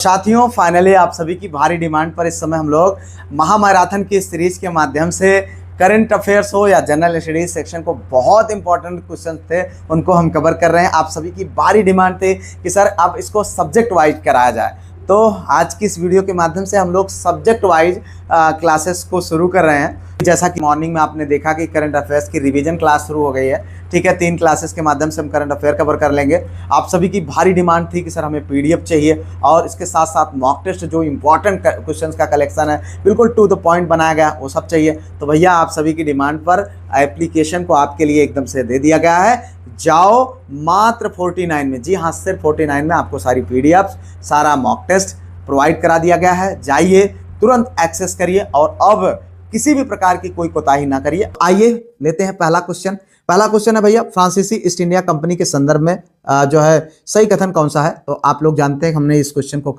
साथियों, फाइनली आप सभी की भारी डिमांड पर इस समय हम लोग महामैराथन की सीरीज के माध्यम से करंट अफेयर्स हो या जनरल स्टडीज सेक्शन को बहुत इंपॉर्टेंट क्वेश्चन थे उनको हम कवर कर रहे हैं। आप सभी की भारी डिमांड थी कि सर अब इसको सब्जेक्ट वाइज कराया जाए, तो आज की इस वीडियो के माध्यम से हम लोग सब्जेक्ट वाइज क्लासेस को शुरू कर रहे हैं। जैसा कि मॉर्निंग में आपने देखा कि करंट अफेयर्स की रिवीजन क्लास शुरू हो गई है, ठीक है। 3 क्लासेस के माध्यम से हम करंट अफेयर कवर कर लेंगे। आप सभी की भारी डिमांड थी कि सर हमें पीडीएफ चाहिए और इसके साथ साथ मॉक टेस्ट जो इंपॉर्टेंट क्वेश्चंस का कलेक्शन है बिल्कुल टू द पॉइंट बनाया गया वो सब चाहिए। तो भैया आप सभी की डिमांड पर एप्लीकेशन को आपके लिए एकदम से दे दिया गया है। जाओ मात्र 49 में, जी हाँ सिर्फ 49 में आपको सारी पीडीएफ, सारा मॉक टेस्ट प्रोवाइड करा दिया गया है। जाइए तुरंत एक्सेस करिए और अब किसी भी प्रकार की कोई कोताही ना करिए। आइए लेते हैं पहला क्वेश्चन। पहला क्वेश्चन है भैया, फ्रांसीसी ईस्ट इंडिया कंपनी के संदर्भ में जो है सही कथन कौन सा है। तो आप लोग जानते हैं हमने इस क्वेश्चन को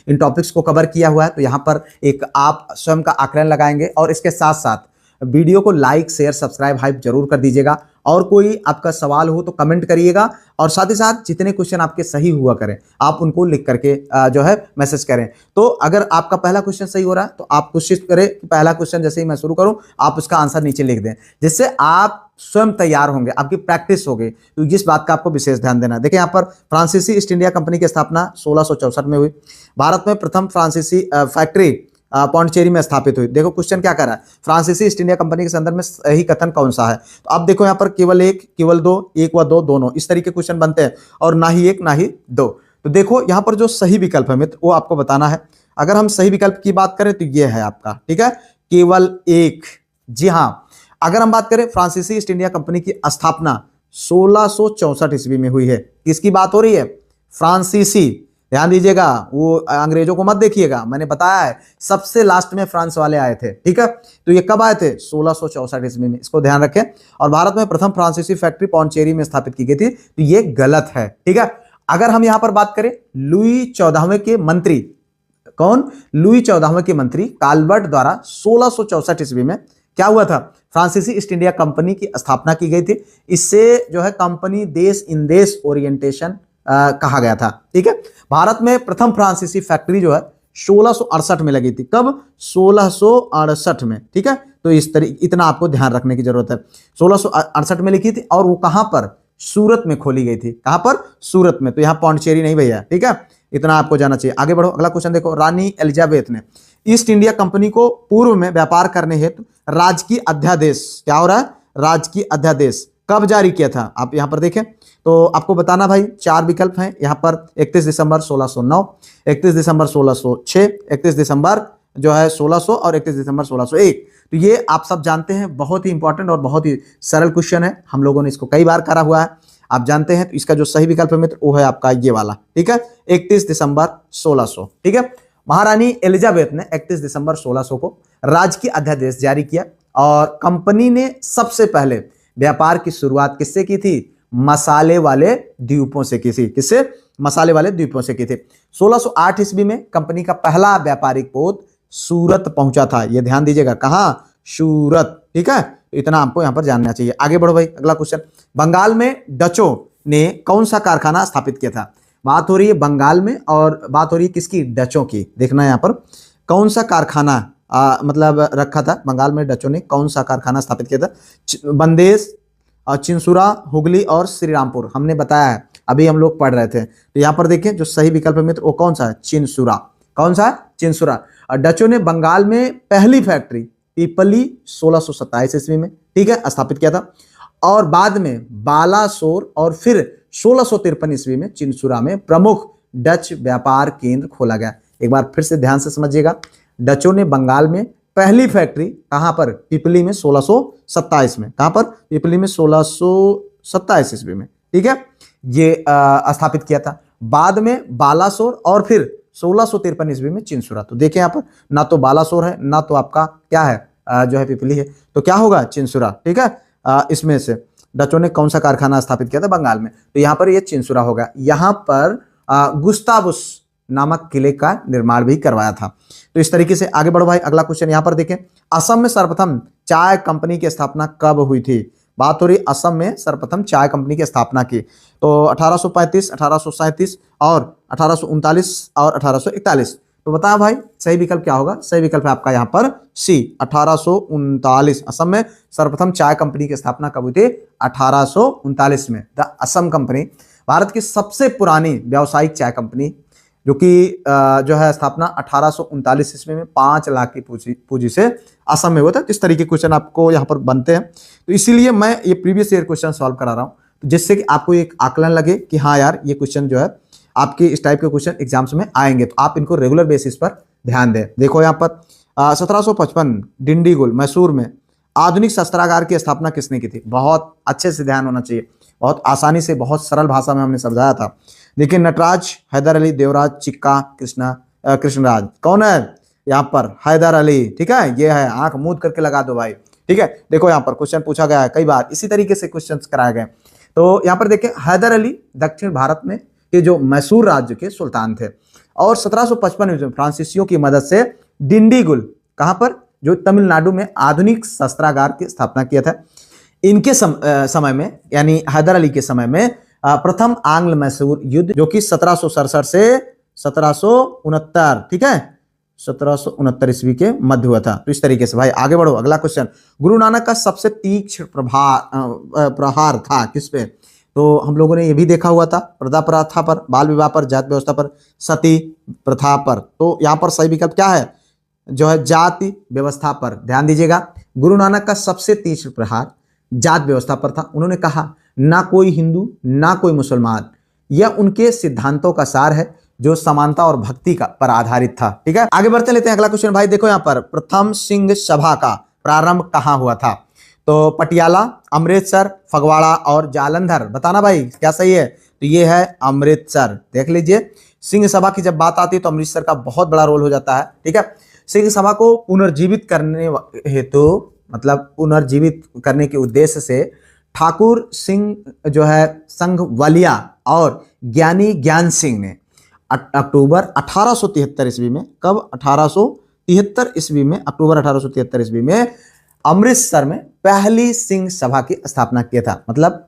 इन टॉपिक्स को कवर किया हुआ है। तो यहाँ पर एक आप स्वयं का आकलन लगाएंगे और इसके साथ साथ वीडियो को लाइक शेयर सब्सक्राइब हाइप जरूर कर दीजिएगा और कोई आपका सवाल हो तो कमेंट करिएगा और साथ ही साथ जितने क्वेश्चन आपके सही हुआ करें आप उनको लिख करके जो है मैसेज करें। तो अगर आपका पहला क्वेश्चन सही हो रहा है तो आप कोशिश करें कि पहला क्वेश्चन जैसे ही मैं शुरू करूं आप उसका आंसर नीचे लिख दें, जिससे आप स्वयं तैयार होंगे, आपकी प्रैक्टिस होगी। तो जिस बात का आपको विशेष ध्यान देना है, देखिए यहाँ पर फ्रांसीसी ईस्ट इंडिया कंपनी की स्थापना 1664 में हुई। भारत में प्रथम फ्रांसीसी फैक्ट्री पौंडचेरी में स्थापित हुई। देखो क्वेश्चन क्या कर रहा है, फ्रांसीसी ईस्ट इंडिया कंपनी के संदर्भ में सही कथन कौन सा है। तो अब देखो यहाँ पर केवल एक, केवल दो, एक व दो, दोनों, इस तरीके क्वेश्चन बनते हैं और ना ही एक ना ही दो। तो देखो यहाँ पर जो सही विकल्प है मित्र वो आपको बताना है। अगर हम सही विकल्प की बात करें तो ये है आपका, ठीक है, केवल एक। जी हाँ, अगर हम बात करें फ्रांसीसी ईस्ट इंडिया कंपनी की स्थापना 1664 ईस्वी में हुई है। किसकी बात हो रही है? फ्रांसीसी। ध्यान दीजिएगा, वो अंग्रेजों को मत देखिएगा, मैंने बताया है सबसे लास्ट में फ्रांस वाले आए थे, ठीक है। तो ये कब आए थे? 1664 ईस्वी में, इसको ध्यान रखें। और भारत में प्रथम फ्रांसीसी फैक्ट्री पौंडचेरी में स्थापित की गई थी, तो ये गलत है, ठीक है। अगर हम यहां पर बात करें लुई 14वें के मंत्री, कौन? लुई 14वें के मंत्री काल्बर्ट द्वारा 1664 ईस्वी में क्या हुआ था? फ्रांसीसी ईस्ट इंडिया कंपनी की स्थापना की गई थी। इससे जो है कंपनी देश इन देश ओरिएंटेशन कहा गया था, ठीक है। भारत में प्रथम फ्रांसीसी फैक्ट्री जो है 1668 में लगी थी। कब? 1668 में, ठीक है। तो इस तरीके इतना आपको ध्यान रखने की जरूरत है। 1668 में लिखी थी और वो कहां पर? सूरत में खोली गई थी। कहां पर? सूरत में। तो यहां पौंडचेरी नहीं भैया, ठीक है। इतना आपको जाना चाहिए। आगे बढ़ो, अगला क्वेश्चन देखो। रानी एलिजाबेथ ने ईस्ट इंडिया कंपनी को पूर्व में व्यापार करने हेतु राजकीय अध्यादेश, क्या हो रहा है? राजकीय अध्यादेश कब जारी किया था? आप यहां पर देखें तो आपको बताना भाई 4 विकल्प हैं यहाँ पर। 31 दिसंबर 1609, 31 दिसंबर 1606, 31 दिसंबर जो है 1600 और 31 दिसंबर 1601। तो ये आप सब जानते हैं, बहुत ही इंपॉर्टेंट और बहुत ही सरल क्वेश्चन है। हम लोगों ने इसको कई बार करा हुआ है, आप जानते हैं। तो इसका जो सही विकल्प है मित्र वो है आपका ये वाला, ठीक है, 31 दिसंबर 1600, ठीक है। महारानी एलिजाबेथ ने 31 दिसंबर 1600 को राजकीय अध्यादेश जारी किया और कंपनी ने सबसे पहले व्यापार की शुरुआत किससे की थी? मसाले वाले द्वीपों से की थी। किससे? मसाले वाले द्वीपों से की थी। 1608 ईस्वी में कंपनी का पहला व्यापारिक पोत सूरत पहुंचा था। यह ध्यान दीजिएगा, कहां? सूरत, ठीक है। इतना आपको यहां पर जानना चाहिए। आगे बढ़ो भाई, अगला क्वेश्चन। बंगाल में डचों ने कौन सा कारखाना स्थापित किया था? बात हो रही है बंगाल में और बात हो रही है किसकी? डचों की। देखना यहां पर कौन सा कारखाना रखा था बंगाल में डचों ने, कौन सा कारखाना स्थापित किया था? बंदेश, चिंसुरा, हुगली और श्रीरामपुर। हमने बताया है, अभी हम लोग पढ़ रहे थे। तो यहाँ पर देखें जो सही विकल्प है मित्र वो कौन सा है? चिंसुरा। कौन सा है? चिंसुरा। और डचों ने बंगाल में पहली फैक्ट्री पीपली 1627 ईस्वी में, ठीक है, स्थापित किया था और बाद में बालासोर और फिर 1653 ईस्वी में चिंसुरा में प्रमुख डच व्यापार केंद्र खोला गया। एक बार फिर से ध्यान से समझिएगा, डचों ने बंगाल में पहली फैक्ट्री कहां पर? पिपली में 1627 में। कहां पर? पिपली में 1627 ईस्वी में, ठीक है, ये स्थापित किया था। बाद में बालासोर और फिर 1653 ईस्वी में चिंसुरा। तो देखें यहाँ पर ना तो बालासोर है ना तो आपका क्या है जो है पिपली है, तो क्या होगा? चिंसुरा, ठीक है। इसमें से डचों ने कौन सा कारखाना स्थापित किया था बंगाल में? तो यहाँ पर ये चिंसुरा होगा। यहाँ पर गुस्तावुस नामक किले का निर्माण भी करवाया था। तो इस तरीके से आगे बढ़ो भाई, अगला क्वेश्चन यहां पर देखें। असम में सर्वप्रथम चाय कंपनी की स्थापना कब हुई थी? बात हो रही असम में सर्वप्रथम चाय कंपनी की स्थापना की। तो 1835, 1837 और 1839 और 1841। तो बताया भाई सही विकल्प क्या होगा? सही विकल्प है आपका यहाँ पर सी, 1839। असम में सर्वप्रथम चाय कंपनी की स्थापना कब हुई थी? 1839 में। द असम कंपनी भारत की सबसे पुरानी व्यावसायिक चाय कंपनी, जो कि जो है स्थापना 1839 ईस्वी में 5 लाख की पूंजी से असम में हुआ था। इस तरीके के क्वेश्चन आपको यहाँ पर बनते हैं, तो इसीलिए मैं ये प्रीवियस ईयर क्वेश्चन सॉल्व करा रहा हूँ, तो जिससे कि आपको एक आकलन लगे कि हाँ यार ये क्वेश्चन जो है आपके इस टाइप के क्वेश्चन एग्जाम्स में आएंगे, तो आप इनको रेगुलर बेसिस पर ध्यान दें। देखो यहाँ पर 1755 डिंडीगुल मैसूर में आधुनिक शस्त्रागार की स्थापना किसने की थी? बहुत अच्छे से ध्यान होना चाहिए, बहुत आसानी से, बहुत सरल भाषा में हमने समझाया था। देखिए नटराज, हैदर अली, देवराज, चिक्का, कृष्णराज। कौन है यहाँ पर? हैदर अली। ठीक है, ये है, आंख मूंद करके लगा दो भाई। ठीक है, देखो यहाँ पर क्वेश्चन पूछा गया है कई बार, इसी तरीके से क्वेश्चन कराए गए। तो यहाँ पर देखें हैदर अली दक्षिण भारत में के जो मैसूर राज्य के सुल्तान थे, और 1755 में फ्रांसीसियों की मदद से डिंडीगुल, कहां पर? जो तमिलनाडु में आधुनिक शस्त्रागार की स्थापना किया था। इनके समय में, यानी हैदर अली के समय में प्रथम आंग्ल मैसूर युद्ध, जो कि 1767 से 1769, ठीक है, 1769 ईस्वी के मध्य हुआ था। तो इस तरीके से भाई आगे बढ़ो। अगला क्वेश्चन, गुरु नानक का सबसे तीक्ष्ण प्रहार था किस पे? तो हम लोगों ने ये भी देखा हुआ था, प्रथा प्रथा पर, बाल विवाह पर, जाति व्यवस्था पर, सती प्रथा पर। तो यहाँ पर सही विकल्प क्या है? जो है जाति व्यवस्था पर। ध्यान दीजिएगा, गुरु नानक का सबसे तीक्ष्ण प्रहार जाति व्यवस्था पर था। उन्होंने कहा ना कोई हिंदू ना कोई मुसलमान, यह उनके सिद्धांतों का सार है जो समानता और भक्ति का पर आधारित था। ठीक है, आगे बढ़ते लेते हैं अगला क्वेश्चन। भाई देखो यहाँ पर प्रथम सिंह सभा का प्रारंभ कहाँ हुआ था? तो पटियाला, अमृतसर, फगवाड़ा और जालंधर। बताना भाई क्या सही है? तो ये है अमृतसर। देख लीजिए, सिंह सभा की जब बात आती है तो अमृतसर का बहुत बड़ा रोल हो जाता है। ठीक है, सिंह सभा को पुनर्जीवित करने हेतु, मतलब पुनर्जीवित करने के उद्देश्य से ठाकुर सिंह जो है संघवलिया और ज्ञानी ज्ञान सिंह ने अक्टूबर 1873 ईस्वी में, कब? 1873 ईस्वी में, अक्टूबर 1873 ईस्वी में अमृतसर में पहली सिंह सभा की स्थापना किया था, मतलब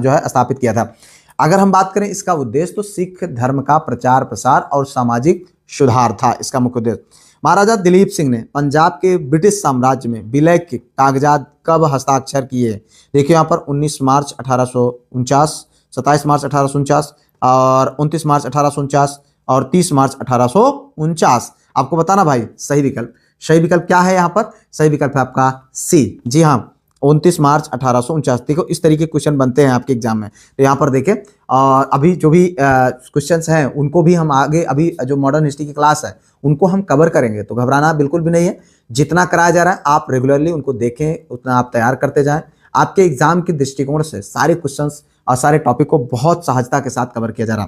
जो है स्थापित किया था। अगर हम बात करें इसका उद्देश्य, तो सिख धर्म का प्रचार प्रसार और सामाजिक सुधार था इसका मुख्य उद्देश्य। महाराजा दिलीप सिंह ने पंजाब के ब्रिटिश साम्राज्य में विलय के कागजात कब हस्ताक्षर किए? देखिए यहाँ पर 19 मार्च 1849, 27 मार्च 1849 और 29 मार्च 1849 और 30 मार्च 1849। आपको बताना भाई सही विकल्प। सही विकल्प क्या है यहाँ पर? सही विकल्प है आपका सी, जी हाँ, 29 मार्च 1849। देखो इस तरीके क्वेश्चन बनते हैं आपके एग्जाम में। तो यहाँ पर देखें, और अभी जो भी क्वेश्चंस हैं उनको भी हम आगे, अभी जो मॉडर्न हिस्ट्री की क्लास है उनको हम कवर करेंगे, तो घबराना बिल्कुल भी नहीं है। जितना कराया जा रहा है आप रेगुलरली उनको देखें, उतना आप तैयार करते जाएं। आपके एग्जाम के दृष्टिकोण से सारे क्वेश्चंस और सारे टॉपिक को बहुत सहजता के साथ कवर किया जा रहा।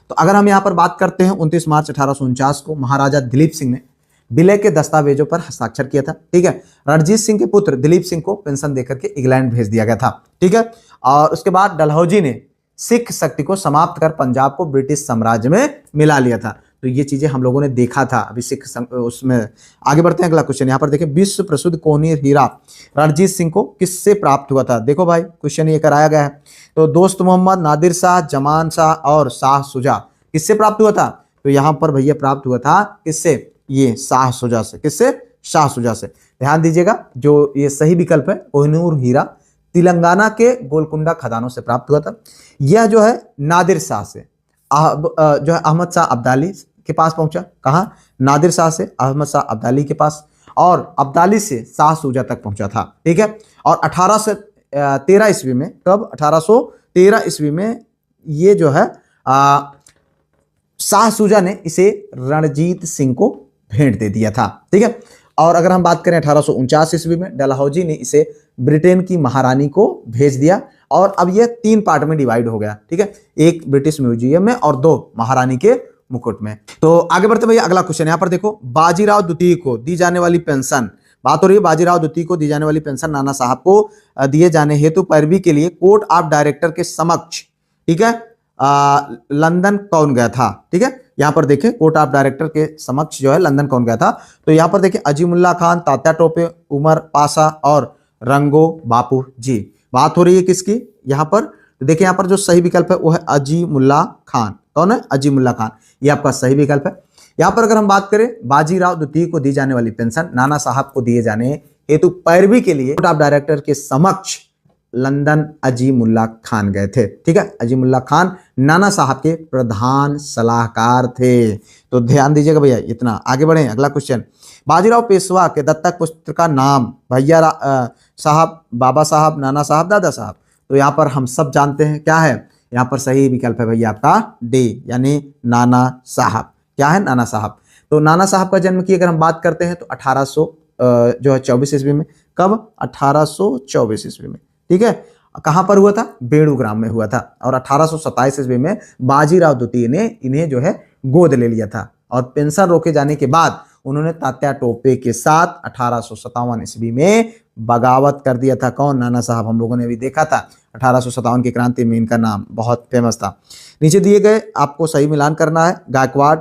तो अगर हम यहाँ पर बात करते हैं, 29 मार्च 1849 को महाराजा दिलीप सिंह ने विलय के दस्तावेजों पर हस्ताक्षर किया था। ठीक है, रणजीत सिंह के पुत्र दिलीप सिंह को पेंशन देकर के इंग्लैंड भेज दिया गया था। ठीक है, और उसके बाद डलहौजी ने सिख शक्ति को समाप्त कर पंजाब को ब्रिटिश साम्राज्य में मिला लिया था। तो ये चीजें हम लोगों ने देखा था अभी सिख उसमें। आगे बढ़ते हैं अगला क्वेश्चन। यहाँ पर देखिए, विश्व प्रसिद्ध कोहिनूर हीरा रणजीत सिंह को किससे प्राप्त हुआ था? देखो भाई क्वेश्चन ये कराया गया है। तो दोस्त मोहम्मद, नादिर शाह, जमान शाह और शाह शुजा, किससे प्राप्त हुआ था? तो यहाँ पर भैया प्राप्त हुआ था किससे? ये शाह शुजा से। किससे? शाह शुजा से। ध्यान दीजिएगा, जो ये सही विकल्प है, कोहिनूर हीरा तेलंगाना के गोलकुंडा खदानों से प्राप्त हुआ था। यह जो है नादिर शाह से जो है अहमद शाह अब्दाली के पास पहुंचा। कहां? नादिर शाह से अहमद शाह अब्दाली के पास, और अब्दाली से शाह शुजा तक पहुंचा था। ठीक है, और 1813 ईस्वी में, कब? 1813 ईस्वी में ये जो है शाह शुजा ने इसे रणजीत सिंह को भेंट दे दिया था। ठीक है, और अगर हम बात करें 1849 ईस्वी में डलहौजी ने इसे ब्रिटेन की महारानी को भेज दिया, और अब यह 3 पार्ट में डिवाइड हो गया। ठीक है, एक ब्रिटिश म्यूजियम में और 2 महारानी के मुकुट में। तो आगे बढ़ते भैया अगला क्वेश्चन। यहाँ पर देखो, बाजीराव द्वितीय को दी जाने वाली पेंशन, बात हो रही है बाजीराव द्वितीय को दी जाने वाली पेंशन नाना साहब को दिए जाने हेतु पैरवी के लिए कोर्ट ऑफ डायरेक्टर के समक्ष, ठीक है, लंदन कौन गया था? ठीक है, यहाँ पर देखें कोर्ट ऑफ डायरेक्टर के समक्ष जो है लंदन कौन गया था? तो यहाँ पर देखें अजीमुल्ला खान, तात्या टोपे, उमर पाशा और रंगो बापू जी। बात हो रही है किसकी यहाँ पर, तो देखिए यहाँ पर जो सही विकल्प है वो है अजीमुल्ला खान। कौन है? अजीमुल्ला खान, ये आपका सही विकल्प है। यहाँ पर अगर हम बात करें बाजीराव द्वितीय को दी जाने वाली पेंशन नाना साहब को दिए जाने हेतु पैरवी के लिए बोर्ड ऑफ डायरेक्टर के समक्ष लंदन अजीमुल्ला खान गए थे। ठीक है, अजीमुल्ला खान नाना साहब के प्रधान सलाहकार थे। तो ध्यान दीजिएगा भैया इतना। आगे बढ़े, अगला क्वेश्चन, बाजीराव पेशवा के दत्तक पुत्र का नाम भैया साहब, बाबा साहब, नाना साहब, दादा साहब। तो यहाँ पर हम सब जानते हैं क्या है, यहाँ पर सही विकल्प है भैया आपका डी, यानी नाना साहब। क्या है? नाना साहब। तो नाना साहब का जन्म की अगर हम बात करते हैं तो 1824 ईस्वी में। कब? 1824 ईस्वी में। ठीक है, कहां पर हुआ था? बेड़ूग्राम में हुआ था। और 1827 ईस्वी में बाजीराव द्वितीय ने इन्हें जो है गोद ले लिया था। और पेंशन रोके जाने के बाद उन्होंने तात्या टोपे के साथ 1857 ईस्वी में बगावत कर दिया था। कौन? नाना साहब। हम लोगों ने अभी देखा था 1857 की क्रांति में इनका नाम बहुत फेमस था। नीचे दिए गए आपको सही मिलान करना है। गायकवाड़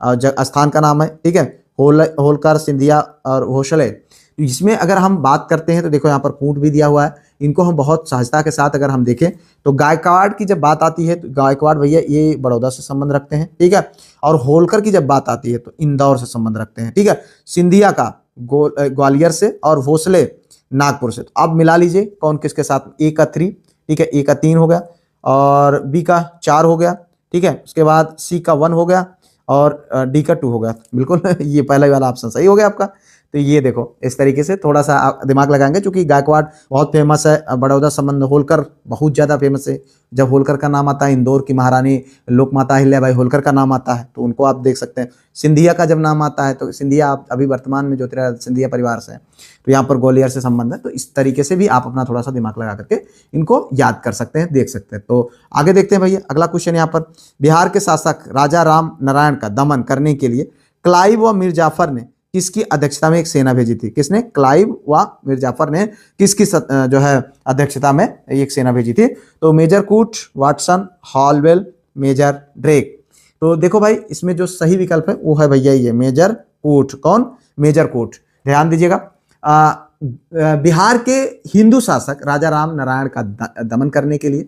स्थान का नाम है। ठीक है, होलकर, सिंधिया और भोसले। इसमें अगर हम बात करते हैं तो देखो यहाँ पर कूट भी दिया हुआ है। इनको हम बहुत सहजता के साथ अगर हम देखें तो गायकवाड़ की जब बात आती है तो गायकवाड़ भैया ये बड़ौदा से संबंध रखते हैं। ठीक है, और होलकर की जब बात आती है तो इंदौर से संबंध रखते हैं। ठीक है, सिंधिया का ग्वालियर से और भोसले नागपुर से। तो अब मिला लीजिए कौन किसके साथ। ए का 3, ठीक है, ए का 3 हो गया और बी का 4 हो गया। ठीक है, उसके बाद सी का 1 हो गया और डी का 2 हो गया। बिल्कुल ये पहला वाला ऑप्शन सही हो गया आपका। तो ये देखो इस तरीके से थोड़ा सा आप दिमाग लगाएंगे, क्योंकि गायकवाड़ बहुत फेमस है, बड़ौदा संबंध, होलकर बहुत ज़्यादा फेमस है। जब होलकर का नाम आता है, इंदौर की महारानी लोकमाता अहिल्याबाई होलकर का नाम आता है तो उनको आप देख सकते हैं। सिंधिया का जब नाम आता है तो सिंधिया आप अभी वर्तमान में ज्योतिरादित्य सिंधिया परिवार से है, तो यहाँ पर ग्वालियर से संबंध है। तो इस तरीके से भी आप अपना थोड़ा सा दिमाग लगा करके इनको याद कर सकते हैं, देख सकते हैं। तो आगे देखते हैं भैया अगला क्वेश्चन। यहाँ पर बिहार के शासक राजा राम नारायण का दमन करने के लिए क्लाइव व मीर जाफर ने किसकी अध्यक्षता में एक सेना भेजी थी? किसने? क्लाइव व मीर जाफर ने किसकी जो है अध्यक्षता में एक सेना भेजी थी? तो मेजर कूट, वाटसन, हॉलवेल, मेजर ड्रेक। तो देखो भाई इसमें जो सही विकल्प है वो है भैया ये मेजर कूट। कौन? मेजर कूट। ध्यान दीजिएगा, बिहार के हिंदू शासक राजा राम नारायण का दमन करने के लिए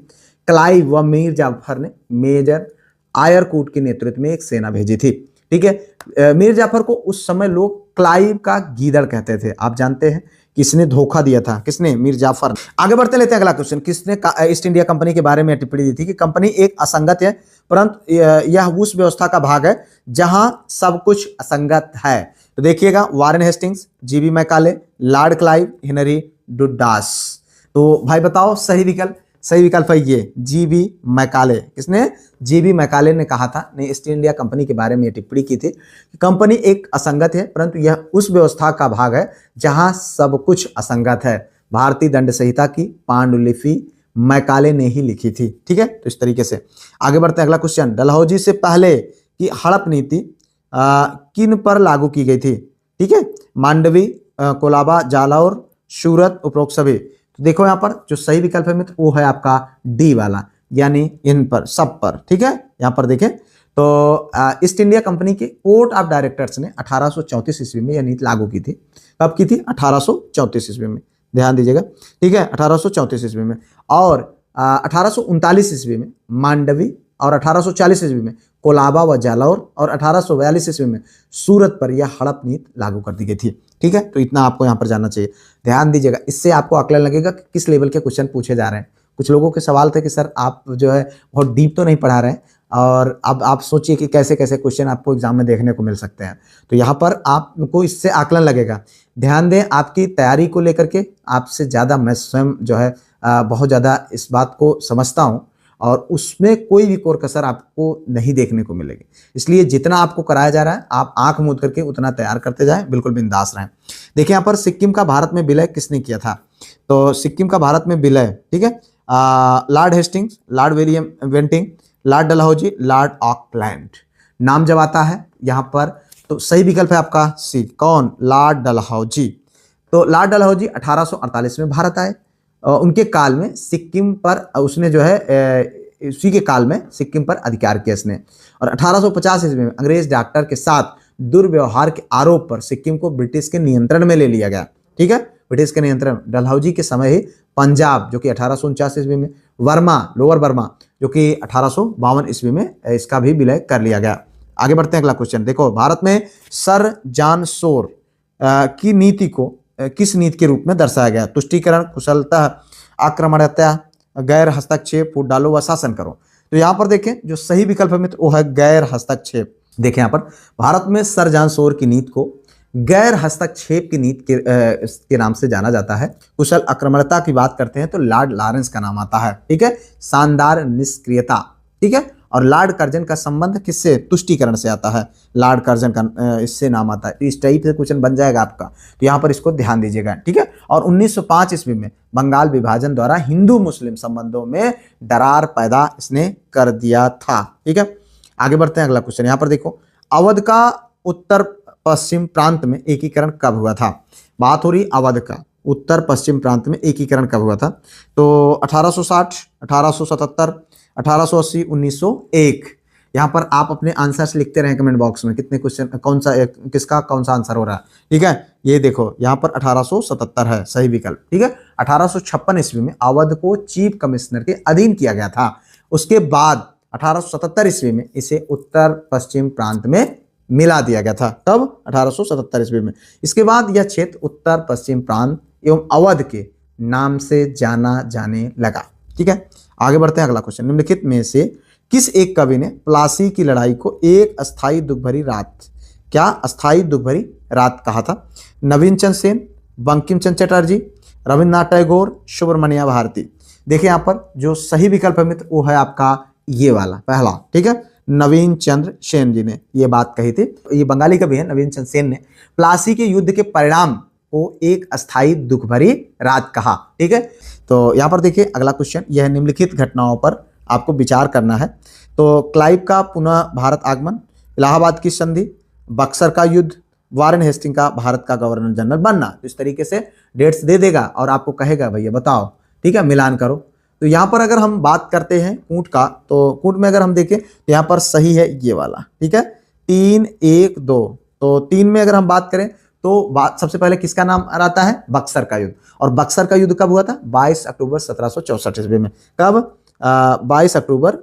क्लाइव व मीर जाफर ने मेजर आयरकूट के नेतृत्व में एक सेना भेजी थी। ठीक है, मीर जाफर को उस समय लोग क्लाइव का गीदड़ कहते थे। आप जानते हैं किसने धोखा दिया था? किसने? मीर जाफर। आगे बढ़ते लेते हैं अगला क्वेश्चन। किसने ईस्ट इंडिया कंपनी के बारे में टिप्पणी दी थी कि कंपनी एक असंगत है, परंतु यह उस व्यवस्था का भाग है जहां सब कुछ असंगत है। तो देखिएगा, Warren Hastings, GB Macaulay, Lord Clive, Henry Dundas. तो भाई बताओ सही विकल्प। सही विकल्प है ये जीबी मैकाले। किसने? जीबी मैकाले ने कहा था, ने ईस्ट इंडिया कंपनी के बारे में टिप्पणी की थी कि कंपनी एक असंगत है, परंतु यह उस व्यवस्था का भाग है जहां सब कुछ असंगत है। भारतीय दंड संहिता की पांडुलिपि मैकाले ने ही लिखी थी। ठीक है, तो इस तरीके से आगे बढ़ते हैं अगला क्वेश्चन। डलहौजी से पहले की हड़प नीति किन पर लागू की गई थी? ठीक है, मांडवी, कोलाबा, जालौर, सूरत, उपरोक्त सभी। तो देखो यहाँ पर जो सही विकल्प है मित्र वो है आपका डी वाला, यानी इन पर, सब पर। ठीक है, यहाँ पर देखें तो ईस्ट इंडिया कंपनी के बोर्ड ऑफ डायरेक्टर्स ने 1834 ईस्वी में यह नीति लागू की थी। कब की थी? 1834 ईस्वी में। ध्यान दीजिएगा, ठीक है, 1834 ईस्वी में। और 1839 ईस्वी में मांडवी और 1840 ईस्वी में कोलाबा व जालौर और 1842 ईस्वी में सूरत पर यह हड़प नीति लागू कर दी गई थी। ठीक है, तो इतना आपको यहाँ पर जानना चाहिए। ध्यान दीजिएगा, इससे आपको आकलन लगेगा कि किस लेवल के क्वेश्चन पूछे जा रहे हैं। कुछ लोगों के सवाल थे कि सर आप जो है बहुत डीप तो नहीं पढ़ा रहे हैं, और अब आप सोचिए कि कैसे कैसे क्वेश्चन आपको एग्जाम में देखने को मिल सकते हैं। तो यहाँ पर आपको इससे आकलन लगेगा। ध्यान दें, आपकी तैयारी को लेकर के आपसे ज़्यादा मैं स्वयं जो है बहुत ज़्यादा इस बात को समझता हूँ, और उसमें कोई भी कोर कसर आपको नहीं देखने को मिलेगी। इसलिए जितना आपको कराया जा रहा है आप आंख मूंद करके उतना तैयार करते जाएं, बिल्कुल बिंदास रहें। देखिए यहाँ पर सिक्किम का भारत में विलय किसने किया था? तो सिक्किम का भारत में विलय, ठीक है, Lord Hastings, Lord William Bentinck, Lord Dalhousie, Lord Auckland. नाम जब आता है यहाँ पर तो सही विकल्प है आपका सी। कौन? लॉर्ड डलहौजी। तो लॉर्ड डलहौजी 1848 में भारत आए। उनके काल में सिक्किम पर उसने जो है उसी के काल में सिक्किम पर अधिकार किया इसने। और 1850 ईस्वी में अंग्रेज डॉक्टर के साथ दुर्व्यवहार के आरोप पर सिक्किम को ब्रिटिश के नियंत्रण में ले लिया गया। ठीक है, ब्रिटिश के नियंत्रण। डलहौजी के समय ही पंजाब जो कि 1849 ईस्वी में, वर्मा लोअर बर्मा जो कि 1852 ईस्वी में इसका भी विलय कर लिया गया। आगे बढ़ते हैं, अगला क्वेश्चन देखो, भारत में सर जॉन सोर की नीति को किस नीति के रूप में दर्शाया गया? तुष्टीकरण, कुशलता, आक्रमणीयता, गैर हस्तक्षेप, फूट डालो व शासन करो। तो यहाँ पर देखें जो सही विकल्प है मित्र वो है गैर हस्तक्षेप। देखें यहाँ पर भारत में सर जॉन सोर की नीति को गैर हस्तक्षेप की नीति के नाम से जाना जाता है। कुशल आक्रमणता की बात करते हैं तो लॉर्ड लॉरेंस का नाम आता है, ठीक है। शानदार निष्क्रियता, ठीक है। और लॉर्ड कर्जन का संबंध किससे? तुष्टीकरण से आता है, लॉर्ड कर्जन का इससे नाम आता है। तो इस टाइप से क्वेश्चन बन जाएगा आपका, तो यहाँ पर इसको ध्यान दीजिएगा, ठीक है। और 1905 ईस्वी में बंगाल विभाजन द्वारा हिंदू मुस्लिम संबंधों में दरार पैदा इसने कर दिया था, ठीक है। आगे बढ़ते हैं, अगला क्वेश्चन यहाँ पर देखो, अवध का उत्तर पश्चिम प्रांत में एकीकरण कब हुआ था? बात हो रही अवध का उत्तर पश्चिम प्रांत में एकीकरण कब हुआ था? तो 1860, 1877, 1880, 1901। यहाँ पर आप अपने आंसर्स लिखते रहें कमेंट बॉक्स में, कितने क्वेश्चन कौन सा किसका कौन सा आंसर हो रहा है, ठीक है। ये देखो यहाँ पर 1877 है सही विकल्प, ठीक है। 1856 ईस्वी में अवध को चीफ कमिश्नर के अधीन किया गया था। उसके बाद 1877 ईस्वी में इसे उत्तर पश्चिम प्रांत में मिला दिया गया था। कब? 1877 ईस्वी में। इसके बाद यह क्षेत्र उत्तर पश्चिम प्रांत एवं अवध के नाम से जाना जाने लगा, ठीक है। आगे बढ़ते हैं, अगला क्वेश्चन, निम्नलिखित में से किस एक कवि ने प्लासी की लड़ाई को एक अस्थायी दुख भरी रात, क्या अस्थायी दुख भरी रात कहा था? नवीन चंद्र सेन, बंकिम चंद्र चटर्जी, रविन्द्रनाथ टैगोर, सुब्रमण्य भारती। देखिए यहाँ पर जो सही विकल्प है मित्र वो है आपका ये वाला पहला, ठीक है। नवीन चंद्र सेन जी ने ये बात कही थी। ये बंगाली कवि है नवीन चंद्र सेन ने प्लासी के युद्ध के परिणाम को एक अस्थायी दुख भरी रात कहा, ठीक है। तो यहाँ पर देखिए अगला क्वेश्चन, यह निम्नलिखित घटनाओं पर आपको विचार करना है। तो क्लाइव का पुनः भारत आगमन, इलाहाबाद की संधि, बक्सर का युद्ध, वारेन हेस्टिंग का भारत का गवर्नर जनरल बनना। तो इस तरीके से डेट्स दे देगा और आपको कहेगा भैया बताओ, ठीक है, मिलान करो। तो यहाँ पर अगर हम बात करते हैं कूट का, तो कूट में अगर हम देखें तो यहाँ पर सही है ये वाला, ठीक है, 3, 1, 2। तो 3 में अगर हम बात करें तो बात सबसे पहले किसका नाम आता है? बक्सर का युद्ध। और बक्सर का युद्ध कब हुआ था? 22 अक्टूबर 1764 ईस्वी में। कब? 22 अक्टूबर,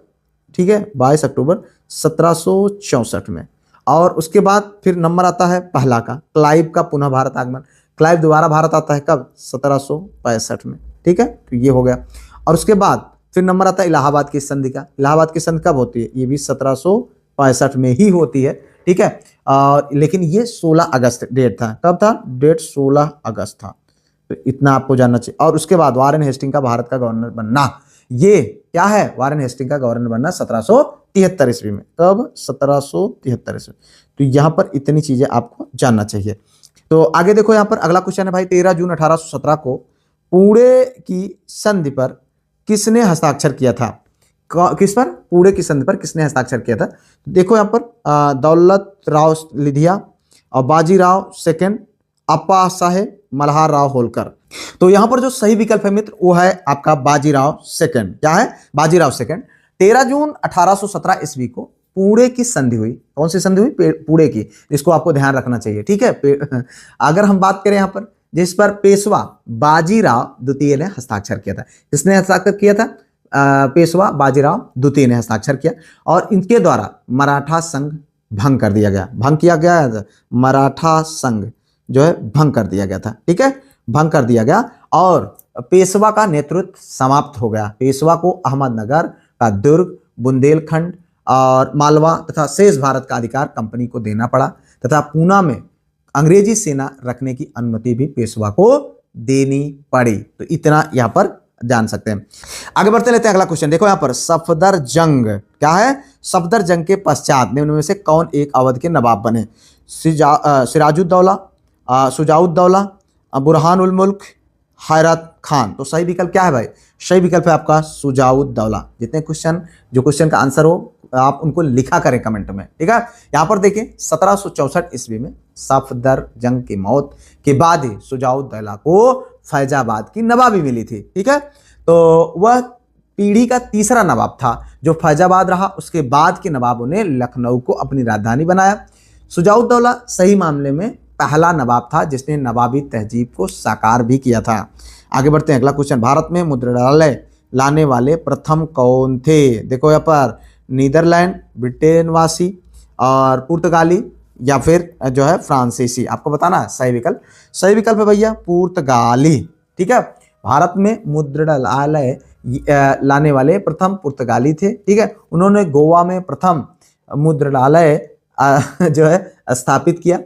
ठीक है, 22 अक्टूबर 1764 में। और उसके बाद फिर नंबर आता है पहला का, क्लाइव का पुनः भारत आगमन। क्लाइव दोबारा भारत आता है कब? 1765 में, ठीक है। तो ये हो गया। और उसके बाद फिर नंबर आता है इलाहाबाद की संधि का। इलाहाबाद की संधि कब होती है? ये भी 1765 में ही होती है, ठीक है। लेकिन ये 16 अगस्त डेट था। कब था? डेट 16 अगस्त था। तो इतना आपको जानना चाहिए। और उसके बाद वारेन हेस्टिंग का भारत का गवर्नर बनना, ये क्या है? वारेन हेस्टिंग का गवर्नर बनना 1773 ईस्वी में। कब? 1773 ईस्वी। तो यहाँ पर इतनी चीजें आपको जानना चाहिए। तो आगे देखो, यहाँ पर अगला क्वेश्चन है भाई, 13 जून 1817 को पुणे की संधि पर किसने हस्ताक्षर किया था? किस पर? पुणे की संधि पर किसने हस्ताक्षर किया था? देखो यहाँ पर दौलत राव लिधिया और बाजीराव सेकंड, अप्पा साहेब, मल्हार राव होलकर। तो यहाँ पर जो सही विकल्प है मित्र वो है आपका बाजीराव सेकंड। क्या है? बाजीराव सेकंड। 13 जून 1817 ईस्वी को पुणे की संधि हुई। कौन सी संधि हुई? पुणे की। इसको आपको ध्यान रखना चाहिए, ठीक है। अगर हम बात करें यहाँ पर जिस पर पेशवा बाजीराव द्वितीय ने हस्ताक्षर किया था। किसने हस्ताक्षर किया था? पेशवा बाजीराव द्वितीय ने हस्ताक्षर किया। और इनके द्वारा मराठा संघ भंग कर दिया गया। भंग किया गया, मराठा संघ जो है भंग कर दिया गया था, ठीक है, भंग कर दिया गया। और पेशवा का नेतृत्व समाप्त हो गया। पेशवा को अहमदनगर का दुर्ग, बुंदेलखंड और मालवा तथा शेष भारत का अधिकार कंपनी को देना पड़ा तथा पूना में अंग्रेजी सेना रखने की अनुमति भी पेशवा को देनी पड़ी। तो इतना यहाँ पर जान सकते हैं। आगे बढ़ते लेते हैं अगला क्वेश्चन। देखो यहाँ पर सफदर जंग, क्या है? सफदर जंग के पश्चात निम्न में से कौन एक अवध के नवाब बने? सिराजुद्दौला, शुजाउद्दौला, बुरहानुल मुल्क, हैरत खान। तो सही विकल्प क्या है भाई? सही विकल्प है आपका शुजाउद्दौला। जितने क्वेश्चन जो क्वेश्चन का आंसर हो आप उनको लिखा करें कमेंट में, ठीक है। यहाँ पर देखिए 1764 ईस्वी में सफदर जंग की मौत के बाद ही शुजाउद्दौला को फैजाबाद की नवाबी मिली थी, ठीक है। तो वह पीढ़ी का तीसरा नवाब था जो फैजाबाद रहा। उसके बाद के नवाबों ने लखनऊ को अपनी राजधानी बनाया। शुजाउद्दौला सही मामले में पहला नवाब था जिसने नवाबी तहजीब को साकार भी किया था। आगे बढ़ते हैं, अगला क्वेश्चन, भारत में मुद्रणालय लाने वाले प्रथम कौन थे? देखो यहाँ पर नीदरलैंड, ब्रिटेनवासी और पुर्तगाली या फिर जो है फ्रांसीसी, आपको बताना है सही विकल्प। सही विकल्प है भैया पुर्तगाली। ठीक है, भारत में मुद्रणालय लाने वाले प्रथम पुर्तगाली थे। ठीक है, उन्होंने गोवा में प्रथम मुद्रणालय जो है स्थापित किया।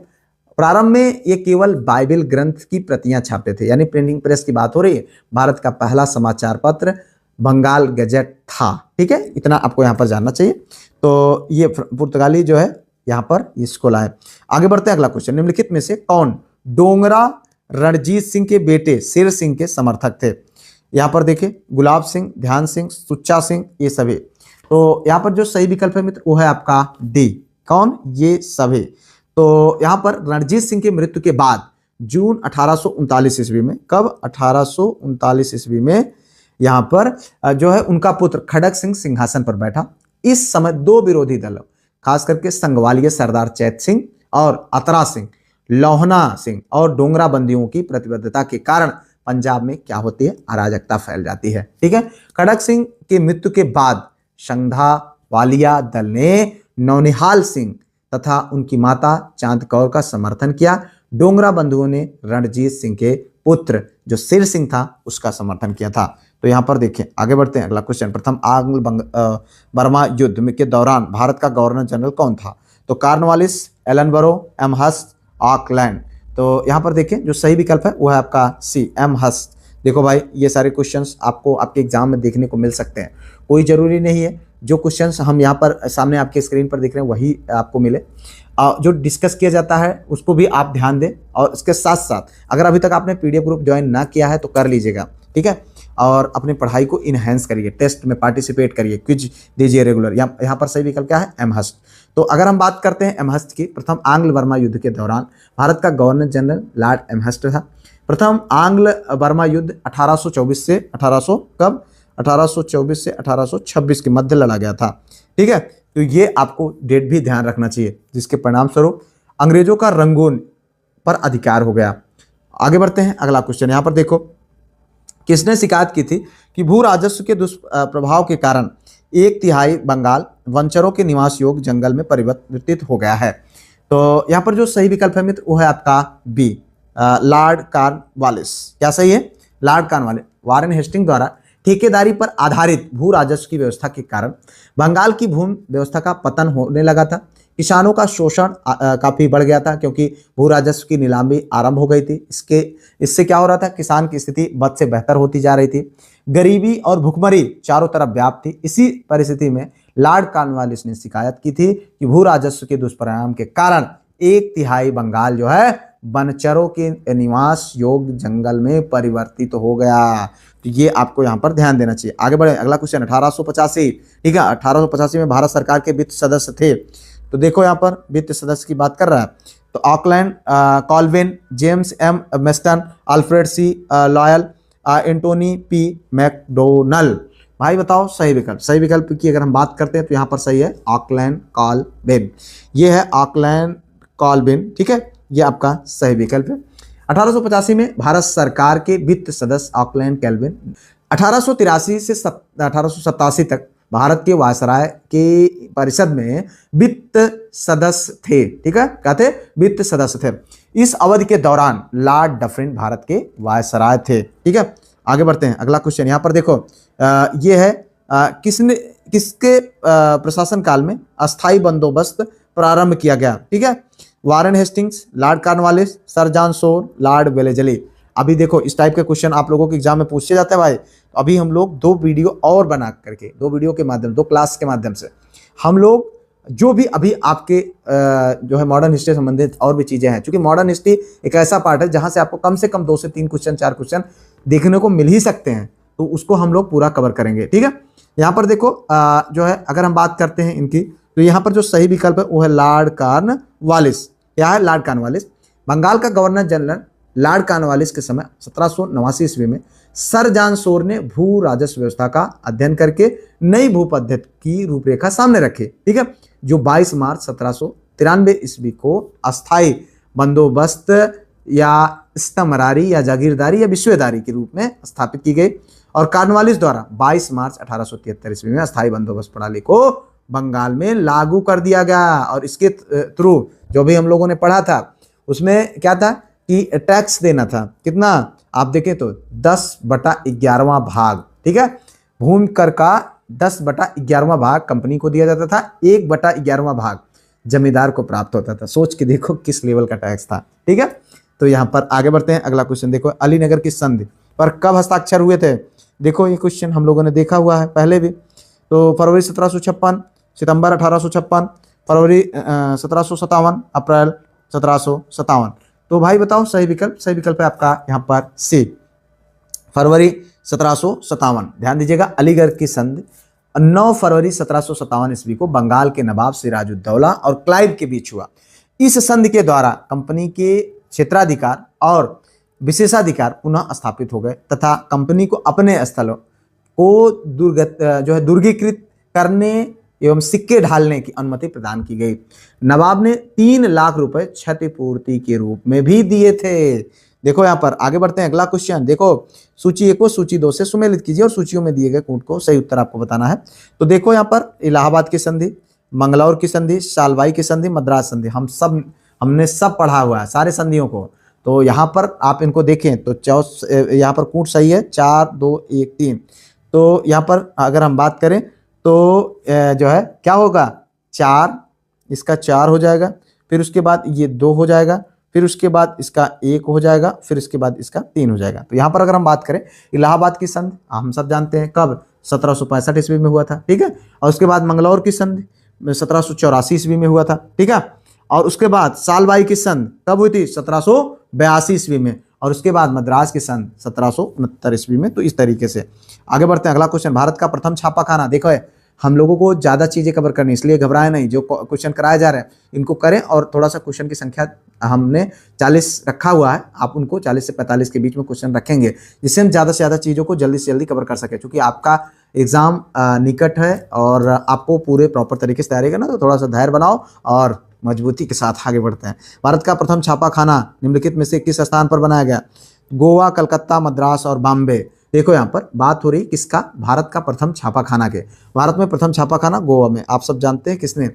प्रारंभ में ये केवल बाइबल ग्रंथ की प्रतियां छापते थे, यानी प्रिंटिंग प्रेस की बात हो रही है। भारत का पहला समाचार पत्र बंगाल गजट था। ठीक है, इतना आपको यहाँ पर जानना चाहिए। तो ये पुर्तगाली जो है यहाँ पर इसको लाए। आगे बढ़ते हैं, अगला क्वेश्चन, निम्नलिखित में से कौन डोगरा रणजीत सिंह के बेटे शेर सिंह के समर्थक थे? यहाँ पर देखिए, गुलाब सिंह, ध्यान सिंह, सुच्चा सिंह, ये सभी। तो यहाँ पर जो सही विकल्प है मित्र वो है आपका डी। कौन? ये सभी। तो यहाँ पर रणजीत सिंह की मृत्यु के बाद जून 1839 ईस्वी में, कब? 1839 ईस्वी में यहाँ पर जो है उनका पुत्र खड़क सिंह सिंहासन पर बैठा। इस समय दो विरोधी दलों, खास करके संगवालिया सरदार चैत सिंह और अतरा सिंह, लोहना सिंह और डोगरा बंदियों की प्रतिबद्धता के कारण पंजाब में क्या होती है? अराजकता फैल जाती है। ठीक है, खड़क सिंह की मृत्यु के बाद संघावालिया दल ने नौनिहाल सिंह तथा उनकी माता चांद कौर का समर्थन किया। डोगरा बंधुओं ने रणजीत सिंह के पुत्र जो शेर सिंह था उसका समर्थन किया था। तो यहाँ पर देखें, आगे बढ़ते हैं, अगला क्वेश्चन, प्रथम आंग्ल बर्मा युद्ध के दौरान भारत का गवर्नर जनरल कौन था? तो कॉर्नवालिस, एलनबरो, एमहर्स्ट, ऑकलैंड। तो यहाँ पर देखें जो सही विकल्प है वो है आपका सी, एमहर्स्ट। देखो भाई, ये सारे क्वेश्चंस आपको आपके एग्जाम में देखने को मिल सकते हैं। कोई जरूरी नहीं है जो क्वेश्चंस हम यहाँ पर सामने आपके स्क्रीन पर देख रहे हैं वही आपको मिले। जो डिस्कस किया जाता है उसको भी आप ध्यान दें, और इसके साथ साथ अगर अभी तक आपने पीडीएफ ग्रुप ज्वाइन ना किया है तो कर लीजिएगा। ठीक है, और अपनी पढ़ाई को इनहेंस करिए, टेस्ट में पार्टिसिपेट करिए, क्विज दीजिए रेगुलर। यहाँ पर सही विकल्प क्या है? एमहर्स्ट। तो अगर हम बात करते हैं एमहर्स्ट की, प्रथम आंग्ल बर्मा युद्ध के दौरान भारत का गवर्नर जनरल लॉर्ड एमहर्स्ट था। प्रथम आंग्ल बर्मा युद्ध 1824 से 1826 के मध्य लड़ा गया था। ठीक है, तो ये आपको डेट भी ध्यान रखना चाहिए, जिसके परिणाम स्वरूप अंग्रेजों का रंगून पर अधिकार हो गया। आगे बढ़ते हैं, अगला क्वेश्चन, यहाँ पर देखो, किसने शिकायत की थी कि भू राजस्व के दुष्प्रभाव के कारण 1/3 बंगाल वनचरों के निवास योग्य जंगल में परिवर्तित हो गया है? तो यहाँ पर जो सही विकल्प है मित्र वो है आपका बी, लॉर्ड कॉर्नवालिस। क्या सही है? Lord Cornwallis. वारेन हेस्टिंग द्वारा ठेकेदारी पर आधारित भू राजस्व की व्यवस्था के कारण बंगाल की भूमि व्यवस्था का पतन होने लगा था। किसानों का शोषण काफी बढ़ गया था, क्योंकि भू राजस्व की नीलामी आरंभ हो गई थी। इससे क्या हो रहा था? किसान की स्थिति बद से बेहतर होती जा रही थी। गरीबी और भुखमरी चारों तरफ व्याप्त थी। इसी परिस्थिति में लॉर्ड कॉर्नवालिस ने शिकायत की थी कि भू राजस्व के दुष्परिणाम के कारण 1/3 बंगाल जो है वनचरों के निवास योग्य जंगल में परिवर्तित हो गया। तो ये आपको यहाँ पर ध्यान देना चाहिए। आगे बढ़े, अगला क्वेश्चन, 1885। ठीक है, 1885 में भारत सरकार के वित्त सदस्य थे। तो देखो यहाँ पर वित्त सदस्य की बात कर रहा है, तो Auckland, Colvin, James M Meston, Alfred C Lyall, Antony P MacDonnell. भाई बताओ सही विकल्प। सही विकल्प की अगर हम बात करते हैं तो यहाँ पर सही है ऑकलैंड कॉल्विन। ये है ऑकलैंड कॉल्विन। ठीक है, ये आपका सही विकल्प है। 1885 में भारत सरकार के वित्त सदस्य ऑकलैंड कैल्विन। 1883 से 1887 तक भारत के वायसराय के परिषद में वित्त सदस्य थे। ठीक है, क्या थे? वित्त सदस्य थे। इस अवधि के दौरान लॉर्ड डफरिन भारत के वायसराय थे। ठीक है, आगे बढ़ते हैं, अगला क्वेश्चन यहाँ पर देखो, ये है किसके प्रशासन काल में अस्थायी बंदोबस्त प्रारंभ किया गया? ठीक है, Warren Hastings, Lord Cornwallis, sir John Shore, Lord Wellesley. अभी देखो इस टाइप के क्वेश्चन आप लोगों के एग्जाम में पूछे जाते हैं भाई। अभी हम लोग 2 वीडियो और बना करके, 2 वीडियो के माध्यम, 2 क्लास के माध्यम से हम लोग जो भी अभी आपके जो है मॉडर्न हिस्ट्री संबंधित और भी चीजें हैं, क्योंकि मॉडर्न हिस्ट्री एक ऐसा पार्ट है जहां से आपको कम से कम 2 से 3 क्वेश्चन, 4 क्वेश्चन देखने को मिल ही सकते हैं, तो उसको हम लोग पूरा कवर करेंगे। ठीक है, यहाँ पर देखो जो है अगर हम बात करते हैं इनकी, तो यहाँ पर जो सही विकल्प है वो है लॉर्ड कॉर्नवालिस। क्या है? Lord Cornwallis. बंगाल का गवर्नर जनरल लॉर्ड कॉर्नवालिस के समय 1789 ईस्वी में सर जॉन शोर ने भू राजस्व व्यवस्था का अध्ययन करके नई भू पद्धति की रूपरेखा सामने रखी। ठीक है, जो 22 मार्च 1793 ईस्वी को अस्थायी बंदोबस्त या इस्तमरारी या जागीरदारी या विश्वेदारी के रूप में स्थापित की गई और कॉर्नवालिस द्वारा 22 मार्च 1873 ईस्वी में अस्थायी बंदोबस्त प्रणाली को बंगाल में लागू कर दिया गया। और इसके थ्रू जो भी हम लोगों ने पढ़ा था उसमें क्या था कि टैक्स देना था, कितना आप देखें तो 10/11वां भाग, ठीक है। भूमि कर का 10/11वां भाग कंपनी को दिया जाता था, 1/11वां भाग जमींदार को प्राप्त होता था। सोच के देखो किस लेवल का टैक्स था, ठीक है। तो यहाँ पर आगे बढ़ते हैं, अगला क्वेश्चन देखो, अलीनगर की संधि पर कब हस्ताक्षर हुए थे? देखो ये क्वेश्चन हम लोगों ने देखा हुआ है पहले भी। तो फरवरी 1756, सितंबर 1856, फरवरी 1757, अप्रैल 1757। तो भाई बताओ सही विकल्प। सही विकल्प है आपका यहाँ पर सी, फरवरी 1757। ध्यान दीजिएगा, अलीगढ़ की संधि 9 फरवरी 1757 ईस्वी को बंगाल के नवाब सिराजुद्दौला और क्लाइव के बीच हुआ। इस संधि के द्वारा कंपनी के क्षेत्राधिकार और विशेषाधिकार पुनः स्थापित हो गए तथा कंपनी को अपने स्थलों को दुर्गीकृत करने एवं सिक्के ढालने की अनुमति प्रदान की गई। नवाब ने 3 लाख रुपए क्षतिपूर्ति के रूप में भी दिए थे। देखो यहाँ पर आगे बढ़ते हैं, अगला क्वेश्चन देखो, सूची 1 को सूची 2 से सुमेलित कीजिए और सूचियों में दिए गए कूट को सही उत्तर आपको बताना है। तो देखो यहाँ पर इलाहाबाद की संधि, मंगलौर की संधि, सालबाई की संधि, मद्रास संधि, हमने सब पढ़ा हुआ है सारे संधियों को। तो यहाँ पर आप इनको देखें तो यहाँ पर कूट सही है, 4 2 1 3। तो यहाँ पर अगर हम बात करें तो जो है क्या होगा, 4, इसका 4 हो जाएगा, फिर उसके बाद ये 2 हो जाएगा, फिर उसके बाद इसका 1 हो जाएगा, फिर उसके बाद इसका 3 हो जाएगा। तो यहाँ पर अगर हम बात करें इलाहाबाद की संधि, हम सब जानते हैं कब, 1765 ईस्वी में हुआ था, ठीक है। और उसके बाद मंगलौर की संधि 1784 ईस्वी में हुआ था, ठीक है। और उसके बाद सालबाई की संधि कब हुई थी, 1782 ईस्वी में। और उसके बाद मद्रास की संधि 1769 ईस्वी में। तो इस तरीके से आगे बढ़ते हैं, अगला क्वेश्चन, भारत का प्रथम छापाखाना। देखो हम लोगों को ज़्यादा चीज़ें कवर करनी, इसलिए घबराए नहीं, जो क्वेश्चन कराए जा रहे हैं इनको करें। और थोड़ा सा क्वेश्चन की संख्या हमने 40 रखा हुआ है, आप उनको 40 से 45 के बीच में क्वेश्चन रखेंगे, जिससे हम ज़्यादा से ज़्यादा चीज़ों को जल्दी से जल्दी कवर कर सकें। क्योंकि आपका एग्ज़ाम निकट है और आपको पूरे प्रॉपर तरीके से तैयारी करना, तो थोड़ा सा धैर्य बनाओ और मजबूती के साथ आगे बढ़ते हैं। भारत का प्रथम छापाखाना निम्नलिखित में से किस स्थान पर बनाया गया? गोवा, कलकत्ता, मद्रास और बॉम्बे। देखो यहाँ पर बात हो रही किसका, भारत का प्रथम छापाखाना के। भारत में प्रथम छापाखाना गोवा में, आप सब जानते हैं किसने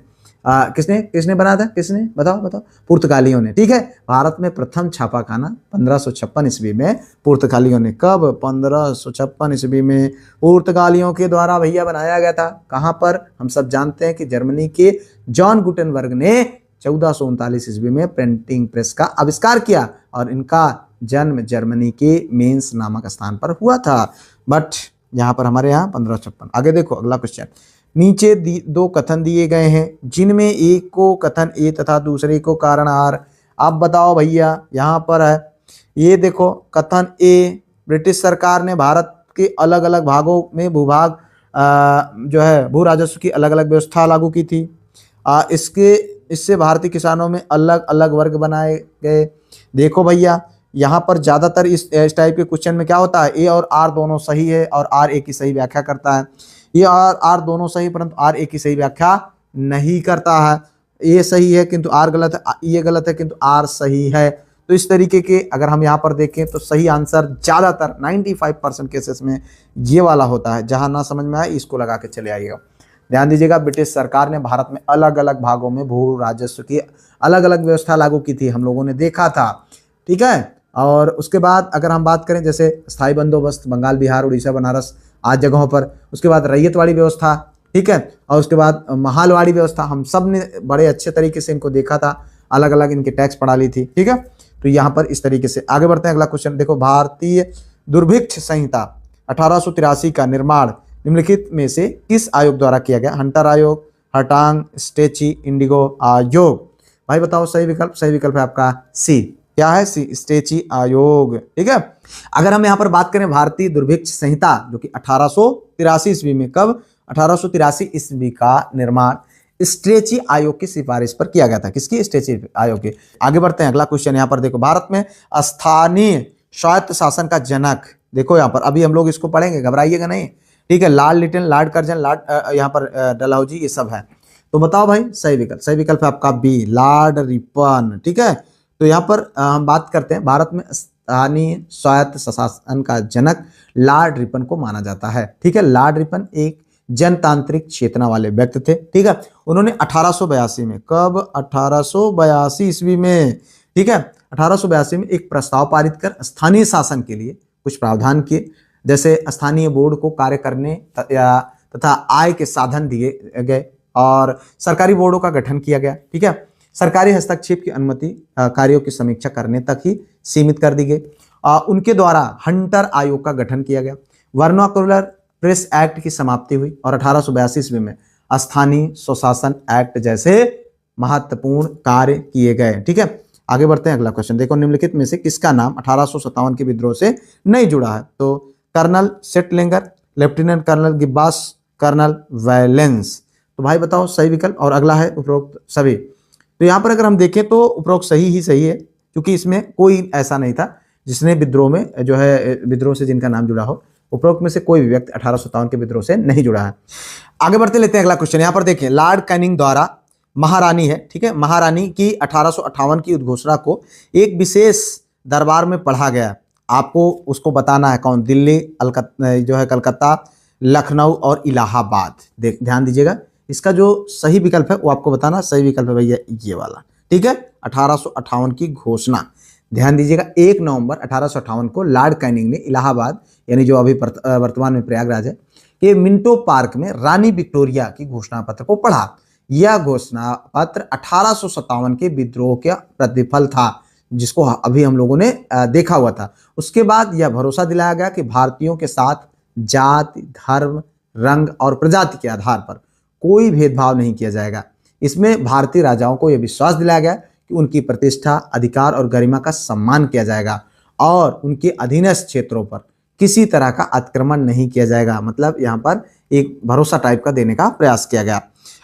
किसने बनाया था, किसने, बताओ। पुर्तगालियों ने, ठीक है। भारत में प्रथम छापाखाना 1556 ईस्वी में पुर्तगालियों ने, कब, 1556 ईस्वी में पुर्तगालियों के द्वारा भैया बनाया गया था। कहाँ पर, हम सब जानते हैं कि जर्मनी के जॉन गुटेनबर्ग ने 1439 ईस्वी में प्रिंटिंग प्रेस का आविष्कार किया और इनका जन्म जर्मनी के मेंस नामक स्थान पर हुआ था। बट यहाँ पर हमारे यहाँ 1556। आगे देखो अगला क्वेश्चन, नीचे 2 कथन दिए गए हैं जिनमें एक को कथन ए तथा दूसरे को कारण आर। आप बताओ भैया, यहाँ पर है ये देखो कथन ए, ब्रिटिश सरकार ने भारत के अलग अलग भागों में भूभाग जो है भू राजस्व की अलग अलग व्यवस्था लागू की थी। इससे भारतीय किसानों में अलग अलग वर्ग बनाए गए। देखो भैया यहाँ पर ज़्यादातर इस टाइप के क्वेश्चन में क्या होता है, ए और आर दोनों सही है और आर ए की सही व्याख्या करता है। ये आर दोनों सही परंतु आर ए की सही व्याख्या नहीं करता है। ए सही है किंतु आर गलत है, ये गलत है किंतु आर सही है। तो इस तरीके के अगर हम यहाँ पर देखें तो सही आंसर ज़्यादातर 95% केसेस में ये वाला होता है। जहाँ ना समझ में आए इसको लगा के चले आइएगा। ध्यान दीजिएगा, ब्रिटिश सरकार ने भारत में अलग अलग भागों में भू राजस्व की अलग अलग व्यवस्था लागू की थी, हम लोगों ने देखा था, ठीक है। और उसके बाद अगर हम बात करें जैसे स्थायी बंदोबस्त बंगाल, बिहार, उड़ीसा, बनारस आज जगहों पर, उसके बाद रैयतवाड़ी व्यवस्था, ठीक है, और उसके बाद महालवाड़ी व्यवस्था, हम सब ने बड़े अच्छे तरीके से इनको देखा था, अलग अलग इनके टैक्स पढ़ा ली थी, ठीक है। तो यहाँ पर इस तरीके से आगे बढ़ते हैं, अगला क्वेश्चन देखो, भारतीय दुर्भिक्ष संहिता 1883 का निर्माण निम्नलिखित में से किस आयोग द्वारा किया गया? हंटर आयोग, हटांग, स्टेची, इंडिगो आयोग। भाई बताओ सही विकल्प। सही विकल्प है आपका सी, क्या है, सी, स्टेची आयोग, ठीक है। अगर हम यहाँ पर बात करें भारतीय दुर्भिक्ष संहिता जो कि 1883 ईस्वी में, कब, 1883 ईस्वी का निर्माण स्ट्रेची आयोग की सिफारिश पर किया गया था। किसकी? स्ट्रेची आयोग की। आगे बढ़ते हैं, अगला क्वेश्चन यहाँ पर देखो, भारत में स्थानीय स्वायत्त शासन का जनक। देखो यहाँ पर अभी हम लोग इसको पढ़ेंगे, घबराइएगा नहीं, ठीक है। लॉर्ड लिटन, लॉर्ड कर्जन, यहाँ पर डलहौजी, ये सब है। तो बताओ भाई सही विकल्प। सही विकल्प है आपका बी, लॉर्ड रिपन, ठीक है। तो यहाँ पर हम बात करते हैं भारत में स्थानीय स्वायत्त शासन का जनक लॉर्ड रिपन को माना जाता है। ठीक है, लॉर्ड रिपन एक जनतांत्रिक चेतना वाले व्यक्ति थे। ठीक है, उन्होंने 1882 में, कब, 1882 ईस्वी में, ठीक है, 1882 में एक प्रस्ताव पारित कर स्थानीय शासन के लिए कुछ प्रावधान किए, जैसे स्थानीय बोर्ड को कार्य करने तथा आय के साधन दिए गए और सरकारी बोर्डों का गठन किया गया। ठीक है, सरकारी हस्तक्षेप की अनुमति कार्यों की समीक्षा करने तक ही सीमित कर दी गई। उनके द्वारा हंटर आयोग का गठन किया गया। वर्नाकुलर प्रेस एक्ट की समाप्ति हुई और 1882 ईस्वी में स्थानीय स्वशासन एक्ट जैसे महत्वपूर्ण कार्य किए गए। ठीक है, आगे बढ़ते हैं। अगला क्वेश्चन देखो, निम्नलिखित में से किसका नाम 1857 के विद्रोह से नहीं जुड़ा है? तो colonel Settlinger, lieutenant colonel Gibbs, colonel Vallance. तो भाई बताओ सही विकल्प। और अगला है उपरोक्त सभी। तो यहाँ पर अगर हम देखें तो उपरोक्त सही ही सही है, क्योंकि इसमें कोई ऐसा नहीं था जिसने विद्रोह में जो है विद्रोह से जिनका नाम जुड़ा हो। उपरोक्त में से कोई भी व्यक्ति 1857 के विद्रोह से नहीं जुड़ा है। आगे बढ़ते लेते हैं अगला क्वेश्चन। यहाँ पर देखें, लॉर्ड कैनिंग द्वारा महारानी है, ठीक है, महारानी की 1858 की उद्घोषणा को एक विशेष दरबार में पढ़ा गया। आपको उसको बताना है कौन, दिल्ली, जो है कलकत्ता, लखनऊ और इलाहाबाद। ध्यान दीजिएगा, इसका जो सही विकल्प है वो आपको बताना। सही विकल्प है भैया ये वाला। ठीक है, 1858 की घोषणा। ध्यान दीजिएगा, 1 नवंबर 1858 को लॉर्ड कैनिंग ने इलाहाबाद, यानी जो अभी वर्तमान में प्रयागराज है, के मिंटो पार्क में रानी विक्टोरिया की घोषणा पत्र को पढ़ा। यह घोषणा पत्र 1857 के विद्रोह का प्रतिफल था, जिसको अभी हम लोगों ने देखा हुआ था। उसके बाद यह भरोसा दिलाया गया कि भारतीयों के साथ जाति, धर्म, रंग और प्रजाति के आधार पर कोई भेदभाव नहीं किया जाएगा। इसमें भारतीय राजाओं को यह विश्वास दिलाया गया कि उनकी प्रतिष्ठा, अधिकार और गरिमा का सम्मान किया जाएगा और उनके अधीनस्थ क्षेत्रों पर किसी तरह का अतिक्रमण नहीं किया जाएगा। मतलब यहाँ पर एक भरोसा टाइप का देने का प्रयास किया गया।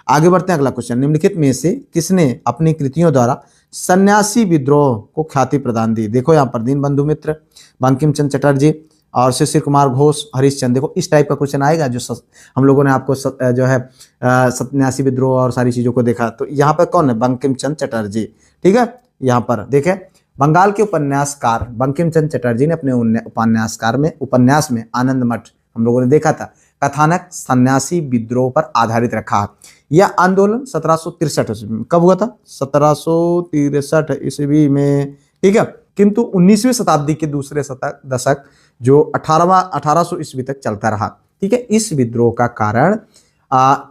आगे बढ़ते हैं अगला क्वेश्चन। निम्नलिखित में से किसने अपनी कृतियों द्वारा सन्यासी विद्रोह को ख्याति प्रदान दी? देखो यहाँ पर दीनबंधु मित्र, बंकिम चंद्र चटर्जी और शिशिर कुमार घोष, हरीश चंद्र। देखो इस टाइप का क्वेश्चन आएगा जो हम लोगों ने आपको जो है सन्यासी विद्रोह और सारी चीजों को देखा। तो यहाँ पर कौन है? बंकिम चंद्र चटर्जी। ठीक है, यहाँ पर देखें, बंगाल के उपन्यासकार बंकिम चंद्र चटर्जी ने अपने उपन्यास में आनंद मठ हम लोगों ने देखा था, कथानक सन्यासी विद्रोह पर आधारित रखा। यह आंदोलन 1763 ईस्वी में कब हुआ था? 1763 ईस्वी में। ठीक है, किंतु 19वीं शताब्दी के दूसरे दशक जो 1800 ईस्वी तक चलता रहा। ठीक है, इस विद्रोह का कारण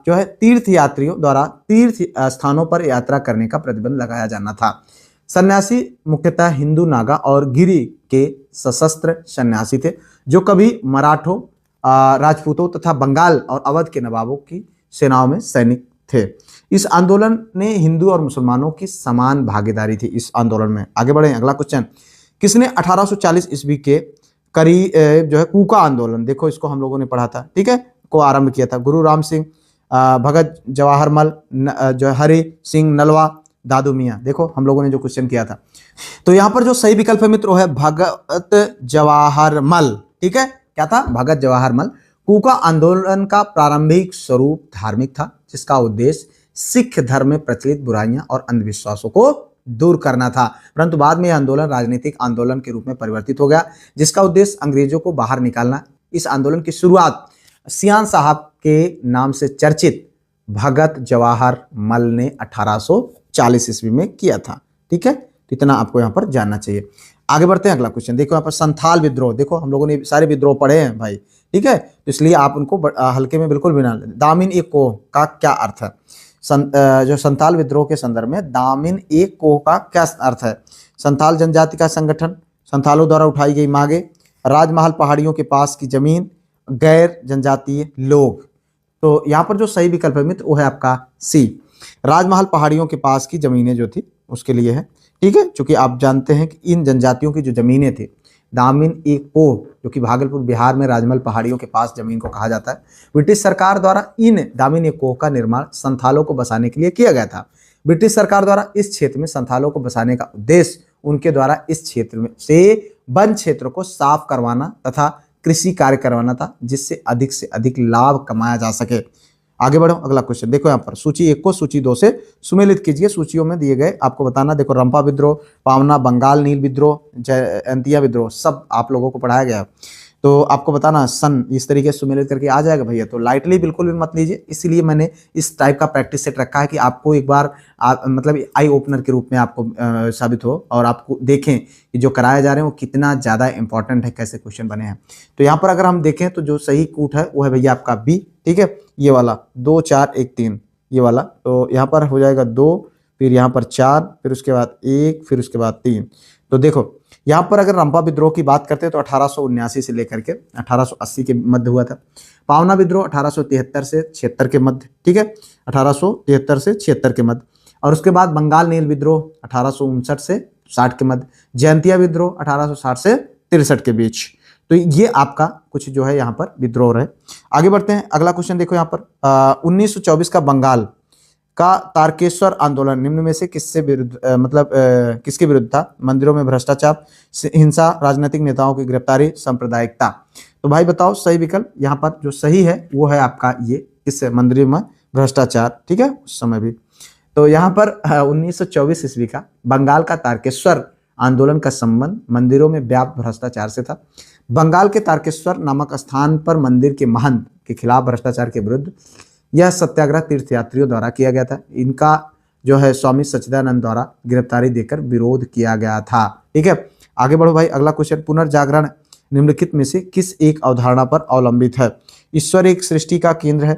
जो है तीर्थयात्रियों द्वारा तीर्थ स्थानों पर यात्रा करने का प्रतिबंध लगाया जाना था। सन्यासी मुख्यतः हिंदू, नागा और गिरी के सशस्त्र सन्यासी थे, जो कभी मराठों, राजपूतों तथा बंगाल और अवध के नवाबों की सेनाओं में सैनिक थे। इस आंदोलन ने हिंदू और मुसलमानों की समान भागीदारी थी इस आंदोलन में। आगे बढ़े, अगला क्वेश्चन। किसने 1840 ईस्वी के करीब जो है कूका आंदोलन, देखो इसको हम लोगों ने पढ़ा था, ठीक है, को आरंभ किया था? गुरु राम सिंह, भगत जवाहरमल, जो है हरि सिंह नलवा, दादू मियाँ। देखो हम लोगों ने जो क्वेश्चन किया था। तो यहाँ पर जो सही विकल्प है मित्र वो है भगत जवाहरमल। ठीक है, क्या था? भगत जवाहरमल। कूका आंदोलन का प्रारंभिक स्वरूप धार्मिक था, जिसका उद्देश्य सिख धर्म में प्रचलित बुराइयां और अंधविश्वासों को दूर करना था। परंतु बाद में यह आंदोलन राजनीतिक आंदोलन के रूप में परिवर्तित हो गया, जिसका उद्देश्य अंग्रेजों को बाहर निकालना। इस आंदोलन की शुरुआत सियान साहब के नाम से चर्चित भगत जवाहरमल ने 1840 ईस्वी में किया था। ठीक है, इतना आपको यहाँ पर जानना चाहिए। आगे बढ़ते हैं, अगला क्वेश्चन देखो यहाँ पर संथाल विद्रोह। देखो हम लोगों ने सारे विद्रोह पढ़े हैं भाई, ठीक है, तो इसलिए आप उनको हल्के में बिल्कुल भी ना लें। दामिन एक कोह का क्या अर्थ है? जो संथाल विद्रोह के संदर्भ में दामिन एक कोह का क्या अर्थ है? संथाल जनजाति का संगठन, संथालों द्वारा उठाई गई मांगे, राजमहल पहाड़ियों के पास की जमीन, गैर जनजातीय लोग। तो यहाँ पर जो सही विकल्प है मित्र वो है आपका सी, राजमहल पहाड़ियों के पास की जमीनें जो थी उसके लिए है। ठीक है, क्योंकि आप जानते हैं कि इन जनजातियों की जो जमीनें थी, दामिन एक कोह जो कि भागलपुर बिहार में राजमहल पहाड़ियों के पास जमीन को कहा जाता है, ब्रिटिश सरकार द्वारा इन दामिन एक कोह का निर्माण संथालों को बसाने के लिए किया गया था। ब्रिटिश सरकार द्वारा इस क्षेत्र में संथालों को बसाने का उद्देश्य उनके द्वारा इस क्षेत्र में से वन क्षेत्र को साफ करवाना तथा कृषि कार्य करवाना था, जिससे अधिक से अधिक लाभ कमाया जा सके। आगे बढ़ो, अगला क्वेश्चन देखो यहाँ पर सूची 1 को सूची 2 से सुमेलित कीजिए। सूचियों में दिए गए आपको बताना, देखो रंपा विद्रोह, पावना, बंगाल नील विद्रोह, जयंतिया विद्रोह सब आप लोगों को पढ़ाया गया है। तो आपको बताना सन इस तरीके से सुमेलित करके आ जाएगा भैया। तो लाइटली बिल्कुल भी मत लीजिए, इसीलिए मैंने इस टाइप का प्रैक्टिस सेट रखा है कि आपको एक बार मतलब आई ओपनर के रूप में आपको साबित हो और आपको देखें कि जो कराए जा रहे हैं वो कितना ज़्यादा इंपॉर्टेंट है, कैसे क्वेश्चन बने हैं। तो यहाँ पर अगर हम देखें तो जो सही कूट है वो है भैया आपका बी, ठीक है, ये वाला 2 4 1 3 ये वाला। तो यहाँ पर हो जाएगा 2, फिर यहाँ पर 4, फिर उसके बाद 1, फिर उसके बाद 3। तो देखो यहाँ पर अगर रंपा विद्रोह की बात करते हैं तो 1879 से लेकर के 1880 के मध्य हुआ था। पावना विद्रोह 1873 से 76 के मध्य, ठीक है, 1873 से 76 के मध्य। और उसके बाद बंगाल नील विद्रोह 1859 से 60 के मध्य। जयंतिया विद्रोह 1860 से 63 के बीच। तो ये आपका कुछ जो है यहाँ पर विद्रोह रहे। आगे बढ़ते हैं, अगला क्वेश्चन देखो यहाँ पर 1924 का बंगाल का तारकेश्वर आंदोलन निम्न में से किससे विरुद्ध किसके विरुद्ध था? मंदिरों में भ्रष्टाचार, हिंसा, राजनीतिक नेताओं की गिरफ्तारी, सांप्रदायिकता। तो भाई बताओ सही विकल्प यहाँ पर जो सही है वो है आपका ये, इस मंदिरों में भ्रष्टाचार, ठीक है, उस समय भी। तो यहाँ पर 1924 ईस्वी का बंगाल का तारकेश्वर आंदोलन का संबंध मंदिरों में व्याप्त भ्रष्टाचार से था। बंगाल के तारकेश्वर नामक स्थान पर मंदिर के महंत के खिलाफ भ्रष्टाचार के विरुद्ध यह सत्याग्रह तीर्थयात्रियों द्वारा किया गया था। इनका जो है स्वामी सच्चिदानंद द्वारा गिरफ्तारी देकर विरोध किया गया था, ठीक है। आगे बढ़ो भाई, अगला क्वेश्चन पुनर्जागरण निम्नलिखित में से किस एक अवधारणा पर अवलंबित है? ईश्वर एक सृष्टि का केंद्र है,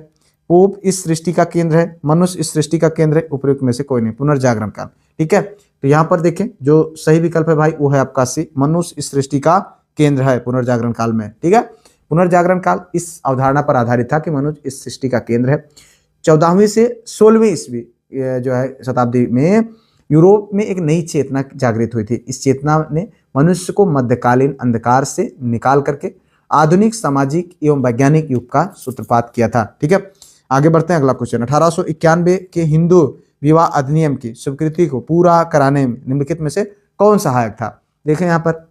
पोप इस सृष्टि का केंद्र है, मनुष्य इस सृष्टि का केंद्र है, उपयुक्त में से कोई नहीं। पुनर्जागरण काल, ठीक है। तो यहाँ पर देखें जो सही विकल्प है भाई वो है आपका सी, मनुष्य इस सृष्टि का केंद्र है पुनर्जागरण काल में, ठीक है। पुनर्जागरण काल इस अवधारणा पर आधारित था कि मनुष्य इस सृष्टि का केंद्र है। 14वीं से 16वीं ईस्वी जो है शताब्दी में यूरोप में एक नई चेतना जागृत हुई थी। इस चेतना ने मनुष्य को मध्यकालीन अंधकार से निकाल करके आधुनिक सामाजिक एवं वैज्ञानिक युग का सूत्रपात किया था, ठीक है। आगे बढ़ते हैं, अगला क्वेश्चन 1891 के हिंदू विवाह अधिनियम की स्वीकृति को पूरा कराने में निम्नलिखित में से कौन सहायक था? देखें यहाँ पर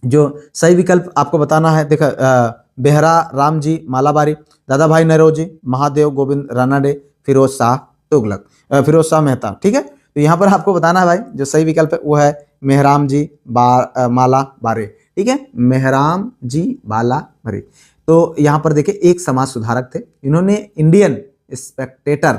जो सही विकल्प आपको बताना है, देखो बेहरा राम जी मालाबारी, दादा भाई नौरोजी, महादेव गोविंद रानडे, फिरोज शाह तुगलक, फिरोज शाह मेहता, ठीक है। तो यहाँ पर आपको बताना है भाई जो सही विकल्प है वो है मेहराम जी माला बारे, ठीक है, मेहराम जी बाला बारे। तो यहाँ पर देखिए एक समाज सुधारक थे, इन्होंने इंडियन स्पेक्टेटर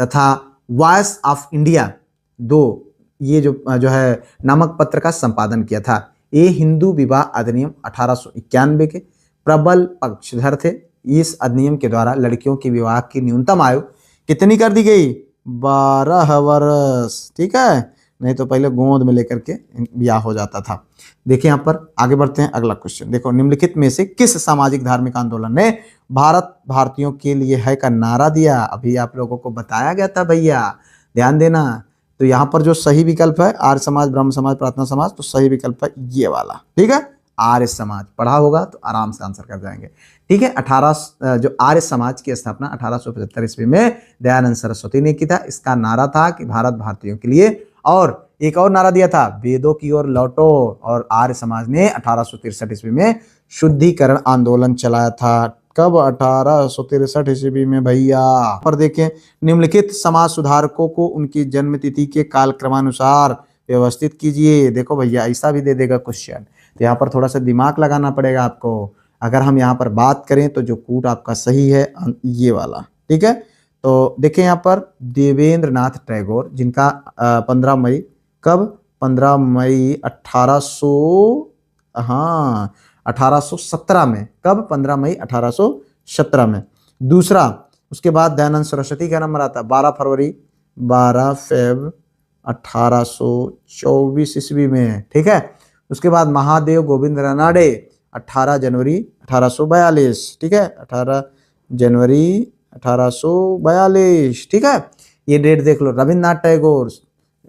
तथा वॉइस ऑफ इंडिया दो ये जो है नामक पत्र का संपादन किया था। ये हिंदू विवाह अधिनियम 1891 के प्रबल पक्षधर थे। इस अधिनियम के द्वारा लड़कियों की विवाह की न्यूनतम आयु कितनी कर दी गई? 12 वर्ष, ठीक है, नहीं तो पहले गोद में लेकर के ब्याह हो जाता था। देखिए यहाँ पर आगे बढ़ते हैं, अगला क्वेश्चन देखो निम्नलिखित में से किस सामाजिक धार्मिक आंदोलन ने भारत भारतीयों के लिए है का नारा दिया? अभी आप लोगों को बताया गया था भैया, ध्यान देना। तो यहाँ पर जो सही विकल्प है आर्य समाज, ब्रह्म समाज, प्रार्थना समाज, तो सही विकल्प है ये वाला, ठीक है, आर्य समाज। पढ़ा होगा तो आराम से आंसर कर जाएंगे, ठीक है। जो आर्य समाज की स्थापना 1875 ईस्वी में दयानंद सरस्वती ने की था। इसका नारा था कि भारत भारतीयों के लिए, और एक और नारा दिया था वेदों की ओर लौटो। और आर्य समाज ने 1863 ईस्वी में शुद्धिकरण आंदोलन चलाया था। कब? 1863 ईस्वी में भैया। पर देखें निम्नलिखित समाज सुधारकों को उनकी जन्म तिथि के कालक्रमानुसार व्यवस्थित कीजिए। देखो भैया ऐसा भी दे देगा क्वेश्चन, तो यहाँ पर थोड़ा सा दिमाग लगाना पड़ेगा आपको। अगर हम यहाँ पर बात करें तो जो कूट आपका सही है ये वाला, ठीक है। तो देखें यहाँ पर देवेंद्र नाथ टैगोर, जिनका 15 मई, कब? 15 मई 1817 में। कब? 15 मई 1817 में। दूसरा उसके बाद दयानंद सरस्वती का नंबर आता है 12 फरवरी 12 फेब 1824 ईस्वी में, ठीक है। उसके बाद महादेव गोविंद रानडे 18 जनवरी 1842, ठीक है, 18 जनवरी 1842, ठीक है। ये डेट देख लो। रविन्द्रनाथ टैगोर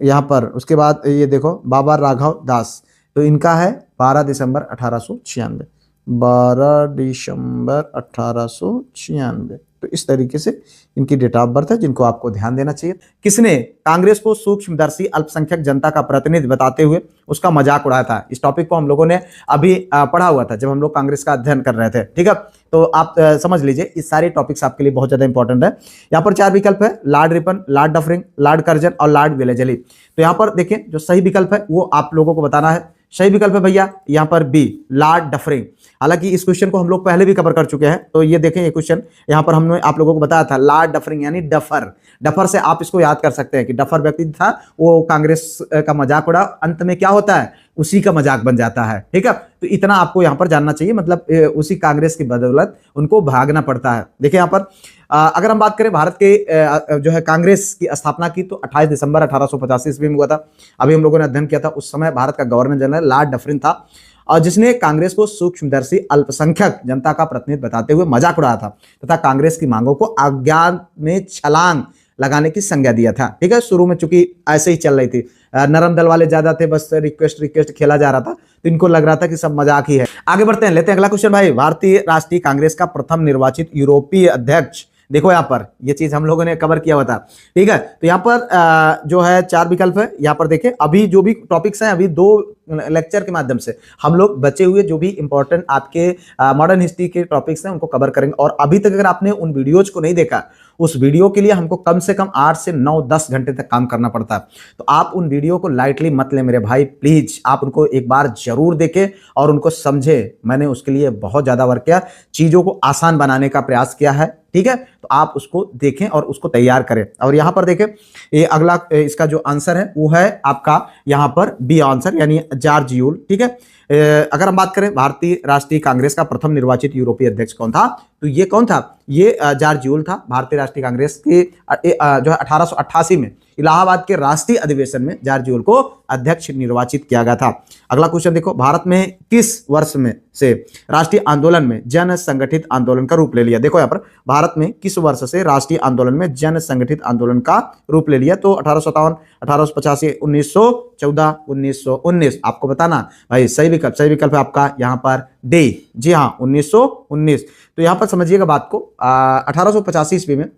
यहाँ पर, उसके बाद ये देखो बाबा राघव दास, तो इनका है 12 दिसंबर 1896, 12 दिसंबर 1896। तो तो इस तरीके से इनकी डेट ऑफ बर्थ है जिनको आपको ध्यान देना चाहिए। किसने कांग्रेस को सूक्ष्मदर्शी अल्पसंख्यक जनता का प्रतिनिधि बताते हुए उसका मजाक उड़ाया था? इस टॉपिक को हम लोगों ने अभी पढ़ा हुआ था जब हम लोग कांग्रेस का अध्ययन कर रहे थे, ठीक है। तो आप समझ लीजिए इस सारे टॉपिक्स आपके लिए बहुत ज्यादा इंपॉर्टेंट है। यहाँ पर 4 विकल्प है, Lord Ripon, Lord Dufferin, Lord Curzon और लॉर्ड वेलेस्ली। तो यहाँ पर देखें जो सही विकल्प है वो आप लोगों को बताना है। सही विकल्प है भैया यहाँ पर बी, लॉर्ड डफरिंग। हालांकि इस क्वेश्चन को हम लोग पहले भी कवर कर चुके हैं, तो ये देखें ये क्वेश्चन यहाँ पर हमने आप लोगों को बताया था, लॉर्ड डफरिंग यानी डफर। डफर से आप इसको याद कर सकते हैं कि डफर व्यक्ति था, वो कांग्रेस का मजाक उड़ा, अंत में क्या होता है उसी का मजाक बन जाता है, ठीक है। तो इतना आपको यहाँ पर जानना चाहिए, मतलब उसी कांग्रेस की बदौलत उनको भागना पड़ता है। देखिए यहाँ पर अगर हम बात करें भारत के जो है कांग्रेस की स्थापना की तो 28 दिसंबर 1885 ईस्वी में हुआ था। अभी हम लोगों ने अध्ययन किया था, उस समय भारत का गवर्नर जनरल लॉर्ड डफरिन था और जिसने कांग्रेस को सूक्ष्मदर्शी अल्पसंख्यक जनता का प्रतिनिधि बताते हुए मजाक उड़ाया था तथा कांग्रेस की मांगों को अज्ञान में छलांग लगाने की संज्ञा दिया था, ठीक है। शुरू में चूंकि ऐसे ही चल रही थी, नरम दल वाले ज्यादा थे, बस रिक्वेस्ट खेला जा रहा था, तो इनको लग रहा था कि सब मजाक ही है। आगे बढ़ते हैं, लेते हैं अगला क्वेश्चन भाई। भारतीय राष्ट्रीय कांग्रेस का प्रथम निर्वाचित यूरोपीय अध्यक्ष, देखो यहाँ पर ये चीज हम लोगों ने कवर किया हुआ था, ठीक है। तो यहाँ पर जो है 4 विकल्प है। यहाँ पर देखें अभी जो भी टॉपिक्स हैं, अभी 2 लेक्चर के माध्यम से हम लोग बचे हुए जो भी इंपॉर्टेंट आपके मॉडर्न हिस्ट्री के टॉपिक्स हैं उनको कवर करेंगे। और अभी तक अगर आपने उन वीडियोज को नहीं देखा, उस वीडियो के लिए हमको कम से कम 8 से 9-10 घंटे तक काम करना पड़ता है। तो आप उन वीडियो को लाइटली मत लें मेरे भाई, प्लीज आप उनको एक बार जरूर देखें और उनको समझे। मैंने उसके लिए बहुत ज्यादा वर्क किया, चीजों को आसान बनाने का प्रयास किया है, ठीक है। तो आप उसको देखें और उसको तैयार करें। और यहां पर देखें ये अगला इसका जो आंसर है वो है आपका यहां पर बी आंसर यानी जॉर्ज यूल, ठीक है। अगर हम बात करें भारतीय राष्ट्रीय कांग्रेस का प्रथम निर्वाचित यूरोपीय अध्यक्ष कौन था, तो ये कौन था? ये जॉर्ज यूल था। भारतीय राष्ट्रीय कांग्रेस के जो है 1888 में इलाहाबाद के राष्ट्रीय अधिवेशन में जॉर्ज यूल को अध्यक्ष निर्वाचित किया गया था। अगला क्वेश्चन देखो, भारत में किस वर्ष में से राष्ट्रीय आंदोलन में जन संगठित आंदोलन का रूप ले लिया? देखो यहाँ पर भारत में किस वर्ष से राष्ट्रीय आंदोलन में जन संगठित आंदोलन का रूप ले लिया? तो 1857, 1885, 1914, 1919। आपको बताना भाई सही विकल्प है आपका यहाँ पर डी, जी हाँ 1919। तो यहाँ पर समझिएगा बात को, 1885 ईस्वी में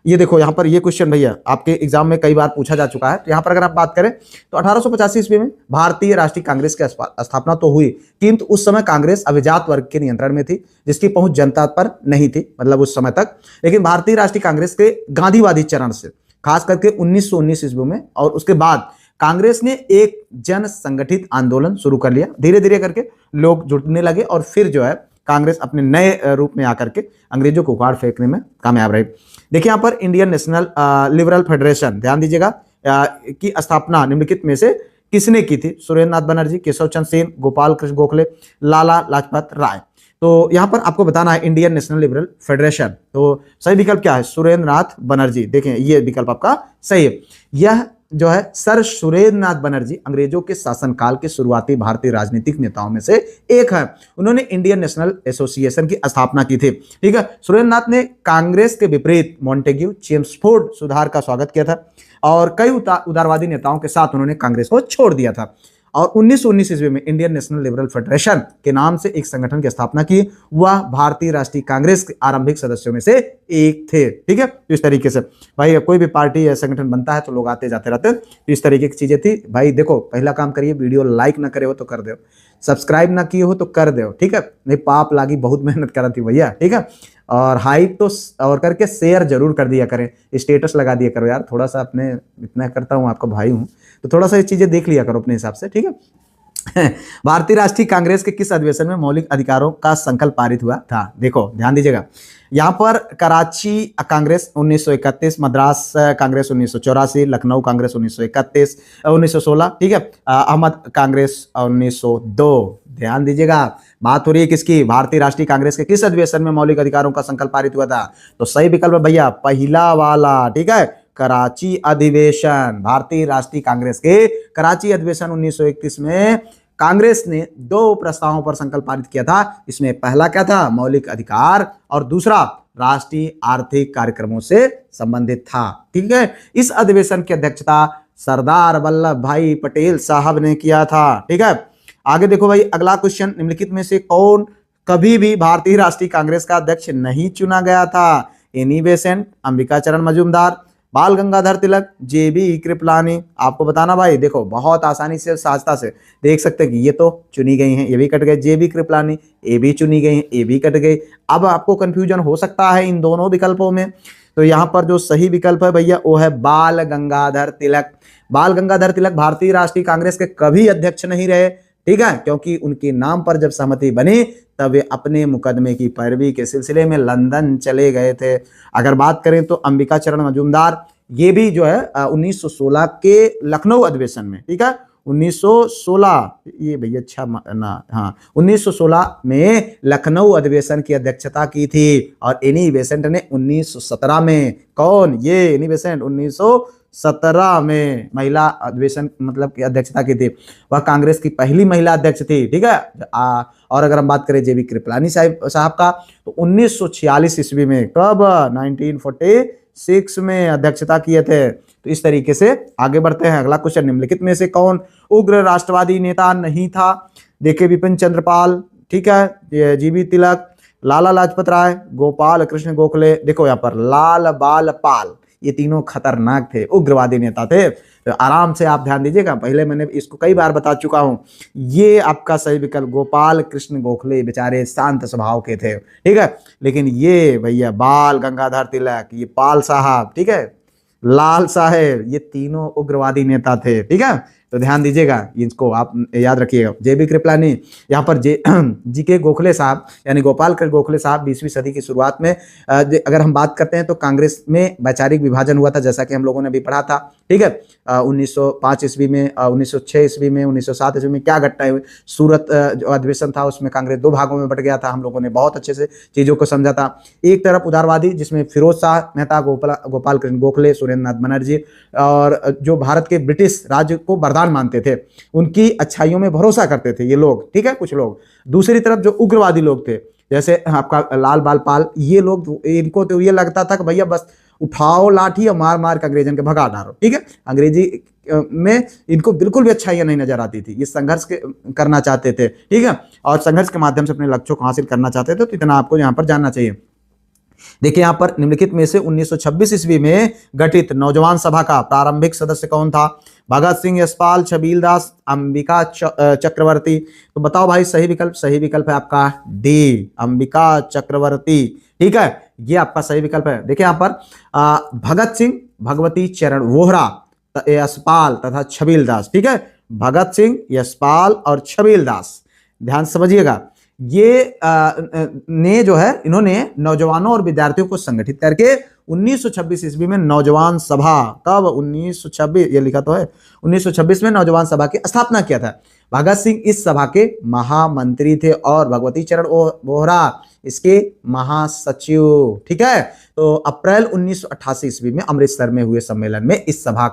ये देखो यहाँ पर ये क्वेश्चन भैया आपके एग्जाम में कई बार पूछा जा चुका है। तो यहाँ पर अगर आप बात करें तो 1885 ईस्वी में भारतीय राष्ट्रीय कांग्रेस की स्थापना तो हुई, किंतु उस समय कांग्रेस अभिजात वर्ग के नियंत्रण में थी, जिसकी पहुंच जनता पर नहीं थी, मतलब उस समय तक। लेकिन भारतीय राष्ट्रीय कांग्रेस के गांधीवादी चरण से खास करके 1919 ईस्वी में और उसके बाद कांग्रेस ने एक जन संगठित आंदोलन शुरू कर लिया। धीरे धीरे करके लोग जुटने लगे और फिर जो है कांग्रेस अपने नए रूप में आकर के अंग्रेजों को उखाड़ फेंकने में कामयाब रही। देखिए यहाँ पर इंडियन नेशनल लिबरल फेडरेशन, ध्यान दीजिएगा, की स्थापना निम्नलिखित में से किसने की थी? सुरेंद्र नाथ बनर्जी, केशव चंद्र सेन, गोपाल कृष्ण गोखले, लाला लाजपत राय। तो यहाँ पर आपको बताना है इंडियन नेशनल लिबरल फेडरेशन। तो सही विकल्प क्या है? सुरेंद्र नाथ बनर्जी। देखें ये विकल्प आपका सही है। यह जो है सर सुरेंद्र नाथ बनर्जी अंग्रेजों के शासनकाल के शुरुआती भारतीय राजनीतिक नेताओं में से एक है। उन्होंने इंडियन नेशनल एसोसिएशन की स्थापना की थी, ठीक है। सुरेंद्र नाथ ने कांग्रेस के विपरीत मॉन्टेग्यू चेम्सफोर्ड सुधार का स्वागत किया था और कई उदारवादी नेताओं के साथ उन्होंने कांग्रेस को छोड़ दिया था और 1919 ईस्वी में इंडियन नेशनल लिबरल फेडरेशन के नाम से एक संगठन की स्थापना की। वह भारतीय राष्ट्रीय कांग्रेस के आरंभिक सदस्यों में से एक थे, ठीक है। तो इस तरीके से भाई कोई भी पार्टी या संगठन बनता है तो लोग आते जाते रहते हैं। तो इस तरीके की चीजें थी भाई। देखो पहला काम करिए, वीडियो लाइक ना करे हो तो कर दो, सब्सक्राइब ना किए हो तो कर दो, ठीक है। नहीं पाप लागी, बहुत मेहनत करा थी भैया, ठीक है। और हाइप तो और करके शेयर जरूर कर दिया करें, स्टेटस लगा दिया करो यार, थोड़ा सा अपने इतना करता हूँ, आपका भाई हूँ तो थोड़ा सा ये चीजें देख लिया करो अपने हिसाब से, ठीक है। भारतीय राष्ट्रीय कांग्रेस के किस अधिवेशन में मौलिक अधिकारों का संकल्प पारित हुआ था? देखो ध्यान दीजिएगा, यहाँ पर कराची कांग्रेस 1931, मद्रास कांग्रेस 1984, लखनऊ कांग्रेस 1916, ठीक है, अहमद कांग्रेस 1902। ध्यान दीजिएगा, बात हो रही है किसकी? भारतीय राष्ट्रीय कांग्रेस के किस अधिवेशन में मौलिक अधिकारों का संकल्प पारित हुआ था? तो सही विकल्प है भैया पहला वाला, ठीक है, कराची अधिवेशन। भारतीय राष्ट्रीय कांग्रेस के कराची अधिवेशन 1931 में कांग्रेस ने 2 प्रस्तावों पर संकल्प पारित किया था। इसमें पहला क्या था? मौलिक अधिकार, और दूसरा राष्ट्रीय आर्थिक कार्यक्रमों से संबंधित था, ठीक है। इस अधिवेशन की अध्यक्षता सरदार वल्लभ भाई पटेल साहब ने किया था, ठीक है। आगे देखो भाई अगला क्वेश्चन, निम्नलिखित में से कौन कभी भी भारतीय राष्ट्रीय कांग्रेस का अध्यक्ष नहीं चुना गया था? एनी बेसेंट, अंबिका चरण मजूमदार, बाल गंगाधर तिलक, जेबी कृपलानी। आपको बताना भाई, देखो बहुत आसानी से सहजता से देख सकते हैं कि ये तो चुनी गई हैं, ये भी कट गए, जेबी कृपलानी ये भी चुनी गई हैं, ये भी कट गई। अब आपको कंफ्यूजन हो सकता है इन दोनों विकल्पों में, तो यहाँ पर जो सही विकल्प है भैया वो है बाल गंगाधर तिलक। बाल गंगाधर तिलक भारतीय राष्ट्रीय कांग्रेस के कभी अध्यक्ष नहीं रहे, ठीक है, क्योंकि उनके नाम पर जब सहमति बनी तब वे अपने मुकदमे की पैरवी के सिलसिले में लंदन चले गए थे। अगर बात करें तो अंबिका चरण मजूमदार, ये भी जो है 1916 के लखनऊ अधिवेशन में, ठीक है, 1916, ये भैया अच्छा ना, हाँ 1916 में लखनऊ अधिवेशन की अध्यक्षता की थी। और एनी बेसेंट ने 1917 में, कौन ये एनी बेसेंट 1917 में महिला अधिवेशन मतलब की अध्यक्षता की थी, वह कांग्रेस की पहली महिला अध्यक्ष थी, ठीक है। और अगर हम बात करें जेबी कृपलानी साहब का, तो 1946 ईस्वी में, कब 1946 में अध्यक्षता किए थे। तो इस तरीके से आगे बढ़ते हैं। अगला क्वेश्चन, निम्नलिखित में से कौन उग्र राष्ट्रवादी नेता नहीं था? देखिए, विपिन चंद्रपाल, ठीक है, जीबी तिलक, लाला लाजपत राय, गोपाल कृष्ण गोखले। देखो यहाँ पर लाल बाल पाल, ये तीनों खतरनाक थे, उग्रवादी नेता थे। तो आराम से आप ध्यान दीजिएगा, पहले मैंने इसको कई बार बता चुका हूं। ये आपका सही विकल्प गोपाल कृष्ण गोखले, बेचारे शांत स्वभाव के थे, ठीक है। लेकिन ये भैया बाल गंगाधर तिलक, ये पाल साहब, ठीक है, लाल साहेब, ये तीनों उग्रवादी नेता थे, ठीक है। तो ध्यान दीजिएगा, इसको आप याद रखिएगा। जेबी कृपलानी, यहाँ पर जीके गोखले साहब यानी गोपाल कृष्ण गोखले साहब 20वीं सदी की शुरुआत में, अगर हम बात करते हैं तो कांग्रेस में वैचारिक विभाजन हुआ था, जैसा कि हम लोगों ने भी पढ़ा था, ठीक है। 1905 ईस्वी में, 1906 ईस्वी में, 1907 ईस्वी में क्या घटनाएं हुई। सूरत जो अधिवेशन था उसमें कांग्रेस दो भागों में बट गया था, हम लोगों ने बहुत अच्छे से चीजों को समझा था। एक तरफ उदारवादी, जिसमें फिरोज शाह मेहता, गोपाल कृष्ण गोखले, सुरेंद्र नाथ बनर्जी, और जो भारत के ब्रिटिश राज्य को वरदान मानते थे, उनकी अच्छाइयों में भरोसा करते थे ये लोग, ठीक है, कुछ लोग। दूसरी तरफ जो उग्रवादी लोग थे, जैसे आपका लाल बाल पाल, ये लोग, इनको तो ये लगता था कि भैया बस उठाओ लाठी और मार मार के अंग्रेजन के भगा डालो, ठीक है। अंग्रेजी में इनको बिल्कुल भी अच्छाइयां नहीं नजर आती थी, ये संघर्ष करना चाहते थे, ठीक है, और संघर्ष के माध्यम से अपने लक्ष्यों को हासिल करना चाहते थे। तो इतना आपको यहाँ पर जानना चाहिए। देखिए यहाँ पर निम्नलिखित में से 1926 ईस्वी में गठित नौजवान सभा का प्रारंभिक सदस्य कौन था? भगत सिंह, यशपाल, छबील दास, अंबिका चक्रवर्ती। तो बताओ भाई सही विकल्प। सही विकल्प है आपका डी, अंबिका चक्रवर्ती, ठीक है, ये आपका सही विकल्प है। देखिए यहाँ पर भगत सिंह, भगवती चरण वोहरा, यशपाल तथा छबील दास, ठीक है, भगत सिंह, यशपाल और छबील दास, ध्यान समझिएगा। ये ने जो है, इन्होंने नौजवानों और विद्यार्थियों को संगठित करके 1926 ईस्वी में नौजवान सभा, कब 1926, ये लिखा तो है 1926 में नौजवान सभा की स्थापना किया था। भगत सिंह इस सभा के महामंत्री थे और भगवती चरण वोहरा इसके महासचिव, ठीक है। तो अप्रैल 1988 ईस्वी में अमृतसर में हुए सम्मेलन में इस सभा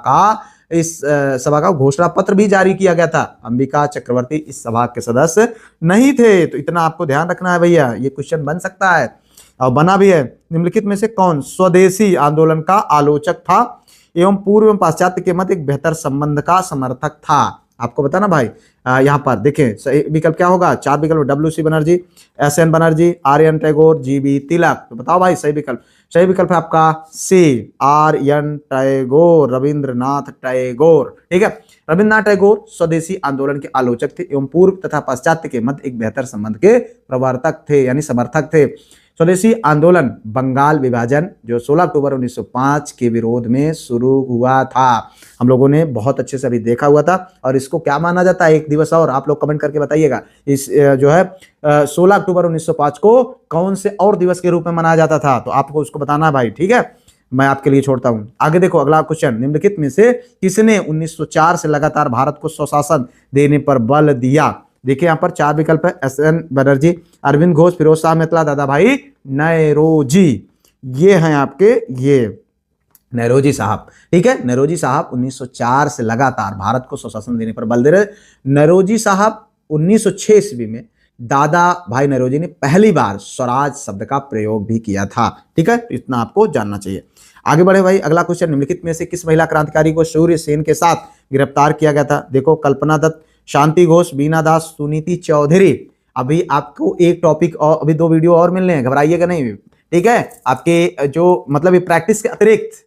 का घोषणा पत्र भी जारी किया गया था। अंबिका चक्रवर्ती इस सभा के सदस्य नहीं थे। तो इतना आपको ध्यान रखना है भैया, ये क्वेश्चन बन सकता है और बना भी है। निम्नलिखित में से कौन स्वदेशी आंदोलन का आलोचक था एवं पूर्व एवं पाश्चात्य के मध्य एक बेहतर संबंध का समर्थक था? आपको बताना भाई। यहाँ पर देखें सही विकल्प क्या होगा। चार विकल्प, डब्ल्यू.सी. बनर्जी, एस.एन. बनर्जी, आर्यन टैगोर, जी.बी. तिलक। तो बताओ भाई सही विकल्प। सही विकल्प है आपका सी, आर्यन टैगोर, रविंद्रनाथ टैगोर, ठीक है। रविंद्रनाथ टैगोर स्वदेशी आंदोलन के आलोचक थे एवं पूर्व तथा पाश्चात्य के मध्य एक बेहतर संबंध के प्रवर्तक थे यानी समर्थक थे। स्वदेशी आंदोलन बंगाल विभाजन जो 16 अक्टूबर 1905 के विरोध में शुरू हुआ था, हम लोगों ने बहुत अच्छे से अभी देखा हुआ था। और इसको क्या माना जाता है, एक दिवस और आप लोग कमेंट करके बताइएगा। इस जो है 16 अक्टूबर 1905 को कौन से और दिवस के रूप में मनाया जाता था, तो आपको उसको बताना है भाई, ठीक है। मैं आपके लिए छोड़ता हूं। आगे देखो अगला क्वेश्चन, निम्नलिखित में से किसने 1904 से लगातार भारत को स्वशासन देने पर बल दिया? देखिए यहाँ पर चार विकल्प है, एस.एन. बनर्जी, अरविंद घोष, फिरोज शाह मेहता, दादा भाई नौरोजी। ये हैं आपके ये नौरोजी साहब, ठीक है। नौरोजी साहब 1904 से लगातार भारत को स्वशासन देने पर बल दे रहे। नौरोजी साहब 1906 ईस्वी में दादा भाई नौरोजी ने पहली बार स्वराज शब्द का प्रयोग भी किया था, ठीक है। तो इतना आपको जानना चाहिए। आगे बढ़े भाई, अगला क्वेश्चन, निम्नलिखित में से किस महिला क्रांतिकारी को सूर्य सेन के साथ गिरफ्तार किया गया था? देखो कल्पना दत्त, शांति घोष, बीना दास, सुनीति चौधरी। अभी आपको एक टॉपिक और अभी 2 वीडियो और मिलने हैं, घबराइएगा नहीं, ठीक है। आपके जो मतलब ये प्रैक्टिस के अतिरिक्त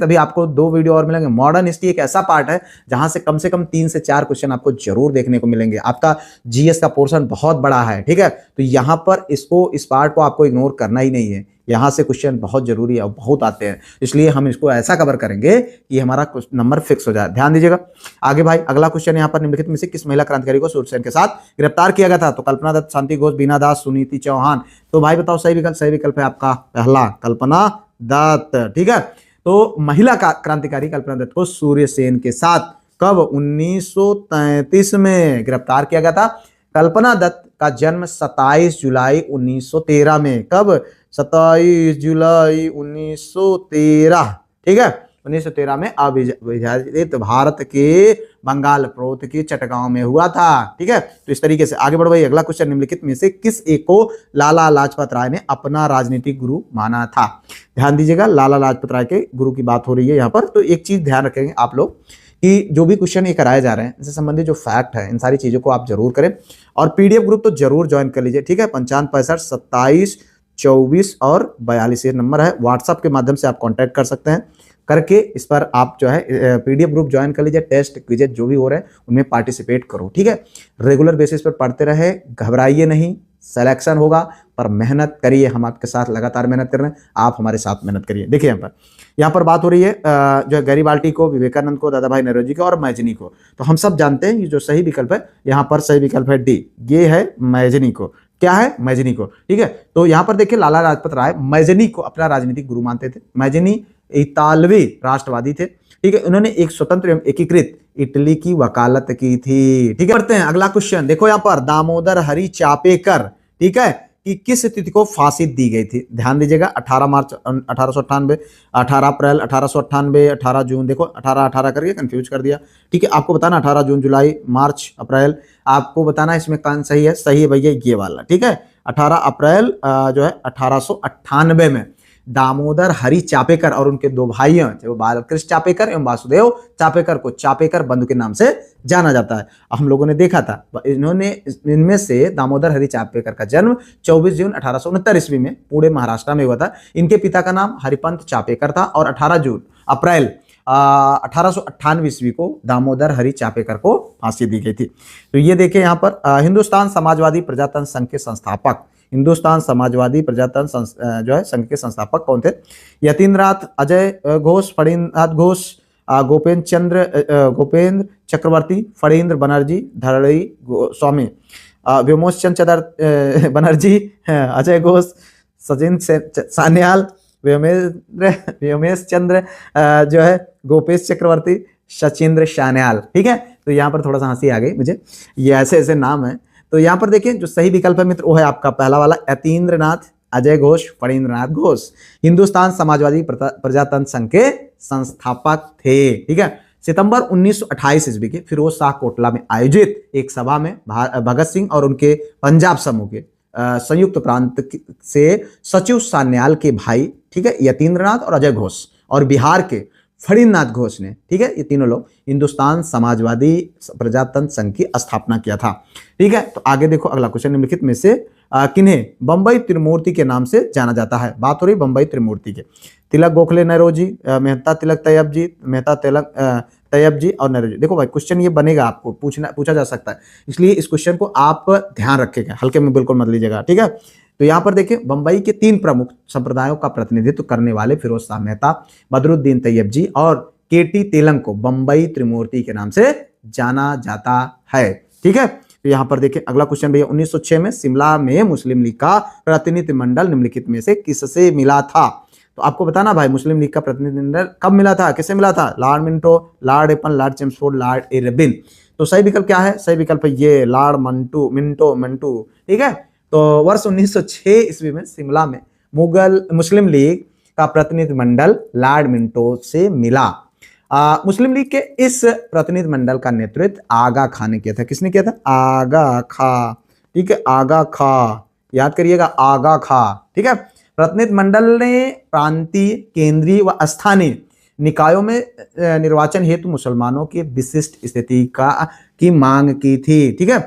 अभी आपको 2 वीडियो और मिलेंगे। मॉडर्न हिस्ट्री एक ऐसा पार्ट है जहां से कम 3 से 4 क्वेश्चन आपको जरूर देखने को मिलेंगे। आपका जीएस का पोर्शन बहुत बड़ा है, ठीक है। तो यहां पर इस पार्ट को आपको इग्नोर करना ही नहीं है। यहां से क्वेश्चन बहुत जरूरी है और बहुत आते हैं, इसलिए हम इसको ऐसा कवर करेंगे कि हमारा नंबर फिक्स हो जाए। ध्यान दीजिएगा। आगे भाई अगला क्वेश्चन यहाँ पर निम्नलिखित में से किस महिला क्रांतिकारी को सूर्यसेन के साथ गिरफ्तार किया गया था? तो कल्पना दत्त, शांति घोष, बीना दास, सुनीति चौहान। तो भाई बताओ सही विकल्प है आपका पहला, कल्पना दत्त, ठीक है। तो महिला क्रांतिकारी कल्पना दत्त को सूर्यसेन के साथ कब 1933 में गिरफ्तार किया गया था? कल्पना दत्त का जन्म 27 जुलाई 1913 में, कब? 27 जुलाई 1913, ठीक है। 1913 में अविभाजित भारत के बंगाल प्रांत के चटगांव में हुआ था, ठीक है। तो इस तरीके से आगे बढ़ो भाई। अगला क्वेश्चन, निम्नलिखित में से किस एक को लाला लाजपत राय ने अपना राजनीतिक गुरु माना था? ध्यान दीजिएगा, लाला लाजपत राय के गुरु की बात हो रही है यहाँ पर। तो एक चीज ध्यान रखेंगे आप लोग कि जो भी क्वेश्चन ये कराए जा रहे हैं इससे संबंधित जो फैक्ट है इन सारी चीजों को आप जरूर करें और पीडीएफ ग्रुप तो जरूर ज्वाइन कर लीजिए, ठीक है। 55 65 27 24 और 42 ये नंबर है। व्हाट्सएप के माध्यम से आप कांटेक्ट कर सकते हैं, करके इस पर आप जो है पीडीएफ ग्रुप ज्वाइन कर लीजिए। टेस्ट क्विज जो भी हो रहे हैं उनमें पार्टिसिपेट करो, ठीक है। रेगुलर बेसिस पर पढ़ते रहे, घबराइए नहीं, सिलेक्शन होगा, पर मेहनत करिए। हम आपके साथ लगातार मेहनत कर रहे हैं, आप हमारे साथ मेहनत करिए। देखिए यहाँ पर बात हो रही है जो है गरीबाल्टी को, विवेकानंद को, दादा भाई नौरोजी को और मैजनी को। तो हम सब जानते हैं ये जो सही विकल्प है, यहाँ पर सही विकल्प है डी, ये है मैजनी को। क्या है? मैजनी को, ठीक है। तो यहाँ पर देखिए लाला लाजपत राय मैजनी को अपना राजनीतिक गुरु मानते थे। मैजनी इतालवी राष्ट्रवादी थे, ठीक है। उन्होंने एक स्वतंत्र एवं एकीकृत इटली की वकालत की थी, ठीक है। करते हैं अगला क्वेश्चन। देखो यहाँ पर दामोदर हरि चापेकर, ठीक है, कि किस तिथि को फांसी दी गई थी? ध्यान दीजिएगा, 18 मार्च 1898, 18 अप्रैल 1898, 18 जून, देखो 18 करके कंफ्यूज कर दिया, ठीक है। आपको बताना 18 जून, जुलाई, मार्च, अप्रैल, आपको बताना इसमें कौन सही है। सही है भैया ये वाला, ठीक है। 18 अप्रैल जो है 1898 में दामोदर हरि चापेकर और उनके 2 भाइयों जो बालकृष्ण चापेकर एवं वासुदेव चापेकर को चापेकर बंधु के नाम से जाना जाता है। हम लोगों ने देखा था इनमें से दामोदर हरि चापेकर का जन्म 24 जून 1869 ईस्वी में पुणे महाराष्ट्र में हुआ था। इनके पिता का नाम हरिपंत चापेकर था और 18 अप्रैल 1898 ईस्वी को दामोदर हरि चापेकर को फांसी दी गई थी। तो ये देखिए यहाँ पर हिंदुस्तान समाजवादी प्रजातंत्र संघ के संस्थापक, हिंदुस्तान समाजवादी प्रजातंत्र जो है संघ के संस्थापक कौन थे? यतीन्द्रनाथ, अजय घोष, फणीन्द्रनाथ घोष, गोपेंद्र चक्रवर्ती, फणीन्द्र बनर्जी, धरड़ी स्वामी, व्योमेश चंद्र बनर्जी, अजय घोष, सचिन सान्याल, व्योमेश चंद्र जो है गोपेश चक्रवर्ती, सचिंद्र सान्याल, ठीक है। तो यहाँ पर थोड़ा सा हंसी आ गई मुझे, ये ऐसे ऐसे नाम है। तो यहाँ पर देखिए जो सही विकल्प है मित्र वो है आपका पहला वाला, यतीन्द्रनाथ, अजय घोष, फणीन्द्रनाथ घोष। हिंदुस्तान समाजवादी प्रजातंत्र संघ के संस्थापक थे, ठीक है। सितंबर 1928 ईस्वी के फिरोज शाह कोटला में आयोजित एक सभा में भगत सिंह और उनके पंजाब समूह के संयुक्त प्रांत से सचिव सान्याल के भाई, ठीक है, यतीन्द्रनाथ और अजय घोष और बिहार के फणीन्द्रनाथ घोष ने, ठीक है, ये तीनों लोग हिंदुस्तान समाजवादी प्रजातंत्र संघ की स्थापना किया था, ठीक है। तो आगे देखो अगला क्वेश्चन, निम्नलिखित में से किन्हें बंबई त्रिमूर्ति के नाम से जाना जाता है? बात हो रही बंबई त्रिमूर्ति के। तिलक गोखले नेहरूजी, मेहता तिलक तैयब जी, मेहता तिलक तैयब जी और नेहरू जी। देखो भाई क्वेश्चन ये बनेगा, आपको पूछा जा सकता है, इसलिए इस क्वेश्चन को आप ध्यान रखिएगा, हल्के में बिल्कुल मत लीजिएगा, ठीक है। तो यहाँ पर देखिए बंबई के 3 प्रमुख संप्रदायों का प्रतिनिधित्व करने वाले फिरोज शाह मेहता, बदरुद्दीन तैयब जी और केटी तेलंग को बंबई त्रिमूर्ति के नाम से जाना जाता है, ठीक है। तो यहाँ पर देखिए अगला क्वेश्चन भैया, 1906 में शिमला में मुस्लिम लीग का प्रतिनिधिमंडल निम्नलिखित में से किससे मिला था? तो आपको बताना भाई मुस्लिम लीग का प्रतिनिधिमंडल कब मिला था, किससे मिला था? लॉर्ड मिंटो, लॉर्ड एपन, लॉर्ड चेम्सफोर्ड, लॉर्ड इरविन। तो सही विकल्प क्या है? सही विकल्प है ये लॉर्ड मिंटो, ठीक है। तो वर्ष 1906 ईस्वी में शिमला में मुस्लिम लीग का प्रतिनिधिमंडल लॉर्ड मिंटो से मिला। मुस्लिम लीग के इस प्रतिनिधिमंडल का नेतृत्व आगा खां ने किया था। किसने किया था? आगा खां, ठीक है, आगा खां, याद करिएगा आगा खां, ठीक है। प्रतिनिधिमंडल ने प्रांतीय, केंद्रीय व स्थानीय निकायों में निर्वाचन हेतु मुसलमानों की विशिष्ट स्थिति की मांग की थी, ठीक है।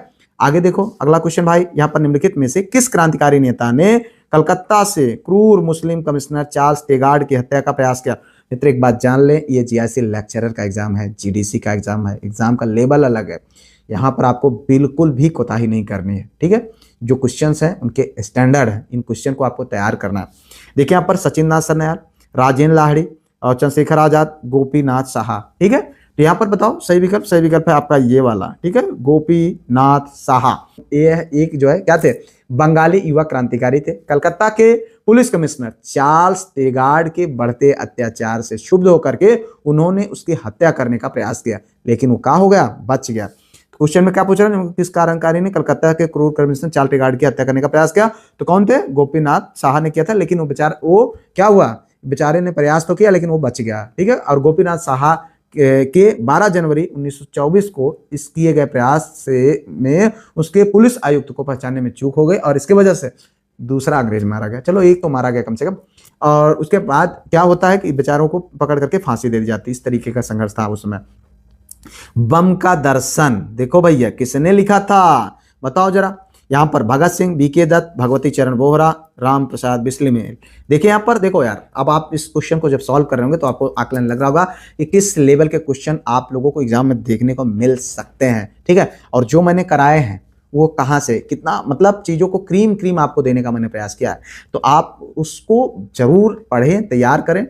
आगे देखो अगला क्वेश्चन भाई, यहाँ पर निम्नलिखित में से किस क्रांतिकारी नेता ने कलकत्ता से क्रूर मुस्लिम कमिश्नर चार्ल्स टेगार्ड की हत्या का प्रयास किया? मित्र एक बात जान लें, ये जीआईसी लेक्चरर का एग्जाम है, जीडीसी का एग्जाम है, एग्जाम का लेवल अलग है। यहाँ पर आपको बिल्कुल भी कोताही नहीं करनी है, ठीक है। जो क्वेश्चंस हैं उनके स्टैंडर्ड है, इन क्वेश्चन को आपको तैयार करना है। देखिए यहाँ पर सचिन नाथ सरनायाल, राजेंद्र लाहिड़ी और चंद्रशेखर आजाद, गोपीनाथ साहा, ठीक है। तो यहाँ पर बताओ सही विकल्प है आपका ये वाला, ठीक है, गोपीनाथ साहा। ये एक जो है क्या थे, बंगाली युवा क्रांतिकारी थे। कलकत्ता के पुलिस कमिश्नर चार्ल्स टेगार्ड के बढ़ते अत्याचार से क्षुब्ध होकर के उन्होंने उसकी हत्या करने का प्रयास किया, लेकिन वो कहाँ हो गया, बच गया। क्वेश्चन में क्या पूछ रहे हैं, किस क्रांतिकारी ने कलकत्ता के क्रूर कमिश्नर चार्ल्स टेगार्ड की हत्या करने का प्रयास किया? तो कौन थे, गोपीनाथ साहा ने किया था, लेकिन वो क्या हुआ, बेचारे ने प्रयास तो किया लेकिन वो बच गया, ठीक है। और गोपीनाथ साहा के 12 जनवरी 1924 को इस किए गए प्रयास से में उसके पुलिस आयुक्त को पहचानने में चूक हो गई और इसके वजह से दूसरा अंग्रेज मारा गया। चलो एक तो मारा गया कम से कम। और उसके बाद क्या होता है कि बेचारों को पकड़ करके फांसी दे दी जाती, इस तरीके का संघर्ष था उस समय। बम का दर्शन, देखो भैया किसने लिखा था, बताओ जरा। यहाँ पर भगत सिंह, बीके दत्त, भगवती चरण बोहरा, राम प्रसाद बिस्मिल। देखिए यहाँ पर देखो यार, अब आप इस क्वेश्चन को जब सॉल्व कर रहे होंगे तो आपको आकलन लग रहा होगा कि किस लेवल के क्वेश्चन आप लोगों को एग्जाम में देखने को मिल सकते हैं, ठीक है। और जो मैंने कराए हैं वो कहाँ से, कितना मतलब चीज़ों को क्रीम आपको देने का मैंने प्रयास किया है, तो आप उसको जरूर पढ़ें, तैयार करें,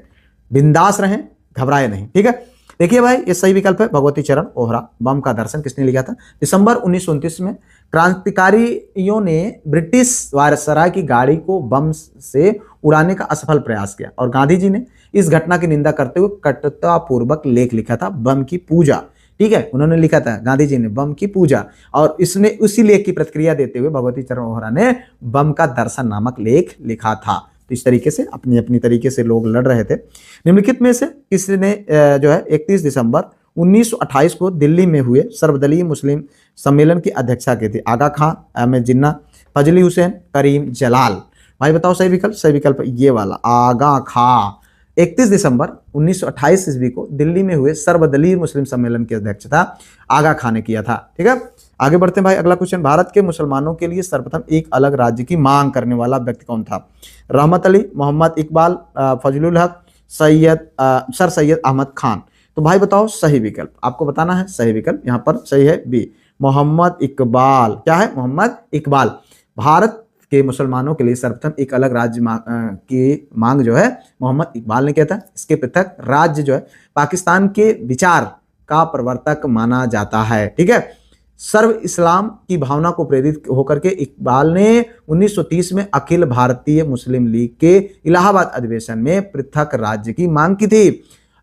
बिंदास रहें, घबराए नहीं, ठीक है। देखिए भाई ये सही विकल्प है, भगवती चरण ओहरा। बम का दर्शन किसने लिखा था? दिसंबर 1929 में क्रांतिकारियों ने ब्रिटिश वायसराय की गाड़ी को बम से उड़ाने का असफल प्रयास किया और गांधी जी ने इस घटना की निंदा करते हुए कटुतापूर्वक लेख लिखा था, बम की पूजा, ठीक है। उन्होंने लिखा था गांधी जी ने बम की पूजा, और इसने उसी लेख की प्रतिक्रिया देते हुए भगवती चरण ओहरा ने बम का दर्शन नामक लेख लिखा था। तो इस तरीके से अपनी अपनी तरीके से लोग लड़ रहे थे। निम्नलिखित में से किसने जो है 31 दिसंबर 1928 को दिल्ली में हुए सर्वदलीय मुस्लिम सम्मेलन की अध्यक्षता की थी? आगा खां, अहमद जिन्ना, फजली हुसैन, करीम जलाल। भाई बताओ सही विकल्प ये वाला, आगा खां। 31 दिसंबर 1928 ईस्वी को दिल्ली में हुए सर्वदलीय मुस्लिम सम्मेलन की अध्यक्षता आगा खां ने किया था, ठीक है। आगे बढ़ते हैं भाई, अगला क्वेश्चन, भारत के मुसलमानों के लिए सर्वप्रथम एक अलग राज्य की मांग करने वाला व्यक्ति कौन था? रहमत अली, मोहम्मद इकबाल, फजलुल हक, सर सैयद अहमद खान। तो भाई बताओ सही विकल्प, आपको बताना है सही विकल्प। यहाँ पर सही है बी, मोहम्मद इकबाल। क्या है? मोहम्मद इकबाल। भारत के मुसलमानों के लिए सर्वप्रथम एक अलग राज्य की मांग जो है मोहम्मद इकबाल ने किया था। इसके पृथक राज्य जो है पाकिस्तान के विचार का प्रवर्तक माना जाता है, ठीक है। सर्व इस्लाम की भावना को प्रेरित होकर के इकबाल ने 1930 में अखिल भारतीय मुस्लिम लीग के इलाहाबाद अधिवेशन में पृथक राज्य की मांग की थी।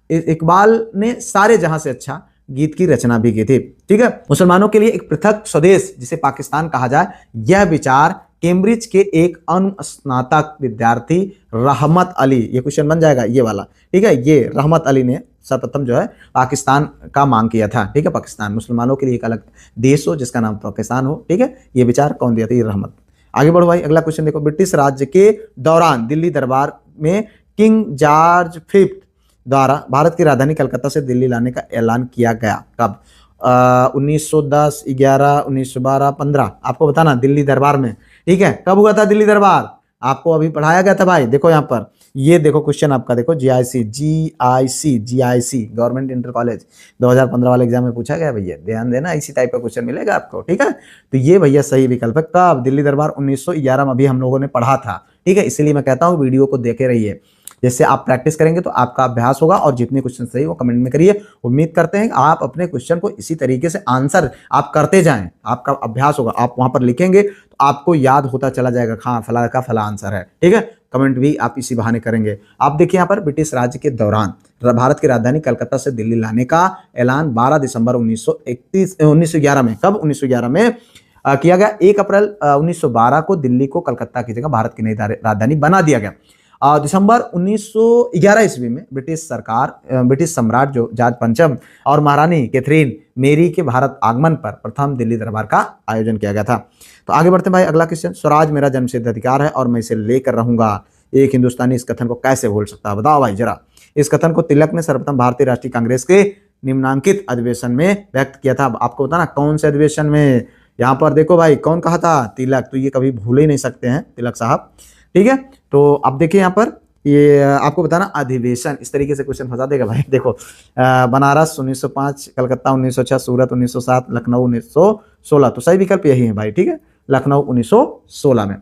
इकबाल ने सारे जहां से अच्छा गीत की रचना भी की थी, ठीक है। मुसलमानों के लिए एक पृथक स्वदेश जिसे पाकिस्तान कहा जाए, यह विचार कैम्ब्रिज के एक अनुस्नातक विद्यार्थी रहमत अली, ये क्वेश्चन बन जाएगा ये वाला, ठीक है, ये रहमत अली ने सर्वप्रथम जो है पाकिस्तान का मांग किया था, ठीक है। पाकिस्तान, मुसलमानों के लिए एक अलग देश हो जिसका नाम पाकिस्तान हो, ठीक है। ये विचार कौन दिया था? ये रहमत। आगे बढ़ो भाई, अगला क्वेश्चन देखो। ब्रिटिश राज्य के दौरान दिल्ली दरबार में किंग जॉर्ज V द्वारा भारत की राजधानी कलकत्ता से दिल्ली लाने का ऐलान किया गया कब? 1910, 11, 1912, 15, आपको बताना। दिल्ली दरबार में, ठीक है, कब हुआ था दिल्ली दरबार? आपको अभी पढ़ाया गया था भाई। देखो यहाँ पर, ये देखो क्वेश्चन आपका, देखो जीआईसी गवर्नमेंट इंटर कॉलेज 2015 वाले एग्जाम में पूछा गया भैया, ध्यान देना, इसी टाइप का क्वेश्चन मिलेगा आपको, ठीक है। तो ये भैया सही विकल्प है। कब? दिल्ली दरबार 1911 में अभी हम लोगों ने पढ़ा था, ठीक है। इसलिए मैं कहता हूँ वीडियो को देखे रहिए, जैसे आप प्रैक्टिस करेंगे तो आपका अभ्यास होगा, और जितने क्वेश्चन सही वो कमेंट में करिए। उम्मीद करते हैं कि आप अपने क्वेश्चन को इसी तरीके से आंसर आप करते जाएं, आपका अभ्यास होगा, आप वहां पर लिखेंगे तो आपको याद होता चला जाएगा, हाँ फला का फला आंसर है, ठीक है। कमेंट भी आप इसी बहाने करेंगे। आप देखिए यहाँ पर, ब्रिटिश राज्य के दौरान भारत की राजधानी कलकत्ता से दिल्ली लाने का ऐलान 12 दिसंबर 1911 में, कब? 1911 में किया गया। 1 अप्रैल 1912 को दिल्ली को कलकत्ता की जगह भारत की नई राजधानी बना दिया गया। दिसंबर 1911 ईस्वी में ब्रिटिश सम्राट जो जॉर्ज पंचम और महारानी कैथरीन मेरी के भारत आगमन पर प्रथम दिल्ली दरबार का आयोजन किया गया था। तो आगे बढ़ते हैं भाई, अगला क्वेश्चन। स्वराज मेरा जन्मसिद्ध अधिकार है और मैं इसे लेकर रहूंगा, एक हिंदुस्तानी इस कथन को कैसे भूल सकता है? बताओ भाई जरा। इस कथन को तिलक ने सर्वप्रथम भारतीय राष्ट्रीय कांग्रेस के निम्नांकित अधिवेशन में व्यक्त किया था। आपको बताना कौन से अधिवेशन में? यहाँ पर देखो भाई कौन कहा था, तिलक, तो ये कभी भूल ही नहीं सकते हैं तिलक साहब। ठीक है, तो अब देखिए यहाँ पर ये आपको बताना अधिवेशन, इस तरीके से क्वेश्चन फंसा देगा भाई। देखो बनारस 1905, कलकत्ता 1906, सूरत 1907, लखनऊ 1916, तो सही विकल्प यही है भाई। ठीक है, लखनऊ 1916 में,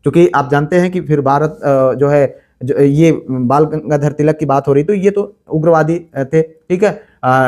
क्योंकि आप जानते हैं कि फिर भारत जो है जो ये बाल गंगाधर तिलक की बात हो रही, तो ये तो उग्रवादी थे। ठीक है,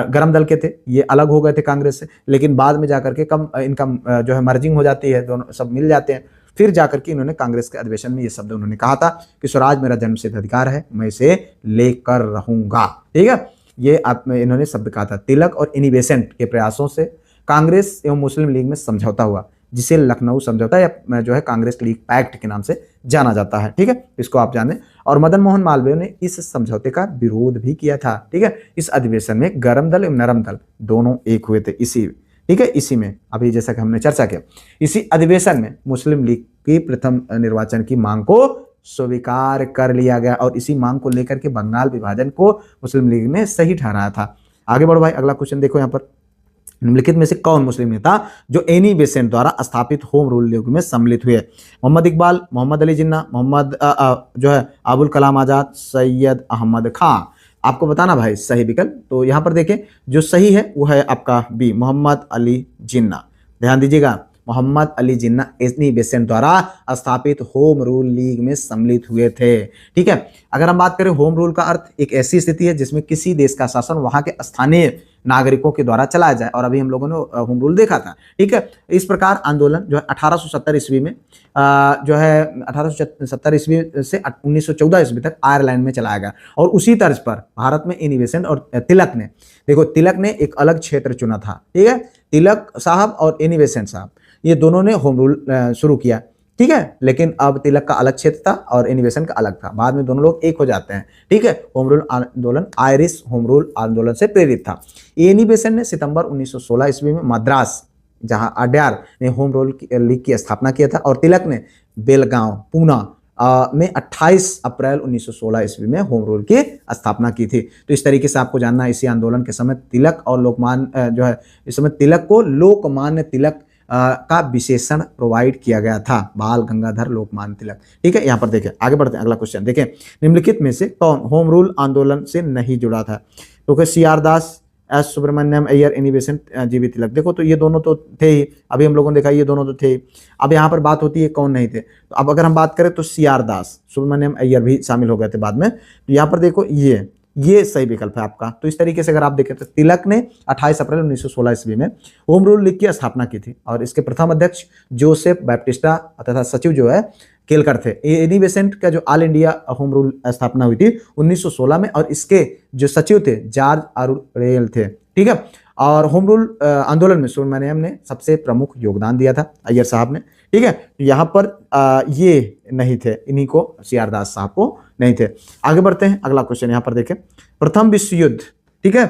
गरम दल के थे, ये अलग हो गए थे कांग्रेस से, लेकिन बाद में जाकर के कम इनका जो है मर्जिंग हो जाती है, दोनों सब मिल जाते हैं। फिर जाकर के इन्होंने कांग्रेस के अधिवेशन में ये शब्द उन्होंने कहा था कि स्वराज मेरा जन्मसिद्ध अधिकार है, मैं इसे लेकर रहूंगा। ठीक है, ये इन्होंने शब्द कहा था। तिलक और इनिबेसेंट के प्रयासों से कांग्रेस एवं मुस्लिम लीग में समझौता हुआ, जिसे लखनऊ समझौता या जो है कांग्रेस लीग पैक्ट के नाम से जाना जाता है। ठीक है, इसको आप जाने। और मदन मोहन मालवीय ने इस समझौते का विरोध भी किया था। ठीक है, इस अधिवेशन में गरम दल एवं नरम दल दोनों एक हुए थे इसी, ठीक है, इसी में अभी जैसा कि हमने चर्चा किया, इसी अधिवेशन में मुस्लिम लीग की प्रथम निर्वाचन की मांग को स्वीकार कर लिया गया और इसी मांग को लेकर के बंगाल विभाजन को मुस्लिम लीग ने सही ठहराया था। आगे बढ़ो भाई, अगला क्वेश्चन देखो यहाँ पर, निम्नलिखित में से कौन मुस्लिम नेता जो एनी बेसेंट द्वारा स्थापित होम रूल लीग में सम्मिलित हुए? मोहम्मद इकबाल, मोहम्मद अली जिन्ना, मोहम्मद जो है अबुल कलाम आजाद, सैयद अहमद खां। आपको बताना भाई सही विकल्प। तो यहाँ पर देखें जो सही है वो है आपका बी, मोहम्मद अली जिन्ना। ध्यान दीजिएगा, मोहम्मद अली जिन्ना एनी बेसेंट द्वारा स्थापित होम रूल लीग में सम्मिलित हुए थे। ठीक है, अगर हम बात करें होम रूल का अर्थ एक ऐसी स्थिति है जिसमें किसी देश का शासन वहां के स्थानीय नागरिकों के द्वारा चलाया जाए, और अभी हम लोगों ने होम रूल देखा था। ठीक है, इस प्रकार आंदोलन जो है 1870 ईस्वी में जो है 1870 ईस्वी से 1914 ईस्वी तक आयरलैंड में चलाया गया, और उसी तर्ज पर भारत में एनी बेसेंट और तिलक ने, देखो तिलक ने एक अलग क्षेत्र चुना था। ठीक है, तिलक साहब और एनी बेसेंट साहब ये दोनों ने होम रूल शुरू किया। ठीक है, लेकिन अब तिलक का अलग क्षेत्र था और एनी बेसेंट का अलग था, बाद में दोनों लोग एक हो जाते हैं। ठीक है, होम रूल आंदोलन आयरिश होम रूल आंदोलन से प्रेरित था। एनी बेसेंट ने सितंबर 1916 ईस्वी में मद्रास, जहां अड्यार ने होम रूल लीग की स्थापना किया था, और तिलक ने बेलगांव पूना में 28 अप्रैल 1916 ईस्वी में होम रूल की स्थापना की थी। तो इस तरीके से आपको जानना है, इसी आंदोलन के समय तिलक और लोकमान्य जो है, इस समय तिलक को लोकमान्य तिलक का विशेषण प्रोवाइड किया गया था, बाल गंगाधर लोकमान्य तिलक। ठीक है, यहाँ पर देखें, आगे बढ़ते हैं, अगला क्वेश्चन देखें, निम्नलिखित में से कौन होम रूल आंदोलन से नहीं जुड़ा था? तो C R Das, S Subramaniam Iyer, Annie Besant, GV Tilak. देखो तो ये दोनों तो थे ही, अभी हम लोगों ने देखा ये दोनों तो थे ही। अब यहाँ पर बात होती है कौन नहीं थे, तो अब अगर हम बात करें तो सी आर दास, सुब्रमण्यम अय्यर भी शामिल हो गए थे बाद में। तो यहाँ पर देखो ये सही विकल्प है आपका। तो इस तरीके से अगर आप देखें तो तिलक ने 28 अप्रैल 1916 ईस्वी में होम रूल लीग की स्थापना की थी, और इसके प्रथम अध्यक्ष जोसेफ बैप्टिस्टा तथा सचिव जो है केलकर थे। एनी बेसेंट का जो ऑल इंडिया होम रूल स्थापना हुई थी 1916 में, और इसके जो सचिव थे जॉर्ज आरुरेल थे। ठीक है, और होम रूल आंदोलन में सुब्रमण्यम ने सबसे प्रमुख योगदान दिया था, अय्यर साहब ने। ठीक है, यहाँ पर ये नहीं थे, इन्हीं को सीआर दास साहब को नहीं थे। आगे बढ़ते हैं, अगला क्वेश्चन यहाँ पर देखें, प्रथम विश्व युद्ध। ठीक है,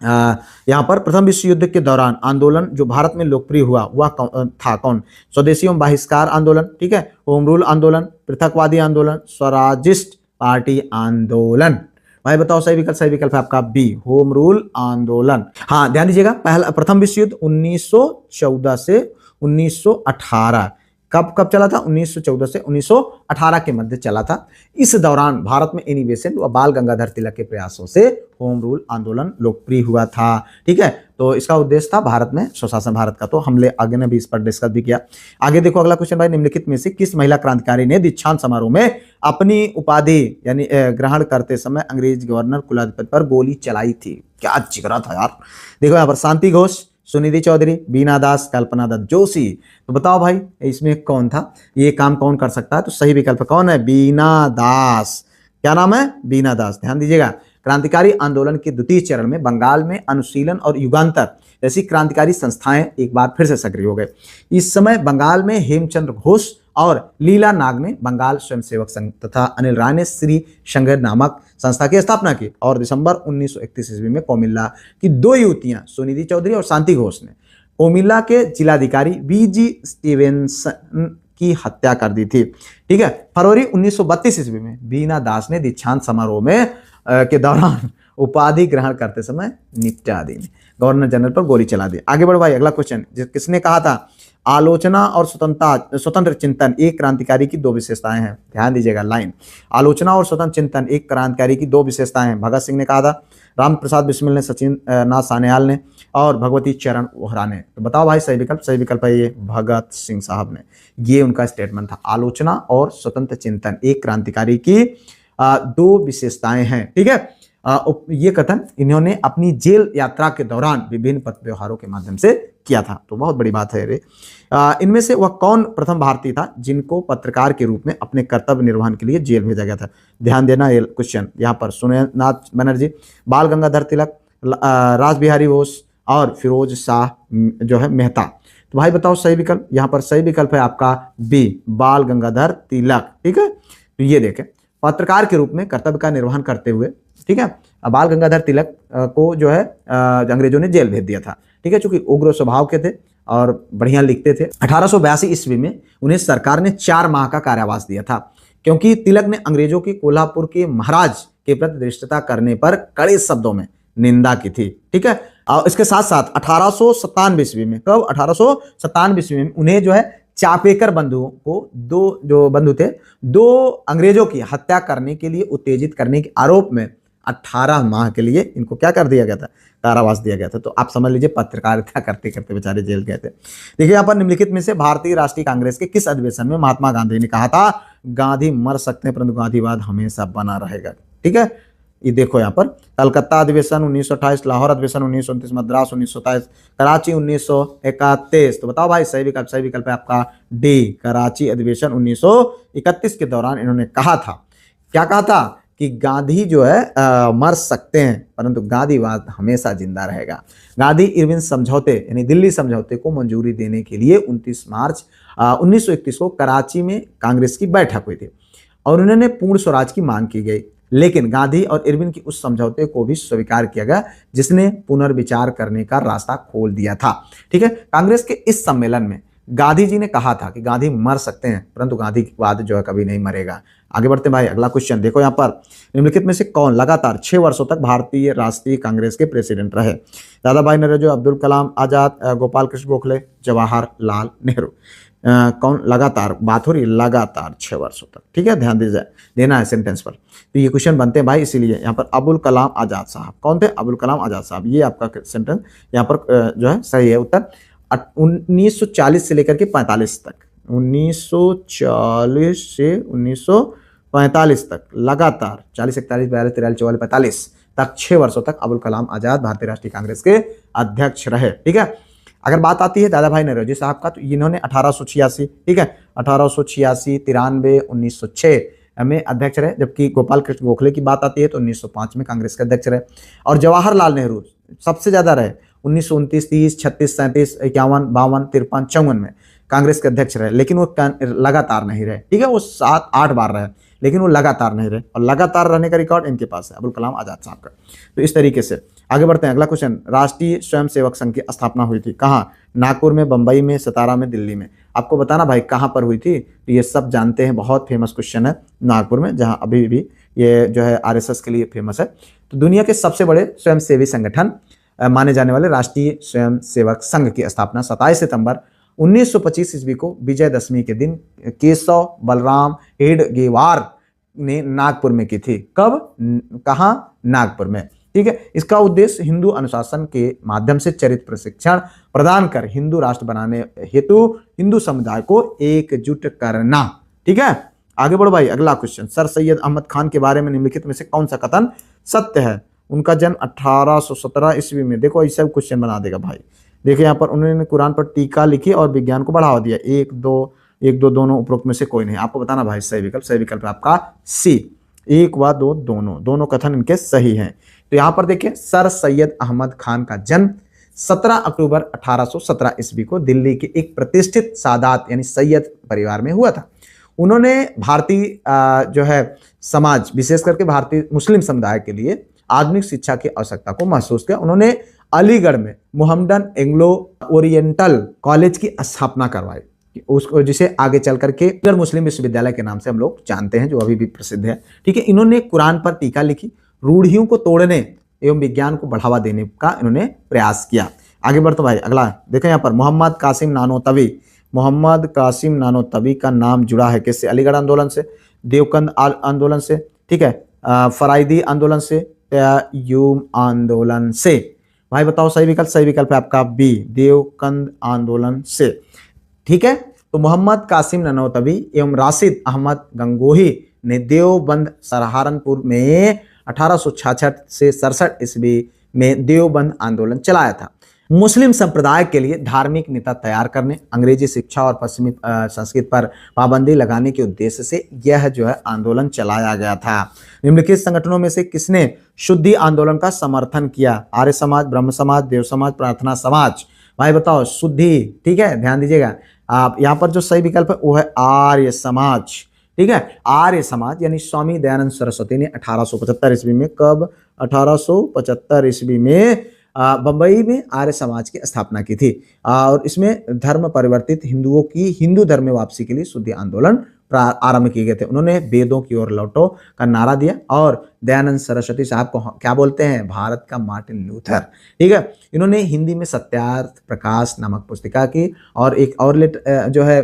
यहाँ पर प्रथम विश्व युद्ध के दौरान आंदोलन जो भारत में लोकप्रिय हुआ वह था कौन? स्वदेशी एवं बहिष्कार आंदोलन, ठीक है, होम रूल आंदोलन, पृथकवादी आंदोलन, स्वराजिस्ट पार्टी आंदोलन। भाई बताओ सही विकल्प। सही विकल्प है आपका बी, होम रूल आंदोलन। हाँ ध्यान दीजिएगा, पहला प्रथम विश्व युद्ध 1914 से 1918 कब चला था? 1914 से 1918 के मध्य चला था। इस दौरान भारत में एनी बेसेंट व बाल गंगाधर तिलक के प्रयासों से होम रूल आंदोलन लोकप्रिय हुआ था। ठीक है, तो इसका उद्देश्य था भारत में स्वशासन भारत का। तो हमले आगे ने भी इस पर डिस्कस भी किया। आगे देखो अगला क्वेश्चन भाई, निम्नलिखित में से किस महिला क्रांतिकारी ने दीक्षांत समारोह में अपनी उपाधि यानी ग्रहण करते समय अंग्रेज गवर्नर कुलाधिपति पर गोली चलाई थी? क्या जिगरा था यार। देखो यहाँ पर शांति घोष, सुनिधि चौधरी, बीना दास, कल्पना दत्त जोशी। तो बताओ भाई इसमें कौन था, ये काम कौन कर सकता है? तो सही विकल्प कौन है? बीना दास। क्या नाम है? बीना दास। ध्यान दीजिएगा, क्रांतिकारी आंदोलन के द्वितीय चरण में बंगाल में अनुशीलन और युगांतर जैसी क्रांतिकारी संस्थाएं एक बार फिर से सक्रिय हो गए। इस समय बंगाल में हेमचंद्र घोष और लीला नाग ने बंगाल स्वयंसेवक संघ तथा अनिल राय ने श्री संघ नामक संस्था की स्थापना की, और दिसंबर 1931 ईस्वी में कोमिल्ला की दो युवतियां सुनिधि चौधरी और शांति घोष ने कोमिल्ला के जिलाधिकारी बीजी स्टीवेंसन की हत्या कर दी थी। ठीक है, फरवरी 1932 ईस्वी में बीना दास ने दीक्षांत समारोह में के दौरान उपाधि ग्रहण करते समय निपटा दी। गवर्नर जनरल पर गोली चला दी। आगे बढ़ो भाई, अगला क्वेश्चन, किसने कहा था आलोचना और स्वतंत्र चिंतन एक क्रांतिकारी की दो विशेषताएं हैं। ध्यान दीजिएगा लाइन, आलोचना और स्वतंत्र चिंतन एक क्रांतिकारी की दो विशेषताएं हैं। भगत सिंह ने कहा था, राम प्रसाद बिस्मिल ने, सचिन नाथ सान्याल ने और भगवती चरण वोहरा ने। तो बताओ भाई सही विकल्प। सही विकल्प है ये भगत सिंह साहब ने, ये उनका स्टेटमेंट था, आलोचना और स्वतंत्र चिंतन एक क्रांतिकारी की दो विशेषताएं हैं। ठीक है, ये कथन इन्होंने अपनी जेल यात्रा के दौरान विभिन्न पथ व्यवहारों के माध्यम से किया था। तो बहुत बड़ी बात है रे। इनमें से वह कौन प्रथम भारतीय था जिनको पत्रकार के रूप में अपने कर्तव्य निर्वहन के लिए जेल भेजा गया था? ध्यान देना ये क्वेश्चन, यहाँ पर सुरेंद्रनाथ बनर्जी, बाल गंगाधर तिलक, रास बिहारी बोस और फिरोज शाह जो है मेहता। तो भाई बताओ सही विकल्प। यहाँ पर सही विकल्प है आपका बी, बाल गंगाधर तिलक। ठीक है, तो ये देखें, पत्रकार के रूप में कर्तव्य का निर्वहन करते हुए, ठीक है, बाल गंगाधर तिलक को जो है अंग्रेजों ने जेल भेज दिया था। ठीक है, चूंकि उग्र स्वभाव के थे और बढ़िया लिखते थे। 1882 ईस्वी में उन्हें सरकार ने 4 माह का कारावास दिया था, क्योंकि तिलक ने अंग्रेजों की कोल्हापुर के महाराज के प्रति धृष्टता करने पर कड़े शब्दों में निंदा की थी। ठीक है, और इसके साथ साथ 1897 ईस्वी में, कब 1897 ईस्वी में उन्हें जो है चापेकर बंधुओं को, दो जो बंधु थे, 2 अंग्रेजों की हत्या करने के लिए उत्तेजित करने के आरोप में 18 माह के लिए इनको क्या कर दिया गया था, कारावास दिया गया था। तो आप समझ लीजिए पत्रकारिता करते करते बेचारे जेल गए थे। देखिए यहाँ पर निम्नलिखित में से भारतीय राष्ट्रीय कांग्रेस के किस अधिवेशन में महात्मा गांधी ने कहा था गांधी मर सकते हैं परंतु गांधीवाद हमेशा बना रहेगा? ठीक है, ये देखो यहाँ पर कलकत्ता अधिवेशन 1928, लाहौर अधिवेशन 1929, मद्रास 1927, कराची 1931। तो बताओ भाई सही विकल्प। सही विकल्प है आपका डी, कराची अधिवेशन 1931 के दौरान इन्होंने कहा था, क्या कहा था कि गांधी जो है मर सकते हैं परंतु गांधीवाद हमेशा जिंदा रहेगा। गांधी इरविन समझौते यानी दिल्ली समझौते को मंजूरी देने के लिए 29 मार्च 1931 को कराची में कांग्रेस की बैठक हुई थी और उन्होंने पूर्ण स्वराज की मांग की गई, लेकिन गांधी और इरविन की उस समझौते को भी स्वीकार किया गया जिसने पुनर्विचार करने का रास्ता खोल दिया था। ठीक है, कांग्रेस के इस सम्मेलन में गांधी जी ने कहा था कि गांधी मर सकते हैं परंतु गांधीवाद जो है कभी नहीं मरेगा। आगे बढ़ते भाई, अगला क्वेश्चन देखो यहाँ पर, निम्नलिखित में से कौन लगातार 6 वर्षों तक भारतीय राष्ट्रीय कांग्रेस के प्रेसिडेंट रहे? दादा भाई नौरोजी, अब्दुल कलाम आजाद, गोपाल कृष्ण गोखले, जवाहरलाल नेहरू। कौन लगातार बात हो रही है? लगातार 6 वर्षों तक। ठीक है, ध्यान दीजिए, देना है सेंटेंस पर। तो ये क्वेश्चन बनते हैं भाई, इसीलिए यहाँ पर अबुल कलाम आजाद साहब कौन थे? अबुल कलाम आजाद साहब, ये आपका सेंटेंस यहाँ पर जो है सही है उत्तर। 1940 से लेकर के 45 तक, 1940 से 1945 तक लगातार 40, 41, 42, 43, 44, 45 तक 6 वर्षों तक अबुल कलाम आजाद भारतीय राष्ट्रीय कांग्रेस के अध्यक्ष रहे। ठीक है, अगर बात आती है दादा भाई नौरोजी साहब का, तो इन्होंने 1886, ठीक है, 1886, 93, 1906 में अध्यक्ष रहे, जबकि गोपाल कृष्ण गोखले की बात आती है तो 1905 में कांग्रेस के अध्यक्ष रहे। और जवाहरलाल नेहरू सबसे ज्यादा रहे, 1929, 30, 36, 37, 51, 52, 53, 54 में कांग्रेस के अध्यक्ष रहे, लेकिन वो लगातार नहीं रहे। ठीक है, वो 7-8 बार रहे लेकिन वो लगातार नहीं रहे, और लगातार रहने का रिकॉर्ड इनके पास है, अबुल कलाम आजाद साहब का। तो इस तरीके से आगे बढ़ते हैं। अगला क्वेश्चन, राष्ट्रीय स्वयंसेवक संघ की स्थापना हुई थी कहाँ? नागपुर में, बंबई में, सतारा में, दिल्ली में। आपको बताना भाई कहाँ पर हुई थी, तो ये सब जानते हैं, बहुत फेमस क्वेश्चन है। नागपुर में, जहाँ अभी भी ये जो है आरएसएस के लिए फेमस है। तो दुनिया के सबसे बड़े स्वयंसेवी संगठन माने जाने वाले राष्ट्रीय स्वयंसेवक संघ की स्थापना 27 सितंबर 1925 ईस्वी को विजयदशमी के दिन केशव बलराम हेडगेवार ने नागपुर में की थी। कब? कहाँ? नागपुर में। ठीक है, इसका उद्देश्य हिंदू अनुशासन के माध्यम से चरित्र प्रशिक्षण प्रदान कर हिंदू राष्ट्र बनाने हेतु हिंदू समुदाय को एकजुट करना। ठीक है, आगे बढ़ो भाई, अगला क्वेश्चन, सर सैयद अहमद खान के बारे में निम्नलिखित में से कौन सा कथन सत्य है? उनका जन्म 1817 ईस्वी में। देखो ऐसा क्वेश्चन बना देगा भाई। देखिए यहाँ पर उन्होंने कुरान पर टीका लिखी और विज्ञान को बढ़ावा दिया। एक दो दोनों उपरोक्त में से कोई नहीं। आपको बताना भाई सही विकल्प। सही विकल्प है आपका सी, 1 व 2 दोनों कथन इनके सही हैं। तो यहाँ पर देखिए, सर सैयद अहमद खान का जन्म 17 अक्टूबर 1817 ईस्वी को दिल्ली के एक प्रतिष्ठित सादात यानी सैयद परिवार में हुआ था। उन्होंने भारतीय जो है समाज, विशेष करके भारतीय मुस्लिम समुदाय के लिए आधुनिक शिक्षा की आवश्यकता को महसूस किया। उन्होंने अलीगढ़ में मोहम्मदन एंग्लो ओरिएंटल कॉलेज की स्थापना करवाई, उसको जिसे आगे चल करके अलीगढ़ मुस्लिम विश्वविद्यालय के नाम से हम लोग जानते हैं, जो अभी भी प्रसिद्ध है। ठीक है, इन्होंने कुरान पर टीका लिखी, रूढ़ियों को तोड़ने एवं विज्ञान को बढ़ावा देने का इन्होंने प्रयास किया। आगे बढ़ते भाई, अगला देखें यहाँ पर मोहम्मद कासिम नानोतवी। मोहम्मद कासिम नानोतवी का नाम जुड़ा है किससे? अलीगढ़ आंदोलन से, देवबंद आंदोलन से, ठीक है, फराइदी आंदोलन से, यूम आंदोलन से। भाई बताओ सही विकल्प। सही विकल्प है आपका बी, देवबंद आंदोलन से। ठीक है, तो मोहम्मद कासिम नानोतवी एवं राशिद अहमद गंगोही ने देवबंद सहारनपुर में 1866 से 67 ईस्वी में देवबंद आंदोलन चलाया था। मुस्लिम संप्रदाय के लिए धार्मिक नेता तैयार करने, अंग्रेजी शिक्षा और पश्चिमी संस्कृत पर पाबंदी लगाने के उद्देश्य से यह जो है आंदोलन चलाया गया था। निम्नलिखित संगठनों में से किसने शुद्धि आंदोलन का समर्थन किया? आर्य समाज, ब्रह्म समाज, देव समाज, प्रार्थना समाज। भाई बताओ शुद्धि, ठीक है, ध्यान दीजिएगा आप, यहाँ पर जो सही विकल्प है वो है आर्य समाज। ठीक है, आर्य समाज यानी स्वामी दयानंद सरस्वती ने 1875 ईस्वी में, कब? 1875 ईस्वी में बंबई में आर्य समाज की स्थापना की थी और इसमें धर्म परिवर्तित हिंदुओं की हिंदू धर्म में वापसी के लिए शुद्धि आंदोलन आरंभ किए गए थे। उन्होंने वेदों की ओर लौटो का नारा दिया और दयानंद सरस्वती साहब को क्या बोलते हैं? भारत का मार्टिन लूथर। ठीक है, इन्होंने हिंदी में सत्यार्थ प्रकाश नामक पुस्तिका की और एक और जो है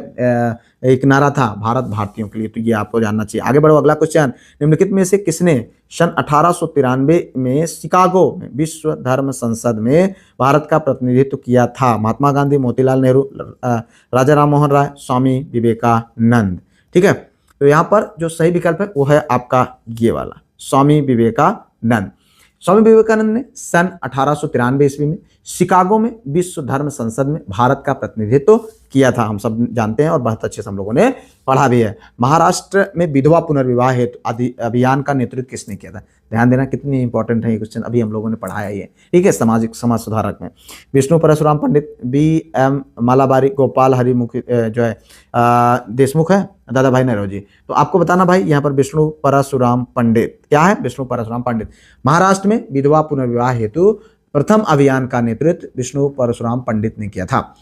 एक नारा था भारत भारतीयों के लिए, तो ये आपको जानना चाहिए। आगे बढ़ो, अगला क्वेश्चन, निम्नलिखित में से किसने सन 1893 में शिकागो में विश्व धर्म संसद में भारत का प्रतिनिधित्व किया था? महात्मा गांधी, मोतीलाल नेहरू, राजा राम मोहन राय, स्वामी विवेकानंद। ठीक है, तो यहाँ पर जो सही विकल्प है वो है आपका ये वाला, स्वामी विवेकानंद। स्वामी विवेकानंद ने सन 1893 ईस्वी में शिकागो में विश्व धर्म संसद में भारत का प्रतिनिधित्व किया था, हम सब जानते हैं और बहुत अच्छे से हम लोगों ने पढ़ा भी है। महाराष्ट्र में विधवा पुनर्विवाह हेतु अभियान का नेतृत्व किसने किया था? ध्यान देना कितनी इंपॉर्टेंट है ये क्वेश्चन, अभी हम लोगों ने पढ़ाया ये। ठीक है, समाज सुधारक में विष्णु परशुराम पंडित, BM मालाबारी, गोपाल हरिमुखी जो है देशमुख है, दादा भाई नौरोजी। तो आपको बताना भाई यहाँ पर विष्णु परशुराम पंडित क्या है? विष्णु परशुराम पंडित। महाराष्ट्र में विधवा पुनर्विवाह हेतु प्रथम अभियान का नेतृत्व विष्णु परशुराम पंडित ने किया था।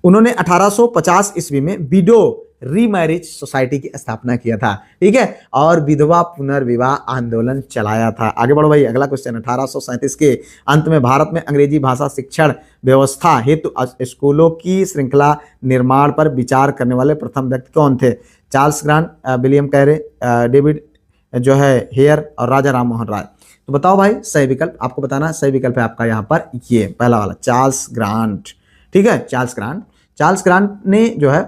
उन्होंने 1850 ईस्वी में विडो रीमैरिज सोसाइटी की स्थापना किया था। ठीक है, और विधवा पुनर्विवाह आंदोलन चलाया था। आगे बढ़ो भाई, अगला क्वेश्चन, 1837 के अंत में भारत में अंग्रेजी भाषा शिक्षण व्यवस्था हेतु स्कूलों की श्रृंखला निर्माण पर विचार करने वाले प्रथम व्यक्ति कौन थे? चार्ल्स ग्रांट, विलियम कैरे, डेविड जो है हेयर और राजा राम मोहन राय। तो बताओ भाई सही विकल्प, आपको बताना सही विकल्प है आपका यहाँ पर ये पहला वाला, चार्ल्स ग्रांट। ठीक है, चार्ल्स ग्रांट ने जो है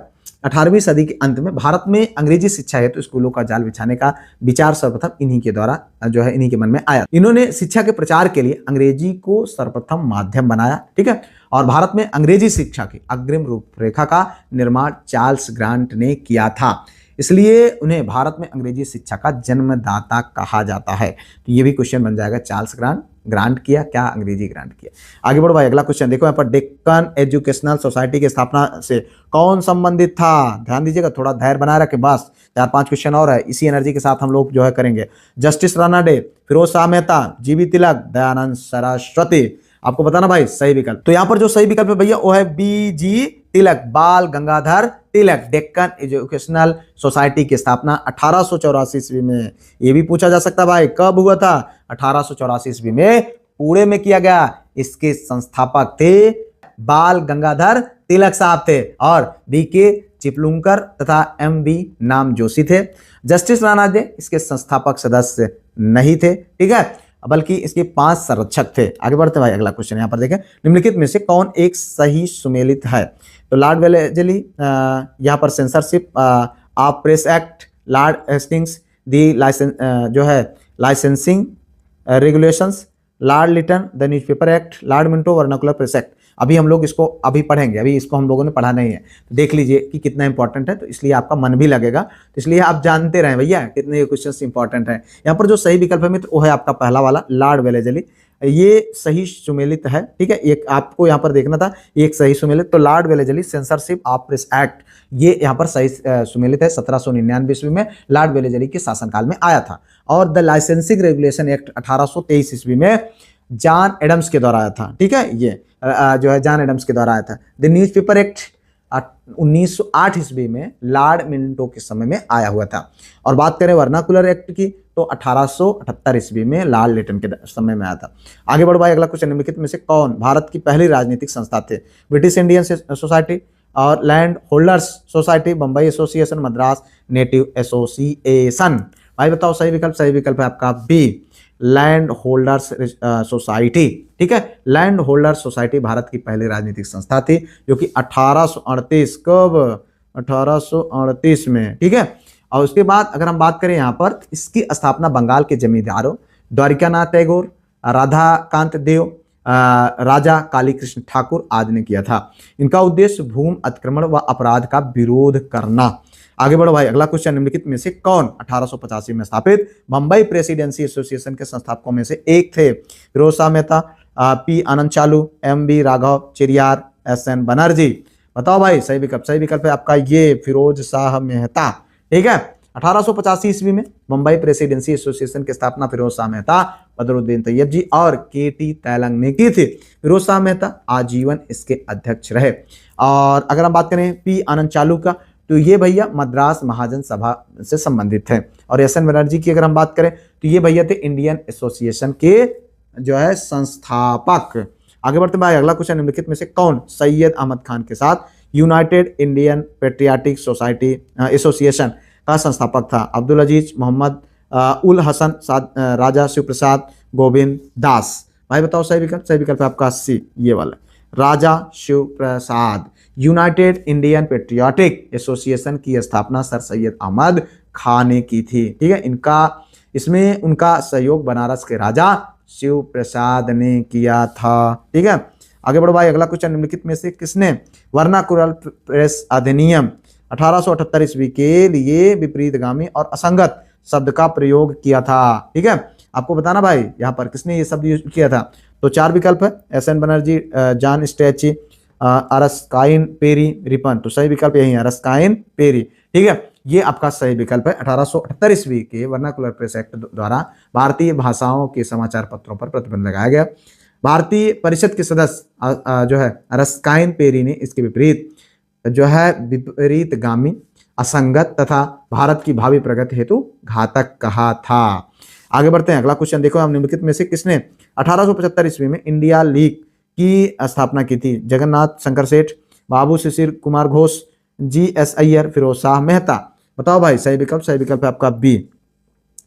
18वीं सदी के अंत में भारत में अंग्रेजी शिक्षा हेतु स्कूलों का जाल बिछाने का विचार सर्वप्रथम इन्हीं के द्वारा जो है इन्हीं के मन में आया। इन्होंने शिक्षा के प्रचार के लिए अंग्रेजी को सर्वप्रथम माध्यम बनाया। ठीक है, और भारत में अंग्रेजी शिक्षा की अग्रिम रूपरेखा का निर्माण चार्ल्स ग्रांट ने किया था, इसलिए उन्हें भारत में अंग्रेजी शिक्षा का जन्मदाता कहा जाता है। तो ये भी क्वेश्चन बन जाएगा, चार्ल्स ग्रांट किया क्या? अंग्रेजी ग्रांट किया। आगे बढ़ो भाई, अगला क्वेश्चन देखो यहाँ पर, डेक्कन एजुकेशनल सोसाइटी की स्थापना से कौन संबंधित था? ध्यान दीजिएगा, थोड़ा धैर्य बनाए रखें, बस 4-5 क्वेश्चन और है, इसी एनर्जी के साथ हम लोग जो है करेंगे। जस्टिस रानाडे, फिरोज शाह मेहता, जीवी तिलक, दयानंद सरस्वती। आपको बताना भाई सही विकल्प। तो यहाँ पर जो सही विकल्प है भैया वो है BG तिलक, बाल गंगाधर तिलक। डेक्कन एजुकेशनल सोसाइटी की स्थापना 1884 ईस्वी में, ये भी पूछा जा सकता भाई कब हुआ था? 1884 ईस्वी में पुणे में किया गया। इसके संस्थापक थे बाल गंगाधर तिलक साहब थे और BK चिपलुंकर तथा MB नाम जोशी थे। जस्टिस रानाडे इसके संस्थापक सदस्य नहीं थे, ठीक है, बल्कि इसके 5 संरक्षक थे। आगे बढ़ते भाई, अगला क्वेश्चन यहाँ पर देखें, निम्नलिखित में से कौन एक सही सुमेलित है? तो लॉर्ड वेलेजली, यहाँ पर censorship of press act, Lord Hastings दी जो है licensing regulations, Lord Lytton the newspaper act, Lord Minto vernacular press act. अभी हम लोग इसको अभी पढ़ेंगे, अभी इसको हम लोगों ने पढ़ा नहीं है, तो देख लीजिए कि कितना इंपॉर्टेंट है, तो इसलिए आपका मन भी लगेगा, तो इसलिए आप जानते रहें भैया कितने क्वेश्चन इंपॉर्टेंट हैं। यहाँ पर जो सही विकल्प है मित्र वो है आपका पहला वाला, लॉर्ड वेलेजली, ये सही सुमेलित है। ठीक है, एक आपको यहाँ पर देखना था, एक सही सुमेलित, तो Lord Wellesley censorship of press act ये यहाँ पर सही सुमेलित है। 1799 ईस्वी में लॉर्ड वेलेजली के शासनकाल में आया था। और द लाइसेंसिंग रेगुलेशन एक्ट 1823 ईस्वी में जॉन एडम्स के द्वारा आया था। ठीक है, ये जो है जॉन एडम्स के द्वारा आया था। द न्यूज़पेपर एक्ट 1908 ईस्वी में लॉर्ड मिंटो के समय में आया हुआ था। और बात करें वर्नाकुलर एक्ट की तो 1878 ईस्वी में लॉर्ड लिटन के समय में आया था। आगे बढ़ो भाई, अगला क्वेश्चन, निम्नलिखित में से कौन भारत की पहली राजनीतिक संस्था थे? ब्रिटिश इंडियन सोसाइटी और land holders society, Bombay association, Madras native association. भाई बताओ सही विकल्प। सही विकल्प है आपका बी, लैंड होल्डर्स सोसाइटी। ठीक है, लैंड होल्डर्स सोसाइटी भारत की पहली राजनीतिक संस्था थी जो कि 1838 कब 1838 में। ठीक है, और उसके बाद अगर हम बात करें यहाँ पर, इसकी स्थापना बंगाल के जमींदारों द्वारिकानाथ टैगोर, राधाकांत देव, राजा कालीकृष्ण ठाकुर आदि ने किया था। इनका उद्देश्य भूमि अतिक्रमण व अपराध का विरोध करना। आगे बढ़ो भाई, अगला क्वेश्चन, निम्नलिखित में से कौन 1885 में स्थापित बंबई प्रेसिडेंसी एसोसिएशन के संस्थापकों में से एक थे? Firoz Shah Mehta, P Anand Charlu, M B Raghav, Chariar, S N Banerjee. बताओ भाई सही विकल्प। सही विकल्प है आपका ये फिरोज शाह मेहता। ठीक है, 1885 ईस्वी में बंबई प्रेसिडेंसी एसोसिएशन की स्थापना फिरोज शाह मेहता, बदरुद्दीन तैयब जी और के टी तैलंग ने की थी। फिरोज शाह मेहता आजीवन इसके अध्यक्ष रहे। और अगर हम बात करें पी आनंद चालू का, तो ये भैया मद्रास महाजन सभा से संबंधित थे। और एस एन बनर्जी की अगर हम बात करें तो ये भैया थे इंडियन एसोसिएशन के जो है संस्थापक। आगे बढ़ते भाई, अगला क्वेश्चन, निम्नलिखित में से कौन सैयद अहमद खान के साथ United Indian patriotic society association का संस्थापक था? अब्दुल अजीज, मोहम्मद उल हसन, राजा शिव प्रसाद, गोविंद दास। भाई बताओ सही विकल्प। सही विकल्प है आपका सी, ये वाला, राजा शिव प्रसाद। यूनाइटेड इंडियन पेट्रियाटिक एसोसिएशन की स्थापना सर सैयद अहमद खान ने की थी। ठीक है, इसमें उनका सहयोग बनारस के राजा शिव प्रसाद ने किया था। ठीक है, आगे बढ़ो भाई, अगला क्वेश्चन, निम्नलिखित में से किसने वर्नाकुलर प्रेस अधिनियम 1878 ईस्वी के लिए विपरीतगामी और असंगत शब्द का प्रयोग किया था? ठीक है, आपको बताना भाई यहाँ पर किसने ये शब्द यूज किया था। तो चार विकल्प है, S N Banerjee, John Strachey, Erskine Perry, Ripon. तो सही विकल्प यही है, अरस्काइन पेरी। ठीक है, ये आपका सही विकल्प है। 1878 ईस्वी के वर्नाकुलर प्रेस एक्ट द्वारा भारतीय भाषाओं के समाचार पत्रों पर प्रतिबंध लगाया गया। भारतीय परिषद के सदस्य जो है अरस्काइन पेरी ने इसके विपरीत जो है विपरीतगामी, असंगत तथा भारत की भावी प्रगति हेतु घातक कहा था। आगे बढ़ते हैं, अगला क्वेश्चन देखो, हम निम्नलिखित में से किसने 1875 ईस्वी में इंडिया लीग की स्थापना की थी? जगन्नाथ शंकर सेठ, बाबू शिशिर कुमार घोष, जी एस अय्यर, फिरोज शाह मेहता। बताओ भाई सही विकल्प। सही विकल्प है आपका बी,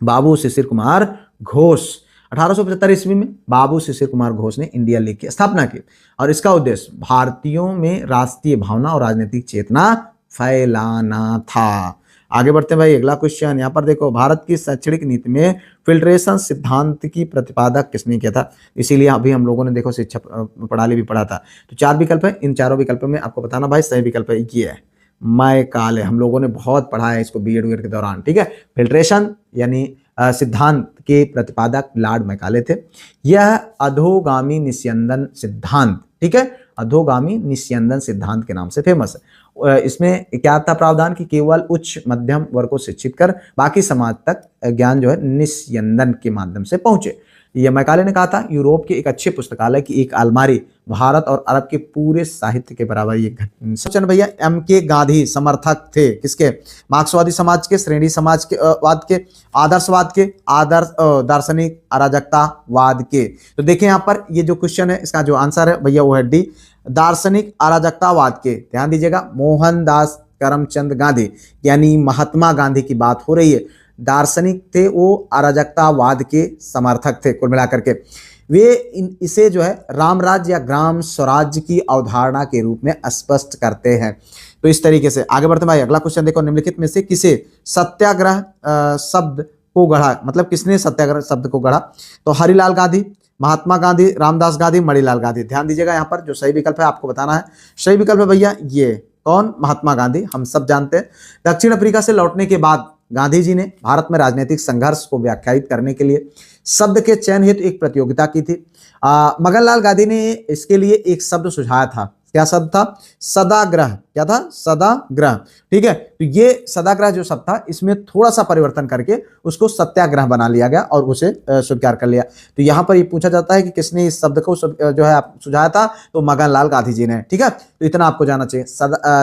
बाबू शिशिर कुमार घोष। 1875 ईस्वी में बाबू शिशिर कुमार घोष ने इंडिया लीग की स्थापना की और इसका उद्देश्य भारतीयों में राष्ट्रीय भावना और राजनीतिक चेतना फैलाना था। आगे बढ़ते हैं भाई, अगला क्वेश्चन यहाँ पर देखो, भारत की शैक्षणिक नीति में फिल्ट्रेशन सिद्धांत की प्रतिपादक किसने किया था? इसीलिए अभी हम लोगों ने देखो शिक्षा प्रणाली भी पढ़ा था। तो चार विकल्प है, इन चारों विकल्पों में आपको बताना भाई सही विकल्प है ये है मैकाले। हम लोगों ने बहुत पढ़ा है इसको बीएड के दौरान। ठीक है, फिल्ट्रेशन यानी सिद्धांत के प्रतिपादक लॉर्ड मैकाले थे। यह अधोगामी निस्यंदन सिद्धांत, ठीक है, अधोगामी निस्यंदन सिद्धांत के नाम से फेमस है। इसमें क्या था प्रावधान कि केवल उच्च मध्यम वर्ग को शिक्षित कर बाकी समाज तक ज्ञान जो है निस्यंदन के माध्यम से पहुंचे। यह मैकाले ने कहा था, यूरोप के एक अच्छे पुस्तकालय की एक अलमारी भारत और अरब के पूरे साहित्य के बराबर ये घटना। भैया एम के गांधी समर्थक थे किसके? मार्क्सवादी समाज के, श्रेणी समाज के वाद के, आदर्शवाद के, दार्शनिक अराजकतावाद के। तो देखिए यहाँ पर ये जो क्वेश्चन है इसका जो आंसर है भैया वो है डी, दार्शनिक अराजकतावाद के। ध्यान दीजिएगा, मोहनदास करमचंद गांधी यानी महात्मा गांधी की बात हो रही है। दार्शनिक थे वो, अराजकतावाद के समर्थक थे। कुल मिलाकर के वे इसे जो है रामराज्य या ग्राम स्वराज्य की अवधारणा के रूप में स्पष्ट करते हैं। तो इस तरीके से आगे बढ़ते भाई, अगला क्वेश्चन देखो, निम्नलिखित में से किसे सत्याग्रह शब्द को गढ़ा? मतलब किसने सत्याग्रह शब्द को गढ़ा? तो हरिलाल गांधी, महात्मा गांधी, रामदास गांधी, मणिलाल गांधी। ध्यान दीजिएगा यहाँ पर जो सही विकल्प है आपको बताना है। सही विकल्प है भैया ये कौन? महात्मा गांधी। हम सब जानते हैं दक्षिण अफ्रीका से लौटने के बाद गांधी जी ने भारत में राजनीतिक संघर्ष को व्याख्यायित करने के लिए शब्द के चयन हेतु एक प्रतियोगिता की थी। मगनलाल गांधी ने इसके लिए एक शब्द सुझाया था। क्या शब्द था? सदाग्रह। क्या था? सदाग्रह। ठीक है, तो ये सदाग्रह जो शब्द था इसमें थोड़ा सा परिवर्तन करके उसको सत्याग्रह बना लिया गया और उसे स्वीकार कर लिया। तो यहाँ पर ये पूछा जाता है कि किसने इस शब्द को जो है सुझाया था, तो मगनलाल गांधी जी ने। ठीक है, तो इतना आपको जाना चाहिए।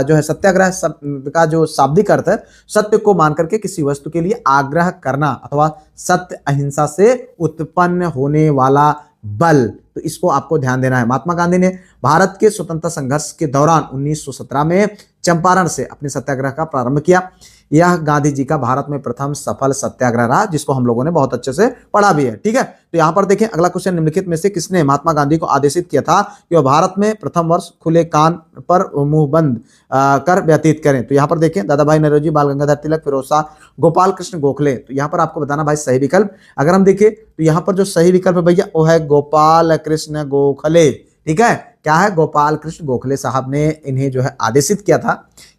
जो है सत्याग्रह शब्द का जो शाब्दिक अर्थ है, सत्य को मान करके किसी वस्तु के लिए आग्रह करना अथवा सत्य अहिंसा से उत्पन्न होने वाला बल। तो इसको आपको ध्यान देना है। महात्मा गांधी ने भारत के स्वतंत्रता संघर्ष के दौरान 1917 में चंपारण से अपने सत्याग्रह का प्रारंभ किया। यह गांधी जी का भारत में प्रथम सफल सत्याग्रह रहा, जिसको हम लोगों ने बहुत अच्छे से पढ़ा भी है। ठीक है, तो यहां पर देखें अगला क्वेश्चन, निम्नलिखित में से किसने महात्मा गांधी को आदेशित किया था कि वह भारत में प्रथम वर्ष खुले कान पर मुंह बंद कर व्यतीत करें? तो यहाँ पर देखें दादा भाई नौरोजी, बाल गंगाधर तिलक, फिरोज शाह, गोपाल कृष्ण गोखले। तो यहाँ पर आपको बताना भाई सही विकल्प। अगर हम देखें तो यहाँ पर जो सही विकल्प है भैया वो है गोपाल कृष्ण गोखले। ठीक है, क्या है? गोपाल कृष्ण गोखले साहब ने इन्हें जो है आदेशित किया था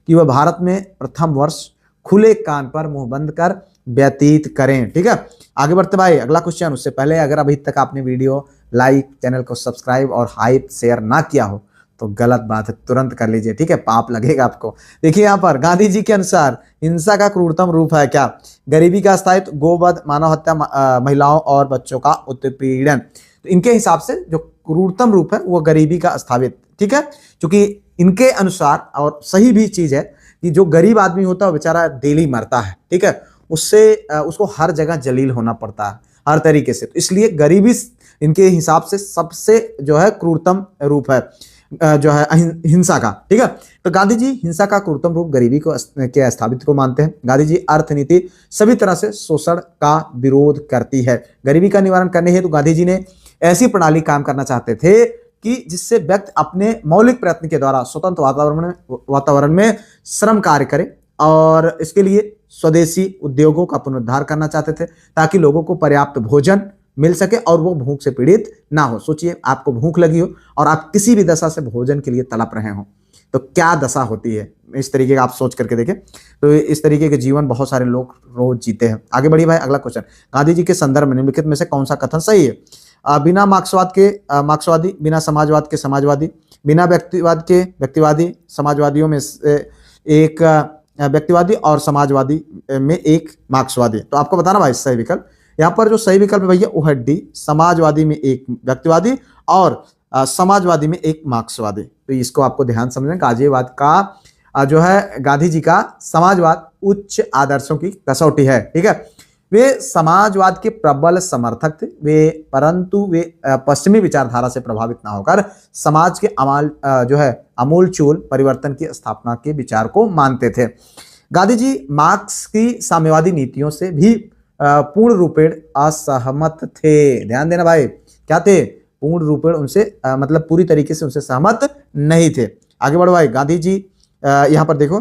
कि वह भारत में प्रथम वर्ष खुले कान पर मुंह बंद कर व्यतीत करें। ठीक है, आगे बढ़ते भाई अगला क्वेश्चन। उससे पहले अगर अभी तक आपने वीडियो लाइक, चैनल को सब्सक्राइब और हाइप शेयर ना किया हो तो गलत बात है, तुरंत कर लीजिए। ठीक है, पाप लगेगा आपको। देखिए यहाँ पर गांधी जी के अनुसार हिंसा का क्रूरतम रूप है क्या? गरीबी का स्थायित्व, गोवध, मानव हत्या, महिलाओं और बच्चों का उत्पीड़न। तो इनके हिसाब से जो क्रूरतम रूप है वो गरीबी का स्थापित। ठीक है, क्योंकि इनके अनुसार और सही भी चीज है कि जो गरीब आदमी होता है वो बेचारा डेली मरता है। ठीक है, उसको हर जगह जलील होना पड़ता है हर तरीके से। तो इसलिए गरीबी इनके हिसाब से सबसे जो है क्रूरतम रूप है जो है हिंसा का। ठीक है, तो गांधी जी हिंसा का क्रूरतम रूप गरीबी को के स्थापित को मानते हैं। गांधी जी अर्थनीति सभी तरह से शोषण का विरोध करती है। गरीबी का निवारण करने हेतु गांधी जी ने ऐसी प्रणाली काम करना चाहते थे कि जिससे व्यक्ति अपने मौलिक प्रयत्न के द्वारा स्वतंत्र वातावरण में श्रम कार्य करे, और इसके लिए स्वदेशी उद्योगों का पुनरुद्धार करना चाहते थे ताकि लोगों को पर्याप्त भोजन मिल सके और वो भूख से पीड़ित ना हो। सोचिए आपको भूख लगी हो और आप किसी भी दशा से भोजन के लिए तड़प रहे हो तो क्या दशा होती है, इस तरीके का आप सोच करके देखें। तो इस तरीके के जीवन बहुत सारे लोग रोज जीते हैं। आगे बढ़िए भाई अगला क्वेश्चन, गांधी जी के संदर्भ में निम्नलिखित में से कौन सा कथन सही है? बिना मार्क्सवाद के मार्क्सवादी, बिना समाजवाद के समाजवादी, बिना व्यक्तिवाद के व्यक्तिवादी, समाजवादियों में एक व्यक्तिवादी और समाजवादी में एक मार्क्सवादी। तो आपको बताना भाई सही विकल्प। यहाँ पर जो सही विकल्प है भैया वो है डी, समाजवादी में एक व्यक्तिवादी और समाजवादी में एक मार्क्सवादी। तो इसको आपको ध्यान समझना, गांधीवाद का जो है गांधी जी का समाजवाद उच्च आदर्शों की कसौटी है। ठीक है, वे समाजवाद के प्रबल समर्थक थे, वे परंतु वे पश्चिमी विचारधारा से प्रभावित ना होकर समाज के अमूल चूल परिवर्तन की स्थापना के विचार को मानते थे। गांधी जी मार्क्स की साम्यवादी नीतियों से भी पूर्ण रूपेण असहमत थे। ध्यान देना भाई, क्या थे? पूर्ण रूपेण उनसे मतलब पूरी तरीके से उनसे सहमत नहीं थे। आगे बढ़ो भाई, गांधी जी यहाँ पर देखो,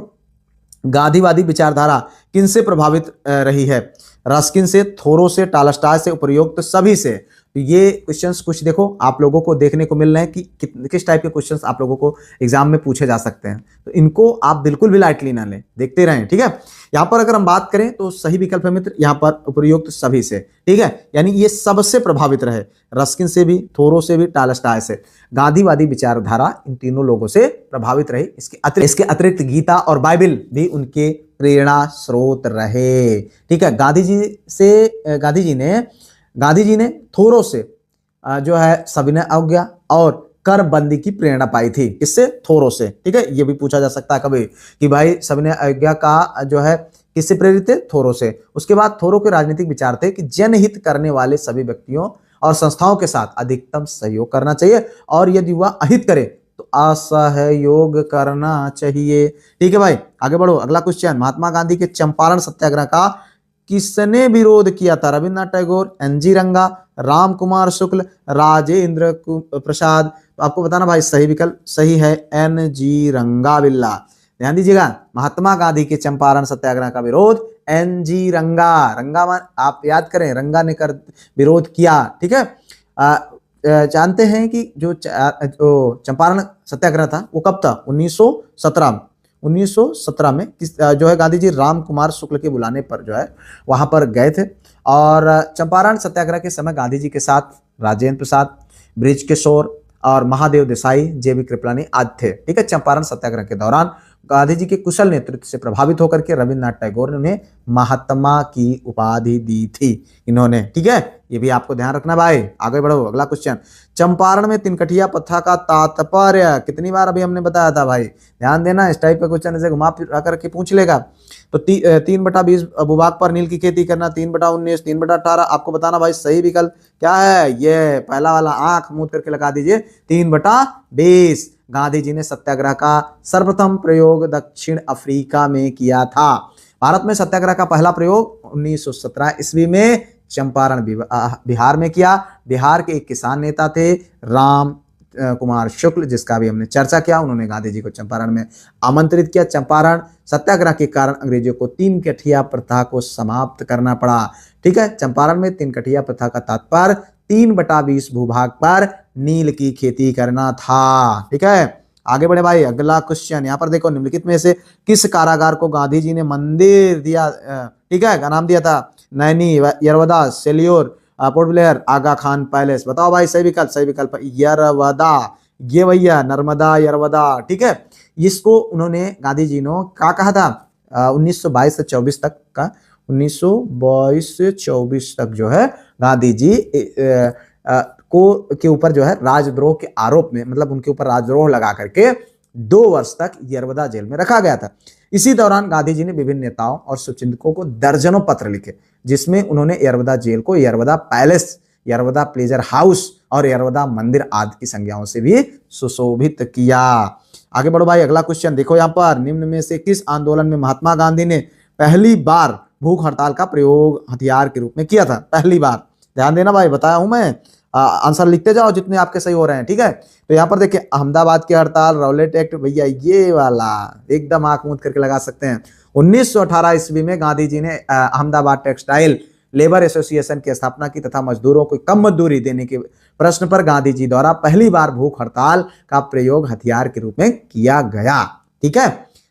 गांधीवादी विचारधारा किनसे प्रभावित रही है? रस्किन से, थोरो से, टॉलस्टॉय से, उपरोक्त सभी से। तो ये क्वेश्चंस कुछ देखो आप लोगों को देखने को मिल रहे हैं कि किस टाइप के क्वेश्चंस आप लोगों को एग्जाम में पूछे जा सकते हैं। तो इनको आप बिल्कुल भी लाइटली ना लें, देखते रहें। ठीक है, यहाँ पर अगर हम बात करें तो सही विकल्प है मित्र यहाँ पर उपरोक्त सभी से। ठीक है, यानी ये सबसे प्रभावित रहे, रस्किन से भी, थोरो से भी, टॉलस्टॉय से। गांधीवादी विचारधारा इन तीनों लोगों से प्रभावित रही। इसके अतिरिक्त गीता और बाइबल भी उनके प्रेरणा स्रोत रहे। ठीक है, गांधी जी ने थोरो से जो है सविनय अवज्ञा और कर बंदी की प्रेरणा पाई थी। इससे थोरो से। ठीक है, ये भी पूछा जा सकता है कभी कि भाई सविनय अवज्ञा का जो है किससे प्रेरित थे? थोरो से। उसके बाद थोरो के राजनीतिक विचार थे कि जनहित करने वाले सभी व्यक्तियों और संस्थाओं के साथ अधिकतम सहयोग करना चाहिए और यदि वह अहित करे तो असहयोग करना चाहिए। ठीक है भाई, आगे बढ़ो अगला क्वेश्चन, महात्मा गांधी के चंपारण सत्याग्रह का किसने विरोध किया था? रविन्द्रनाथ टैगोर, एनजी रंगा, राम कुमार शुक्ल, राजेंद्र प्रसाद। तो आपको बताना भाई सही विकल्प सही है एनजी रंगा बिल्ला। ध्यान दीजिएगा, महात्मा गांधी के चंपारण सत्याग्रह का विरोध एनजी रंगा, आप याद करें रंगा ने कर विरोध किया। ठीक है, जानते हैं कि जो चंपारण सत्याग्रह था वो कब था? 1917 में जो है गांधी जी राम कुमार शुक्ल के बुलाने पर जो है वहां पर गए थे। और चंपारण सत्याग्रह के समय गांधी जी के साथ राजेंद्र प्रसाद, बृज किशोर, और महादेव देसाई, जेबी कृपलानी आदि थे। ठीक है, चंपारण सत्याग्रह के दौरान गांधी जी के कुशल नेतृत्व से प्रभावित होकर के रविन्द्रनाथ टैगोर ने उन्हें महात्मा की उपाधि दी थी इन्होंने। ठीक है, ये भी आपको ध्यान रखना भाई। आगे बढ़ो, अगला क्वेश्चन, चंपारण में तिनकठिया प्रथा का तात्पर्य, कितनी बार अभी हमने बताया था भाई, ध्यान देना, इस टाइप का क्वेश्चन ऐसे घुमा फिरा करके पूछ लेगा। तो 3/20 भूभाग पर नील की खेती करना, 3/19, 3/18, आपको बताना भाई सही विकल्प क्या है। ये पहला वाला आंख मूंद करके लगा दीजिए, 3/20। गांधी जी ने सत्याग्रह का सर्वप्रथम प्रयोग दक्षिण अफ्रीका में किया था। भारत में सत्याग्रह का पहला प्रयोग 1917 ईस्वी में चंपारण बिहार में किया। बिहार के एक किसान नेता थे राम कुमार शुक्ल, जिसका भी हमने चर्चा किया। उन्होंने गांधी जी को चंपारण में आमंत्रित किया। चंपारण सत्याग्रह के कारण अंग्रेजों को तीन कठिया प्रथा को समाप्त करना पड़ा। ठीक है, चंपारण में तीन कठिया प्रथा का तात्पर्य 3/20 भूभाग पर नील की खेती करना था। ठीक है, आगे बढ़े भाई, अगला क्वेश्चन यहाँ पर देखो, निम्नलिखित में से किस कारागार को गांधी जी ने मंदिर दिया, ठीक है, का नाम दिया था। नैनी, यरवदा, सेल्योर, पोर्ट ब्लेयर, आगा खान पैलेस। बताओ भाई सही विकल्प, सही विकल्प यरवदा, ये भैया नर्मदा यरवदा। ठीक है, इसको उन्होंने गांधी जी ने क्या कहा था 1922 से 24 तक का, 1922 से 24 तक जो है गांधी जी के ऊपर जो है राजद्रोह के आरोप में, मतलब उनके ऊपर राजद्रोह लगा करके 2 वर्ष तक यरवदा जेल में रखा गया था। इसी दौरान गांधी जी ने विभिन्न नेताओं और शुभचिंतकों को दर्जनों पत्र लिखे, जिसमें उन्होंने यरवदा जेल को Yerwada palace, Yerwada pleasure house और यरवदा मंदिर आदि की संज्ञाओं से भी सुशोभित किया। आगे बढ़ो भाई, अगला क्वेश्चन देखो यहाँ पर, निम्न में से किस आंदोलन में महात्मा गांधी ने पहली बार भूख हड़ताल का प्रयोग हथियार के रूप में किया था। पहली बार, ध्यान देना भाई, बताया हूं मैं, आंसर लिखते जाओ जितने आपके सही हो रहे हैं। ठीक है, तो यहाँ पर देखिए, अहमदाबाद की हड़ताल, रौलेट एक्ट, भैया ये वाला एकदम आंख मूंद करके लगा सकते हैं। 1918 ईस्वी में गांधी जी ने अहमदाबाद टेक्सटाइल लेबर एसोसिएशन की स्थापना की तथा मजदूरों को कम मजदूरी देने के प्रश्न पर गांधी जी द्वारा पहली बार भूख हड़ताल का प्रयोग हथियार के रूप में किया गया। ठीक है,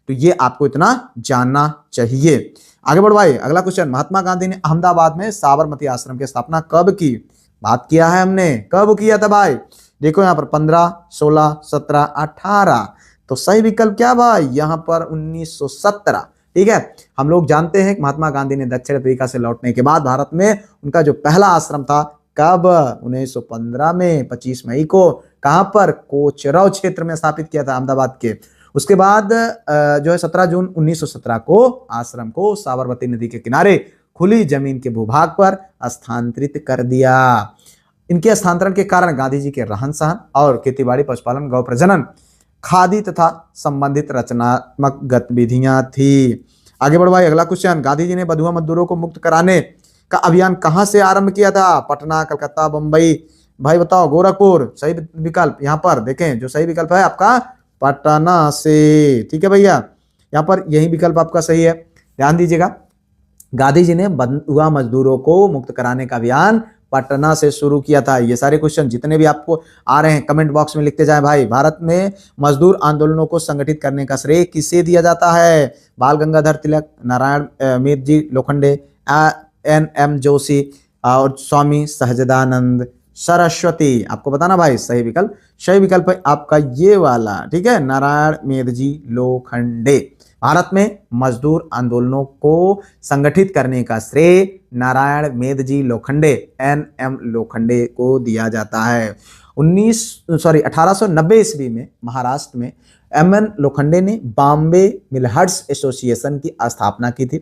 तो ये आपको इतना जानना चाहिए। आगे बढ़ भाई, अगला क्वेश्चन, महात्मा गांधी ने अहमदाबाद में साबरमती आश्रम की स्थापना कब की। बात किया है हमने, कब किया था भाई, देखो यहाँ पर 15, 16, 17, 18। तो सही विकल्प क्या भाई, यहाँ पर 1917। ठीक है, हम लोग जानते हैं कि महात्मा गांधी ने दक्षिण अफ्रीका से लौटने के बाद भारत में उनका जो पहला आश्रम था, कब, 1915 में 25 मई को, कहां पर, कोचरव क्षेत्र में स्थापित किया था, अहमदाबाद के। उसके बाद जो है 17 जून 1917 को आश्रम को साबरमती नदी के किनारे खुली जमीन के भूभाग पर स्थानांतरित कर दिया। इनके स्थानांतरण के कारण गांधी जी के रहन सहन और खेतीबाड़ी, पशुपालन, गौ प्रजनन, खादी तथा संबंधित रचनात्मक गतिविधियां थी। आगे बढ़ो भाई, अगला क्वेश्चन, गांधी जी ने बंधुआ मजदूरों को मुक्त कराने का अभियान कहां से आरंभ किया था। पटना, कलकत्ता, बंबई, भाई बताओ, गोरखपुर। सही विकल्प यहाँ पर देखें, जो सही विकल्प है आपका पटना से। ठीक है भैया, यहाँ पर यही विकल्प आपका सही है, ध्यान दीजिएगा। गांधी जी ने बंधुआ मजदूरों को मुक्त कराने का अभियान पटना से शुरू किया था। ये सारे क्वेश्चन जितने भी आपको आ रहे हैं कमेंट बॉक्स में लिखते जाएं भाई। भारत में मजदूर आंदोलनों को संगठित करने का श्रेय किसे दिया जाता है। बाल गंगाधर तिलक, नारायण मेघजी लोखंडे, NM जोशी और स्वामी सहजानंद सरस्वती। आपको बताना भाई सही विकल्प, सही विकल्प है आपका ये वाला। ठीक है, नारायण मेघजी लोखंडे। भारत में मजदूर आंदोलनों को संगठित करने का श्रेय नारायण मेघजी लोखंडे, NM लोखंडे को दिया जाता है। 1890 ईस्वी में महाराष्ट्र में MN लोखंडे ने बॉम्बे मिलहर्ट्स एसोसिएशन की स्थापना की थी।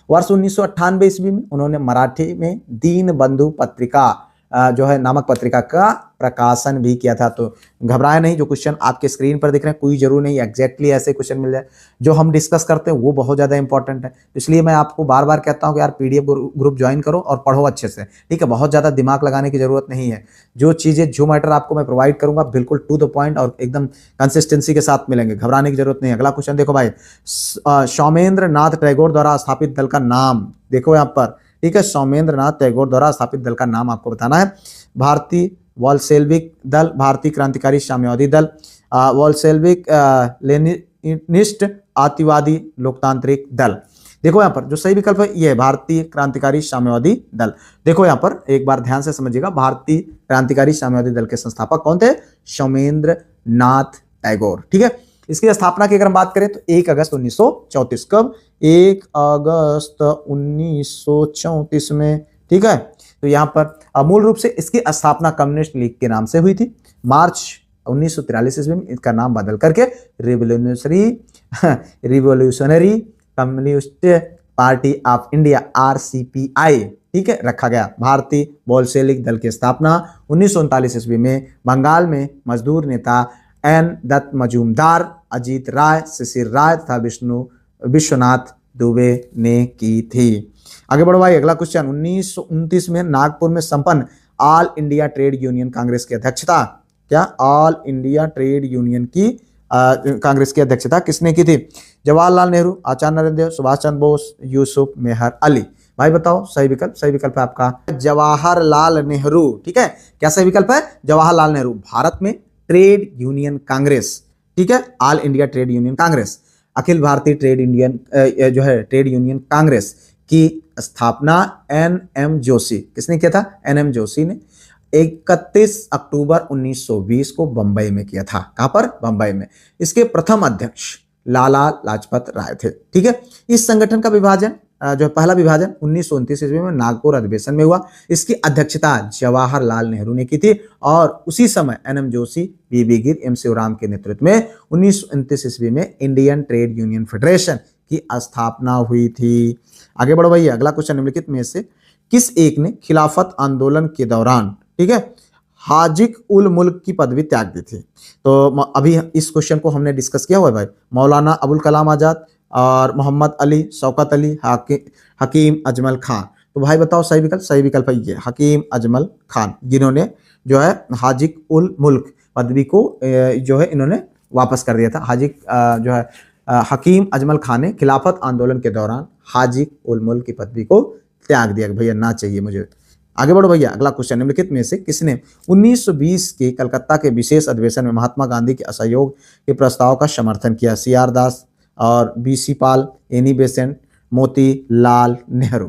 वर्ष 1998 ईस्वी में उन्होंने मराठी में दीन बंधु पत्रिका जो है नामक पत्रिका का प्रकाशन भी किया था। तो घबराए नहीं, जो क्वेश्चन आपके स्क्रीन पर दिख रहे हैं कोई जरूर नहीं एग्जैक्टली ऐसे क्वेश्चन मिल जाए। जो हम डिस्कस करते हैं वो बहुत ज़्यादा इंपॉर्टेंट है, इसलिए मैं आपको बार बार कहता हूं कि यार PDF ग्रुप ज्वाइन करो और पढ़ो अच्छे से। ठीक है, बहुत ज़्यादा दिमाग लगाने की जरूरत नहीं है। जो चीज़ें जो मैटर आपको मैं प्रोवाइड करूंगा बिल्कुल टू द पॉइंट और एकदम कंसिस्टेंसी के साथ मिलेंगे, घबराने की जरूरत नहीं है। अगला क्वेश्चन देखो भाई, सौमेंद्र नाथ टैगोर द्वारा स्थापित दल का नाम देखो यहाँ पर। ठीक है, सौमेंद्र नाथ टैगोर द्वारा स्थापित दल का नाम आपको बताना है। भारतीय वॉल्शेविक दल, भारतीय क्रांतिकारी साम्यवादी दल, वॉल्शेविक लेनिनिस्ट अतिवादी लोकतांत्रिक दल। देखो यहाँ पर जो सही विकल्प है ये है भारतीय क्रांतिकारी साम्यवादी दल। देखो यहाँ पर एक बार ध्यान से समझिएगा, भारतीय क्रांतिकारी साम्यवादी दल के संस्थापक कौन थे? सोमेंद्र नाथ टैगोर। ठीक है, इसकी स्थापना की अगर हम बात करें तो 1 अगस्त 1934। कब? 1 अगस्त 1934 में। ठीक है, तो यहाँ पर मूल रूप से इसकी स्थापना कम्युनिस्ट लीग के नाम से हुई थी। मार्च 1943 ईस्वी में इसका नाम बदल करके revolutionary communist party of India RCPI, ठीक है, रखा गया। भारतीय बोल्शेविक दल की स्थापना 1939 ईस्वी में बंगाल में मजदूर नेता एन दत्त मजूमदार, अजीत राय, शिशिर राय तथा विश्वनाथ दुबे ने की थी। आगे बढ़ो भाई, अगला क्वेश्चन। 1929 में नागपुर में संपन्न all India Trade Union Congress की अध्यक्षता, क्या ऑल इंडिया ट्रेड यूनियन की कांग्रेस की अध्यक्षता किसने की थी? जवाहरलाल नेहरू, आचार्य नरेंद्र देव, सुभाष चंद्र बोस, यूसुफ मेहर अली। भाई बताओ सही विकल्प। सही विकल्प है आपका जवाहरलाल नेहरू। ठीक है, क्या सही विकल्प है? जवाहरलाल नेहरू। भारत में ट्रेड यूनियन कांग्रेस, ठीक है, All India Trade Union Congress, अखिल भारतीय ट्रेड यूनियन कांग्रेस की स्थापना NM जोशी, किसने किया था? NM जोशी ने 31 अक्टूबर 1920 को बंबई में किया था। कहां पर? बंबई में। इसके प्रथम अध्यक्ष लाला लाजपत राय थे। ठीक है, इस संगठन का विभाजन जो पहला विभाजन 1929 ईस्वी में नागपुर अधिवेशन में हुआ। इसकी अध्यक्षता जवाहरलाल नेहरू ने की थी और उसी समय NM जोशी, BB गिर, M शिवराम के नेतृत्व में 1929 ईस्वी में इंडियन ट्रेड यूनियन फेडरेशन की स्थापना हुई थी। आगे बढ़ो भैया, अगला क्वेश्चन। निम्नलिखित में से किस एक ने खिलाफत आंदोलन के दौरान, ठीक है, हाजिक उल मुल्क की पदवी त्याग दी थी? तो अभी इस क्वेश्चन को हमने डिस्कस किया हुआ है भाई। मौलाना अबुल कलाम आजाद और मोहम्मद अली, शौकत अली, हकीम अजमल खान। तो भाई बताओ सही विकल्प। सही विकल्प है ये हकीम अजमल खान, जिन्होंने जो है हाजिक उल मुल्क पदवी को जो है इन्होंने वापस कर दिया था। हाजिक जो है हकीम अजमल खान ने खिलाफत आंदोलन के दौरान हाजिक उल मुल्क की पदवी को त्याग दिया, भैया ना चाहिए मुझे। आगे बढ़ो भैया, अगला क्वेश्चन। निम्नलिखित में से किसने 1920 के कलकत्ता के विशेष अधिवेशन में महात्मा गांधी के असहयोग के प्रस्ताव का समर्थन किया? CR दास और BC पाल, एनी बेसेंट, मोतीलाल नेहरू।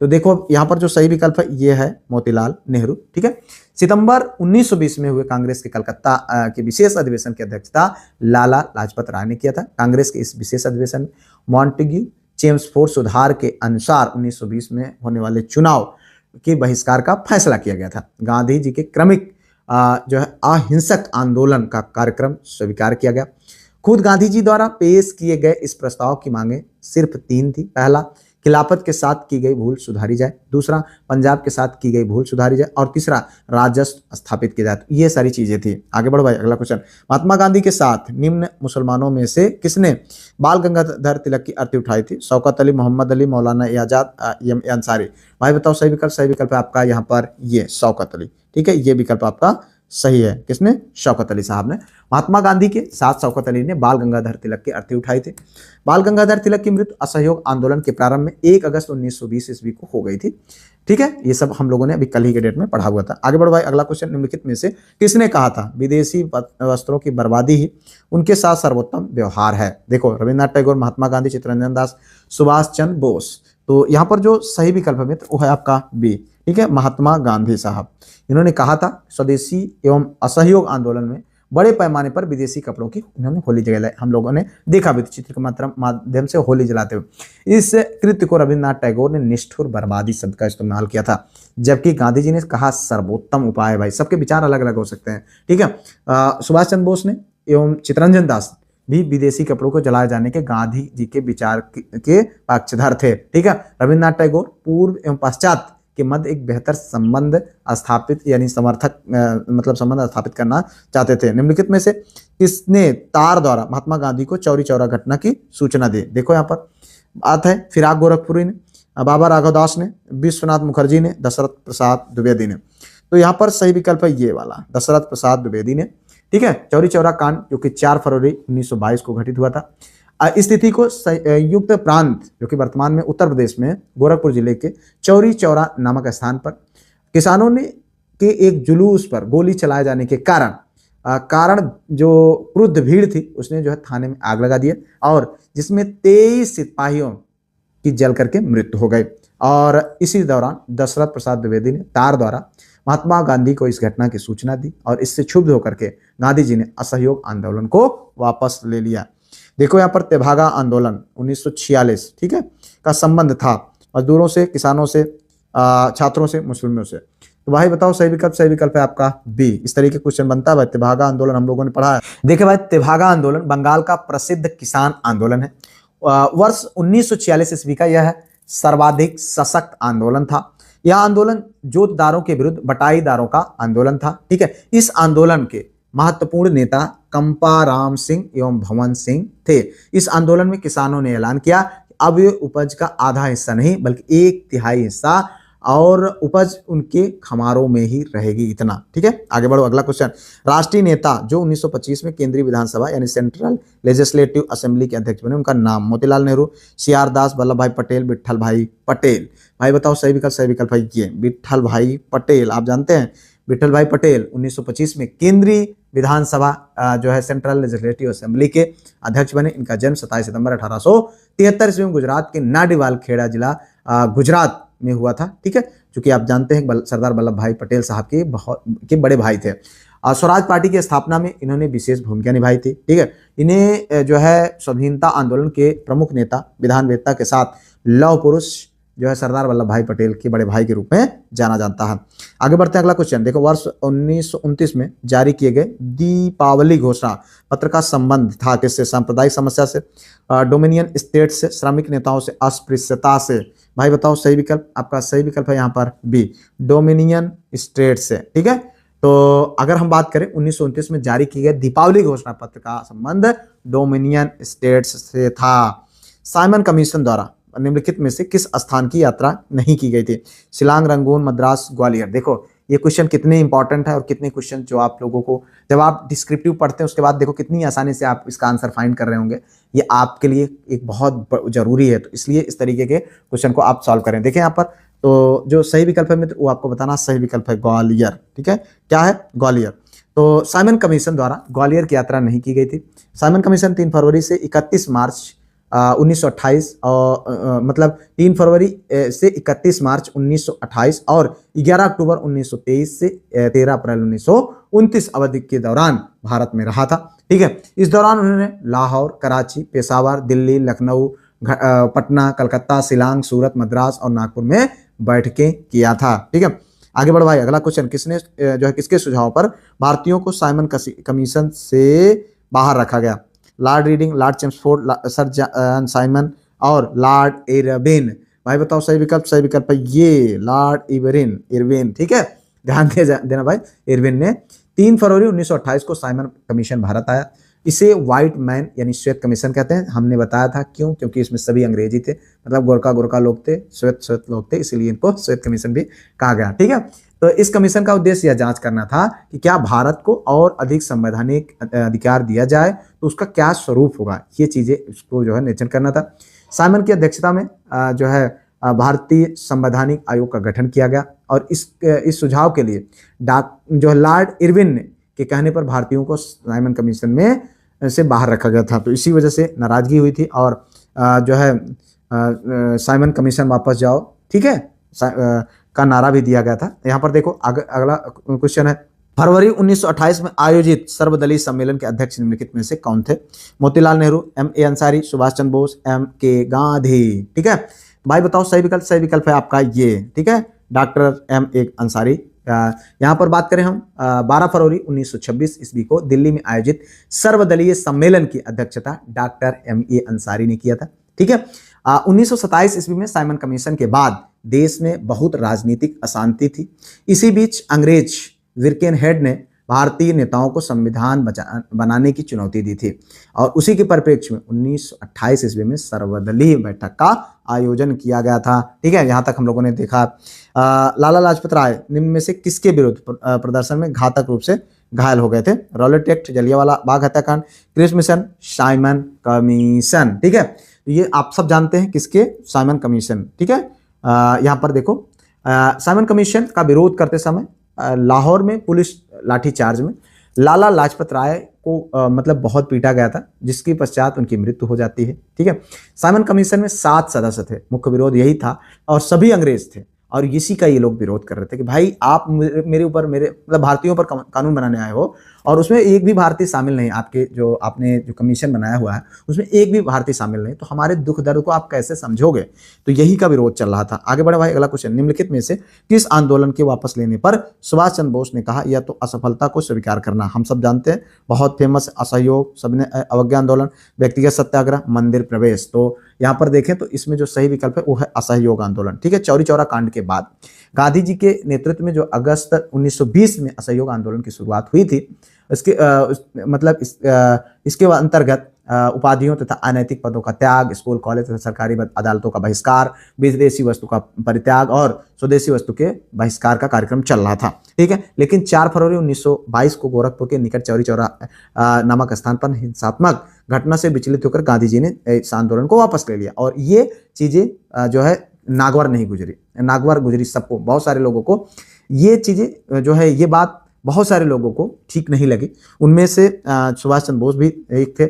तो देखो यहाँ पर जो सही विकल्प है ये है मोतीलाल नेहरू। ठीक है, सितंबर 1920 में हुए कांग्रेस के कलकत्ता के विशेष अधिवेशन की अध्यक्षता लाला लाजपत राय ने किया था। कांग्रेस के इस विशेष अधिवेशन मॉन्टेग्यू चेम्सफोर्ड सुधार के अनुसार 1920 में होने वाले चुनाव के बहिष्कार का फैसला किया गया था। गांधी जी के क्रमिक जो है अहिंसक आंदोलन का कार्यक्रम स्वीकार किया गया। खुद गांधी जी द्वारा पेश किए गए इस प्रस्ताव की मांगे सिर्फ 3 थी। पहला, खिलाफत के साथ की गई भूल सुधारी जाए। दूसरा, पंजाब के साथ की गई भूल सुधारी जाए। और तीसरा, राजस्व स्थापित किया जाए। तो ये सारी चीजें थी। आगे बढ़ो भाई, अगला क्वेश्चन। महात्मा गांधी के साथ निम्न मुसलमानों में से किसने बाल गंगाधर तिलक की अर्थी उठाई थी? शौकत अली, मोहम्मद अली, मौलाना आजाद, अंसारी। भाई बताओ सही विकल्प। सही विकल्प है आपका यहाँ पर ये शौकत अली। ठीक है, ये विकल्प आपका सही है। किसने? शौकत अली साहब ने। महात्मा गांधी के साथ शौकत अली ने बाल गंगाधर तिलक की अर्थी उठाई थी। बाल गंगाधर तिलक की मृत्यु असहयोग आंदोलन के प्रारंभ में 1 अगस्त 1920 ईस्वी को हो गई थी। ठीक है, ये सब हम लोगों ने अभी कल ही के डेट में पढ़ा हुआ था। आगे बढ़ो भाई, अगला क्वेश्चन। निम्नलिखित में से किसने कहा था विदेशी वस्त्रों की बर्बादी ही उनके साथ सर्वोत्तम व्यवहार है? देखो, रविन्द्रनाथ टैगोर, महात्मा गांधी, चित्तरंजन दास, सुभाष चंद्र बोस। तो यहाँ पर जो सही विकल्प है मित्र वो है आपका बी। ठीक है, महात्मा गांधी साहब। इन्होंने कहा था स्वदेशी एवं असहयोग आंदोलन में बड़े पैमाने पर विदेशी कपड़ों की इन्होंने होली जलाई। हम लोगों ने देखा भी चित्र के माध्यम से होली जलाते हुए। इस कृत्य को रविन्द्रनाथ टैगोर ने निष्ठुर बर्बादी शब्द का इस्तेमाल किया था, जबकि गांधी जी ने कहा सर्वोत्तम उपाय। भाई सबके विचार अलग अलग हो सकते हैं। ठीक है, सुभाष चंद्र बोस ने एवं चित्तरंजन दास भी विदेशी कपड़ों को जलाए जाने के गांधी जी के विचार के पक्षधर थे। ठीक है, रविन्द्रनाथ टैगोर पूर्व एवं पश्चात के मध्य एक बेहतर संबंध स्थापित यानी संबंध स्थापित करना चाहते थे। निम्नलिखित में से किसने तार द्वारा महात्मा गांधी को चौरी चौरा घटना की सूचना दी? देखो यहाँ पर बात है फिराक गोरखपुरी ने, बाबा राघव दास ने, विश्वनाथ मुखर्जी ने, दशरथ प्रसाद द्विवेदी ने। तो यहाँ पर सही विकल्प है ये वाला, दशरथ प्रसाद द्विवेदी ने। ठीक है, चौरी चौरा कांड जो कि 4 फरवरी 1922 को घटित हुआ था। इस तिथि को संयुक्त प्रांत जो कि वर्तमान में उत्तर प्रदेश में गोरखपुर जिले के चौरी चौरा नामक स्थान पर किसानों ने के एक जुलूस पर गोली चलाए जाने के कारण जो क्रुद्ध भीड़ थी उसने जो है थाने में आग लगा दिया और जिसमें 23 सिपाहियों की जल करके मृत्यु हो गई। और इसी दौरान दशरथ प्रसाद द्विवेदी ने तार द्वारा महात्मा गांधी को इस घटना की सूचना दी और इससे क्षुब्ध होकर के गांधी जी ने असहयोग आंदोलन को वापस ले लिया। देखो यहाँ पर तेभागा आंदोलन 1946, ठीक है, का संबंध था मजदूरों से, किसानों से, छात्रों से, मुस्लिमों से। तो भाई बताओ सही विकल्प है आपका बी। इस तरीके क्वेश्चन बनता है भाई। तेभागा आंदोलन हम लोगों ने पढ़ा है। देखिए भाई, तेभागा आंदोलन बंगाल का प्रसिद्ध किसान आंदोलन है। वर्ष 1946 ईस्वी का यह सर्वाधिक सशक्त आंदोलन था। यह आंदोलन जोतदारों के विरुद्ध बटाईदारों का आंदोलन था, ठीक है। इस आंदोलन के महत्वपूर्ण नेता कंपाराम सिंह एवं भवन सिंह थे। इस आंदोलन में किसानों ने ऐलान किया अब ये उपज का आधा हिस्सा नहीं बल्कि 1/3 हिस्सा और उपज उनके खमारों में ही रहेगी, इतना, ठीक है। आगे बढ़ो, अगला क्वेश्चन। राष्ट्रीय नेता जो 1925 में केंद्रीय विधानसभा यानी सेंट्रल लेजिस्लेटिव असेंबली के अध्यक्ष बने, उनका नाम? मोतीलाल नेहरू, सीआर दास, वल्लभ भाई पटेल, विट्ठल भाई पटेल। भाई बताओ सही विकल्प है ये विट्ठल भाई पटेल। आप जानते हैं विट्ठल भाई पटेल 1925 में केंद्रीय विधानसभा जो है सेंट्रल लेजिस्लेटिव असेंबली के अध्यक्ष बने। इनका जन्म 27 सितंबर 1873 ईस्वी में गुजरात के नाडिवाल खेड़ा जिला गुजरात में हुआ था, ठीक है। क्योंकि आप जानते हैं सरदार वल्लभ भाई पटेल साहब के बड़े भाई थे। स्वराज पार्टी की स्थापना में इन्होंने विशेष भूमिका निभाई थी, ठीक है। इन्हें जो है स्वाधीनता आंदोलन के प्रमुख नेता, विधानवेत्ता के साथ लौह पुरुष जो है सरदार वल्लभ भाई पटेल के बड़े भाई के रूप में जाना जाता है। आगे बढ़ते हैं, अगला क्वेश्चन देखो। वर्ष 1929 में जारी किए गए दीपावली घोषणा पत्र का संबंध था किससे? सांप्रदायिक समस्या से, डोमिनियन स्टेट से, श्रमिक नेताओं से, अस्पृश्यता से। भाई बताओ सही विकल्प। आपका सही विकल्प है यहाँ पर बी, डोमिनियन स्टेट से, ठीक है। तो अगर हम बात करें 1929 में जारी किए गए दीपावली घोषणा पत्र का संबंध डोमिनियन स्टेट्स से था। साइमन कमीशन द्वारा निम्नलिखित में से किस स्थान की यात्रा नहीं की गई थी? शिलांग, रंगून, मद्रास, ग्वालियर। देखो ये क्वेश्चन कितने इंपॉर्टेंट है और कितने क्वेश्चन जो आप लोगों को जब आप डिस्क्रिप्टिव पढ़ते हैं उसके बाद देखो कितनी आसानी से आप इसका आंसर फाइंड कर रहे होंगे। ये आपके लिए एक बहुत जरूरी है, तो इसलिए इस तरीके के क्वेश्चन को आप सॉल्व करें। देखें यहाँ पर, तो जो सही विकल्प है मित्र वो आपको बताना सही विकल्प है ग्वालियर, ठीक है। क्या है? ग्वालियर। तो साइमन कमीशन द्वारा ग्वालियर की यात्रा नहीं की गई थी। साइमन कमीशन 3 फरवरी से 31 मार्च 1928 और मतलब 3 फरवरी से 31 मार्च 1928 और 11 अक्टूबर 1923 से 13 अप्रैल 1929 अवधि के दौरान भारत में रहा था, ठीक है। इस दौरान उन्होंने लाहौर, कराची, पेशावर, दिल्ली, लखनऊ, पटना, कलकत्ता, शिलांग, सूरत, मद्रास और नागपुर में बैठकें किया था, ठीक है। आगे बढ़ भाई, अगला क्वेश्चन। किसने जो है किसके सुझाव पर भारतीयों को साइमन कमीशन से बाहर रखा गया? Lord reading, Lord Chelmsford, sir John Simon और लॉर्ड इरविन। भाई बताओ सही विकल्प है ये लॉर्ड इरविन, ठीक है। ध्यान देना भाई, इरविन ने 3 फरवरी 1928 को साइमन कमीशन भारत आया। इसे व्हाइट मैन यानी श्वेत कमीशन कहते हैं। हमने बताया था क्यों, क्योंकि इसमें सभी अंग्रेजी थे, मतलब गोरखा लोग थे, श्वेत लोग थे, इसीलिए इनको श्वेत कमीशन भी कहा गया, ठीक है। तो इस कमीशन का उद्देश्य यह जांच करना था कि क्या भारत को और अधिक संवैधानिक अधिकार दिया जाए तो उसका क्या स्वरूप होगा, ये चीजें उसको जो है निरीक्षण करना था। साइमन की अध्यक्षता में जो है भारतीय संवैधानिक आयोग का गठन किया गया और इस सुझाव के लिए जो लॉर्ड इरविन के कहने पर भारतीयों को साइमन कमीशन में से बाहर रखा गया था। तो इसी वजह से नाराजगी हुई थी और जो है साइमन कमीशन वापस जाओ, ठीक है, का नारा भी दिया गया था। यहाँ पर देखो अगला क्वेश्चन है, फरवरी 1928 में आयोजित सर्वदलीय सम्मेलन के अध्यक्ष निम्नलिखित में से कौन थे? मोतीलाल नेहरू, M.A. अंसारी, सुभाष चंद्र बोस, M.K. गांधी, ठीक है। भाई बताओ सही विकल्प है आपका ये, ठीक है, डॉक्टर M.A. अंसारी। यहाँ पर बात करें हम 12 फरवरी 1926 ईस्वी को दिल्ली में आयोजित सर्वदलीय सम्मेलन की अध्यक्षता डॉक्टर M.A. अंसारी ने किया था, ठीक है। 1927 ईस्वी में साइमन कमीशन के बाद देश में बहुत राजनीतिक अशांति थी। इसी बीच अंग्रेज विर्केनहेड ने भारतीय नेताओं को संविधान बनाने की चुनौती दी थी और उसी के परिप्रेक्ष्य में 1928 ईस्वी में सर्वदलीय बैठक का आयोजन किया गया था, ठीक है। यहाँ तक हम लोगों ने देखा। लाला लाजपत राय निम्न में से किसके विरुद्ध प्रदर्शन में घातक रूप से घायल हो गए थे? रॉलेट एक्ट, जलियांवाला बाग हत्याकांड, क्रिस मिशन, साइमन कमीशन, ठीक है। ये आप सब जानते हैं किसके? साइमन कमीशन, ठीक है। यहाँ पर देखो साइमन कमीशन का विरोध करते समय लाहौर में पुलिस लाठीचार्ज में लाला लाजपत राय को मतलब बहुत पीटा गया था, जिसके पश्चात उनकी मृत्यु हो जाती है। ठीक है, साइमन कमीशन में 7 सदस्य थे, मुख्य विरोध यही था और सभी अंग्रेज थे और इसी का ये लोग विरोध कर रहे थे कि भाई आप मेरे ऊपर, मेरे मतलब भारतीयों पर कानून बनाने आए हो और उसमें एक भी भारतीय शामिल नहीं, आपके जो आपने जो कमीशन बनाया हुआ है उसमें एक भी भारतीय शामिल नहीं, तो हमारे दुख दर्द को आप कैसे समझोगे। तो यही का विरोध चल रहा था। आगे बढ़े भाई, अगला क्वेश्चन, निम्नलिखित में से किस आंदोलन के वापस लेने पर सुभाष चंद्र बोस ने कहा यह तो असफलता को स्वीकार करना। हम सब जानते हैं, बहुत फेमस, असहयोग, सबने अवज्ञा आंदोलन, व्यक्तिगत सत्याग्रह, मंदिर प्रवेश। तो यहाँ पर देखें तो इसमें जो सही विकल्प है वो है असहयोग आंदोलन। ठीक है, चौरी चौरा कांड के बाद गांधी जी के नेतृत्व में जो अगस्त 1920 में असहयोग आंदोलन की शुरुआत हुई थी, इसके अंतर्गत उपाधियों तथा अनैतिक पदों का त्याग, स्कूल कॉलेज तथा सरकारी अदालतों का बहिष्कार, विदेशी वस्तु का परित्याग और स्वदेशी वस्तु के बहिष्कार का कार्यक्रम चल रहा था। ठीक है, लेकिन 4 फरवरी 1922 को गोरखपुर के निकट चौरी चौरा नामक स्थान पर हिंसात्मक घटना से विचलित होकर गांधी जी ने इस आंदोलन को वापस ले लिया और ये चीजें जो है नागवार नहीं गुजरी, नागवार गुजरी सबको, बहुत सारे लोगों को ये चीजें जो है, ये बात बहुत सारे लोगों को ठीक नहीं लगी। उनमें से सुभाष चंद्र बोस भी एक थे,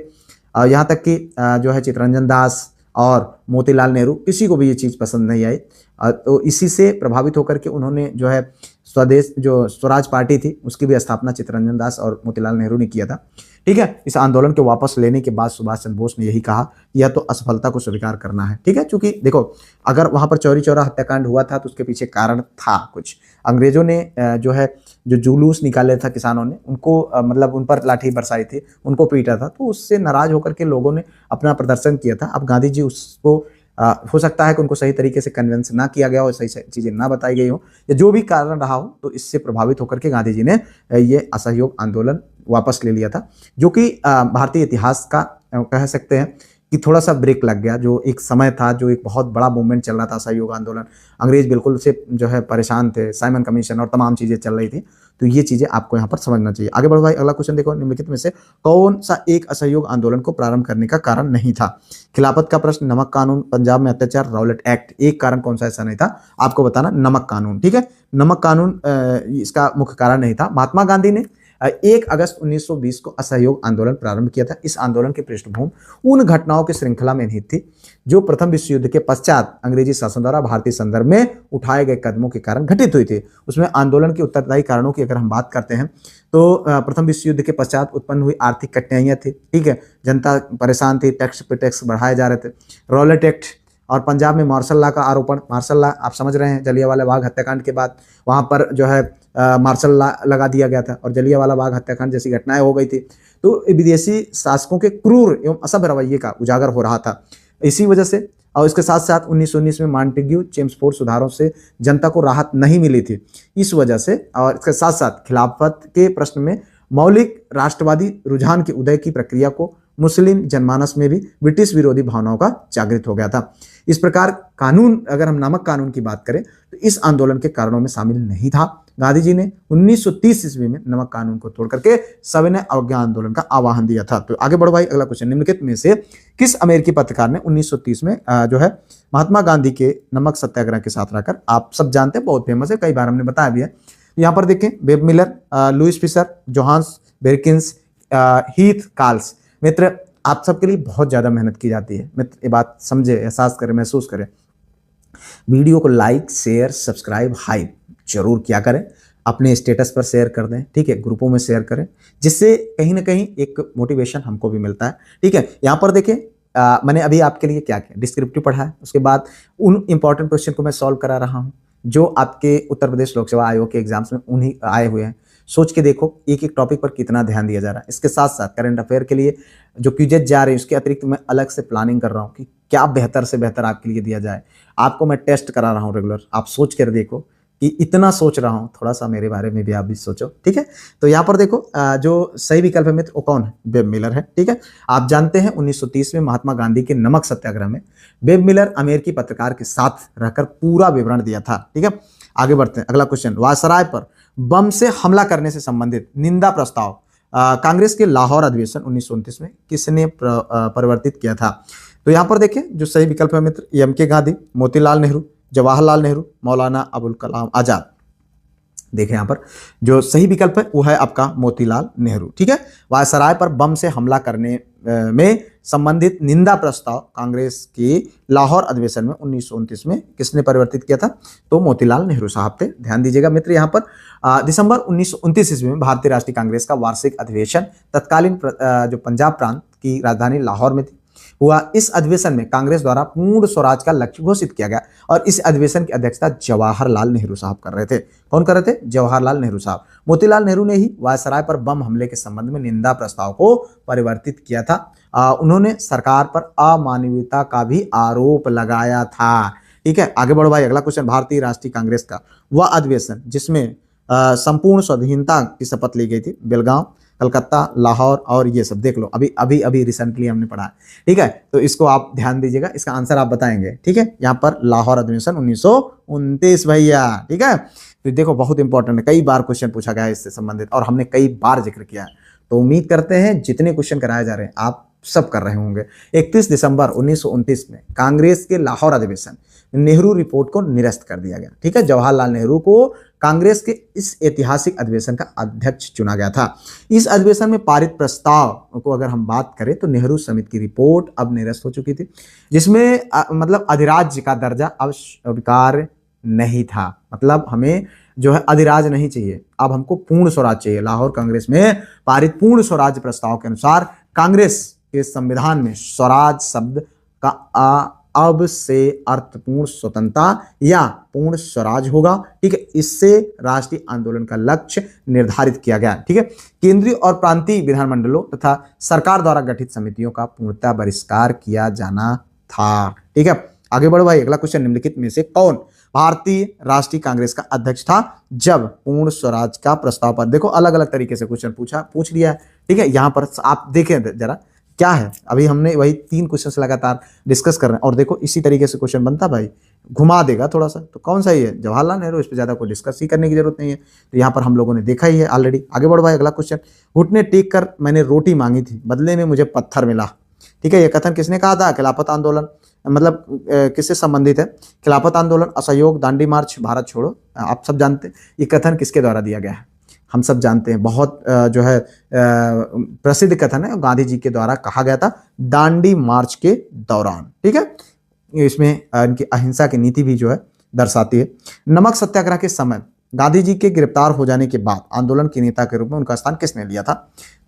यहाँ तक कि जो है चित्तरंजन दास और मोतीलाल नेहरू, किसी को भी ये चीज़ पसंद नहीं आई। तो इसी से प्रभावित होकर के उन्होंने जो है स्वदेश, जो स्वराज पार्टी थी, उसकी भी स्थापना चित्तरंजन दास और मोतीलाल नेहरू ने किया था। ठीक है, इस आंदोलन के वापस लेने के बाद सुभाष चंद्र बोस ने यही कहा, यह तो असफलता को स्वीकार करना है। ठीक है, क्योंकि देखो अगर वहां पर चौरी चौरा हत्याकांड हुआ था तो उसके पीछे कारण था कुछ, अंग्रेजों ने जो है जो जुलूस निकाले था किसानों ने, उनको मतलब उन पर लाठी बरसाई थी, उनको पीटा था, तो उससे नाराज होकर के लोगों ने अपना प्रदर्शन किया था। अब गांधी जी उसको हो सकता है कि उनको सही तरीके से कन्विंस ना किया गया हो, सही चीजें ना बताई गई हो, या जो भी कारण रहा हो, तो इससे प्रभावित होकर के गांधी जी ने ये असहयोग आंदोलन वापस ले लिया था, जो कि भारतीय इतिहास का कह सकते हैं कि थोड़ा सा ब्रेक लग गया। जो एक समय था, जो एक बहुत बड़ा मूवमेंट चल रहा था असहयोग आंदोलन, अंग्रेज बिल्कुल से जो है परेशान थे, साइमन कमीशन और तमाम चीजें चल रही थी, तो ये चीजें आपको यहाँ पर समझना चाहिए। आगे बढ़ो भाई, अगला क्वेश्चन देखो, निम्नलिखित में से कौन सा एक असहयोग आंदोलन को प्रारंभ करने का कारण नहीं था। खिलाफत का प्रश्न, नमक कानून, पंजाब में अत्याचार, रॉलेट एक्ट। एक कारण कौन सा ऐसा नहीं था, आपको बताना, नमक कानून। ठीक है, नमक कानून इसका मुख्य कारण नहीं था। महात्मा गांधी ने 1 अगस्त 1920 को असहयोग आंदोलन प्रारंभ किया था। इस आंदोलन की पृष्ठभूमि उन घटनाओं की श्रृंखला में निहित थी जो प्रथम विश्व युद्ध के पश्चात अंग्रेजी शासन द्वारा भारतीय संदर्भ में उठाए गए कदमों के कारण घटित हुई थी। उसमें आंदोलन के उत्तरदायी कारणों की अगर हम बात करते हैं तो प्रथम विश्व युद्ध के पश्चात उत्पन्न हुई आर्थिक कठिनाइयां थी। ठीक है, जनता परेशान थी, टैक्स पे टैक्स बढ़ाए जा रहे थे, रॉलेट एक्ट, और पंजाब में मार्शल लॉ का आरोपण। मार्शल लॉ आप समझ रहे हैं, जलियांवाला बाग हत्याकांड के बाद वहां पर जो है मार्शल लॉ लगा दिया गया था और जलियांवाला बाग हत्याकांड जैसी घटनाएं हो गई थी। तो विदेशी शासकों के क्रूर एवं असभ्य रवैये का उजागर हो रहा था। इसी वजह से और इसके साथ साथ 1919 में मॉन्टेग्यू चेम्सफोर्ड सुधारों से जनता को राहत नहीं मिली थी। इस वजह से और इसके साथ साथ खिलाफत के प्रश्न में मौलिक राष्ट्रवादी रुझान के उदय की प्रक्रिया को मुस्लिम जनमानस में भी ब्रिटिश विरोधी भावनाओं का जागृत हो गया था। इस प्रकार कानून, अगर हम नमक कानून की बात करें तो इस आंदोलन के कारणों में शामिल नहीं था। गांधी जी ने 1930 ईस्वी में नमक कानून को तोड़ करके सविनय अवज्ञा आंदोलन का आह्वान दिया था। तो आगे बढ़ो भाई, अगला क्वेश्चन, निम्नलिखित में से किस अमेरिकी पत्रकार ने 1930 में जो है महात्मा गांधी के नमक सत्याग्रह के साथ रहकर, आप सब जानते हैं, बहुत फेमस है, कई बार हमने बताया भी है। यहाँ पर देखें, Webb Miller, Louis Fischer, Johannes Berkins, Heath Carls. मित्र, आप सबके लिए बहुत ज़्यादा मेहनत की जाती है मित्र, ये बात समझे, एहसास करें, महसूस करें। वीडियो को लाइक, शेयर, सब्सक्राइब, हाइप जरूर किया करें, अपने स्टेटस पर शेयर कर दें। ठीक है, ग्रुपों में शेयर करें, जिससे कहीं ना कहीं एक मोटिवेशन हमको भी मिलता है। ठीक है, यहाँ पर देखें, मैंने अभी आपके लिए क्या किया, डिस्क्रिप्टिव पढ़ा है, उसके बाद उन इंपॉर्टेंट क्वेश्चन को मैं सॉल्व करा रहा हूँ जो आपके उत्तर प्रदेश लोक सेवा आयोग के एग्जाम्स में उन्हीं आए हुए हैं। सोच के देखो एक एक टॉपिक पर कितना ध्यान दिया जा रहा है। इसके साथ साथ करंट अफेयर के लिए जो क्विजेज जा रहे हैं, उसके अतिरिक्त मैं अलग से प्लानिंग कर रहा हूँ कि क्या बेहतर से बेहतर आपके लिए दिया जाए। आपको मैं टेस्ट करा रहा हूँ रेगुलर, आप सोच कर देखो कि इतना सोच रहा हूँ, थोड़ा सा मेरे बारे में भी आप भी सोचो। ठीक है, तो यहाँ पर देखो जो सही विकल्प है मित्र वो कौन है, वेब मिलर है। ठीक है, आप जानते हैं 1930 में महात्मा गांधी के नमक सत्याग्रह में वेब मिलर अमेरिकी पत्रकार के साथ रहकर पूरा विवरण दिया था। ठीक है, आगे बढ़ते हैं, अगला क्वेश्चन, वायसराय पर बम से हमला करने से संबंधित निंदा प्रस्ताव कांग्रेस के लाहौर अधिवेशन 1929 में किसने परिवर्तित किया था। तो यहाँ पर देखें, जो सही विकल्प है मित्र, एम के गांधी, मोतीलाल नेहरू, जवाहरलाल नेहरू, मौलाना अबुल कलाम आजाद। देखें यहाँ पर जो सही विकल्प है वो है आपका मोतीलाल नेहरू। ठीक है, वायसराय पर बम से हमला करने में संबंधित निंदा प्रस्ताव कांग्रेस की लाहौर अधिवेशन में 1929 में किसने परिवर्तित किया था? तो मोतीलाल नेहरू साहब थे। ध्यान दीजिएगा मित्र, यहाँ पर दिसंबर 1929 ईस्वी में भारतीय राष्ट्रीय कांग्रेस का वार्षिक अधिवेशन तत्कालीन जो पंजाब प्रांत की राजधानी लाहौर में थी हुआ। इस अधिवेशन में कांग्रेस द्वारा पूर्ण स्वराज का लक्ष्य घोषित किया गया और इस अधिवेशन की अध्यक्षता जवाहरलाल नेहरू साहब कर रहे थे। कौन कर रहे थे? जवाहरलाल नेहरू साहब। मोतीलाल नेहरू ने ही वायसराय पर बम हमले के संबंध में निंदा प्रस्ताव को परिवर्तित किया था। उन्होंने सरकार पर अमानवीयता का भी आरोप लगाया था। ठीक है, आगे बढ़ो भाई, अगला क्वेश्चन। भारतीय राष्ट्रीय कांग्रेस का वह अधिवेशन जिसमें संपूर्ण स्वाधीनता की शपथ ली गई थी, बेलगांव, कलकत्ता, लाहौर और ये सब देख लो, अभी रिसेंटली हमने पढ़ा है। ठीक है, तो इसको आप ध्यान दीजिएगा, इसका आंसर आप बताएंगे। ठीक है, यहाँ पर लाहौर अधिवेशन 1929 भैया। ठीक है, तो देखो बहुत इंपॉर्टेंट है, कई बार क्वेश्चन पूछा गया है इससे संबंधित और हमने कई बार जिक्र किया है। तो उम्मीद करते हैं जितने क्वेश्चन कराए जा रहे हैं आप सब कर रहे होंगे। 31 दिसंबर 1929 में कांग्रेस के लाहौर अधिवेशन नेहरू रिपोर्ट को निरस्त कर दिया गया। ठीक है, जवाहरलाल नेहरू को कांग्रेस के इस ऐतिहासिक अधिवेशन का अध्यक्ष चुना गया था। इस अधिवेशन में पारित प्रस्ताव को अगर हम बात करें तो नेहरू समिति की रिपोर्ट अब निरस्त हो चुकी थी, जिसमें मतलब अधिराज्य का दर्जा अब स्वीकार नहीं था। मतलब हमें जो है अधिराज नहीं चाहिए, अब हमको पूर्ण स्वराज चाहिए। लाहौर कांग्रेस में पारित पूर्ण स्वराज प्रस्ताव के अनुसार कांग्रेस के संविधान में स्वराज शब्द का अब से अर्थपूर्ण स्वतंत्रता या पूर्ण स्वराज होगा। ठीक है, इससे राष्ट्रीय आंदोलन का लक्ष्य निर्धारित किया गया। ठीक है, केंद्रीय और प्रांतीय विधानमंडलों तथा सरकार द्वारा गठित समितियों का पूर्णतः बहिष्कार किया जाना था। ठीक है, आगे बढ़ो भाई, अगला क्वेश्चन। निम्नलिखित में से कौन भारतीय राष्ट्रीय कांग्रेस का अध्यक्ष था जब पूर्ण स्वराज का प्रस्ताव पर? देखो अलग अलग तरीके से क्वेश्चन पूछ लिया है। ठीक है, यहाँ पर आप देखें जरा क्या है, अभी हमने वही 3 क्वेश्चन लगातार डिस्कस कर रहे हैं और देखो इसी तरीके से क्वेश्चन बनता भाई, घुमा देगा थोड़ा सा। तो कौन सा ही है? जवाहरलाल नेहरू। इस पर ज्यादा कोई डिस्कस ही करने की जरूरत नहीं है, तो यहाँ पर हम लोगों ने देखा ही है ऑलरेडी। आगे बढ़ो भाई, अगला क्वेश्चन। घुटने टेक कर मैंने रोटी मांगी थी, बदले में मुझे पत्थर मिला। ठीक है, यह कथन किसने कहा था? खिलाफत आंदोलन, मतलब किससे संबंधित है? खिलाफत आंदोलन, असहयोग, दांडी मार्च, भारत छोड़ो। आप सब जानते हैं ये कथन किसके द्वारा दिया गया है, हम सब जानते हैं। बहुत जो है प्रसिद्ध कथन है, गांधी जी के द्वारा कहा गया था दांडी मार्च के दौरान। ठीक है, इसमें इनकी अहिंसा की नीति भी जो है दर्शाती है। नमक सत्याग्रह के समय गांधी जी के गिरफ्तार हो जाने के बाद आंदोलन के नेता के रूप में उनका स्थान किसने लिया था?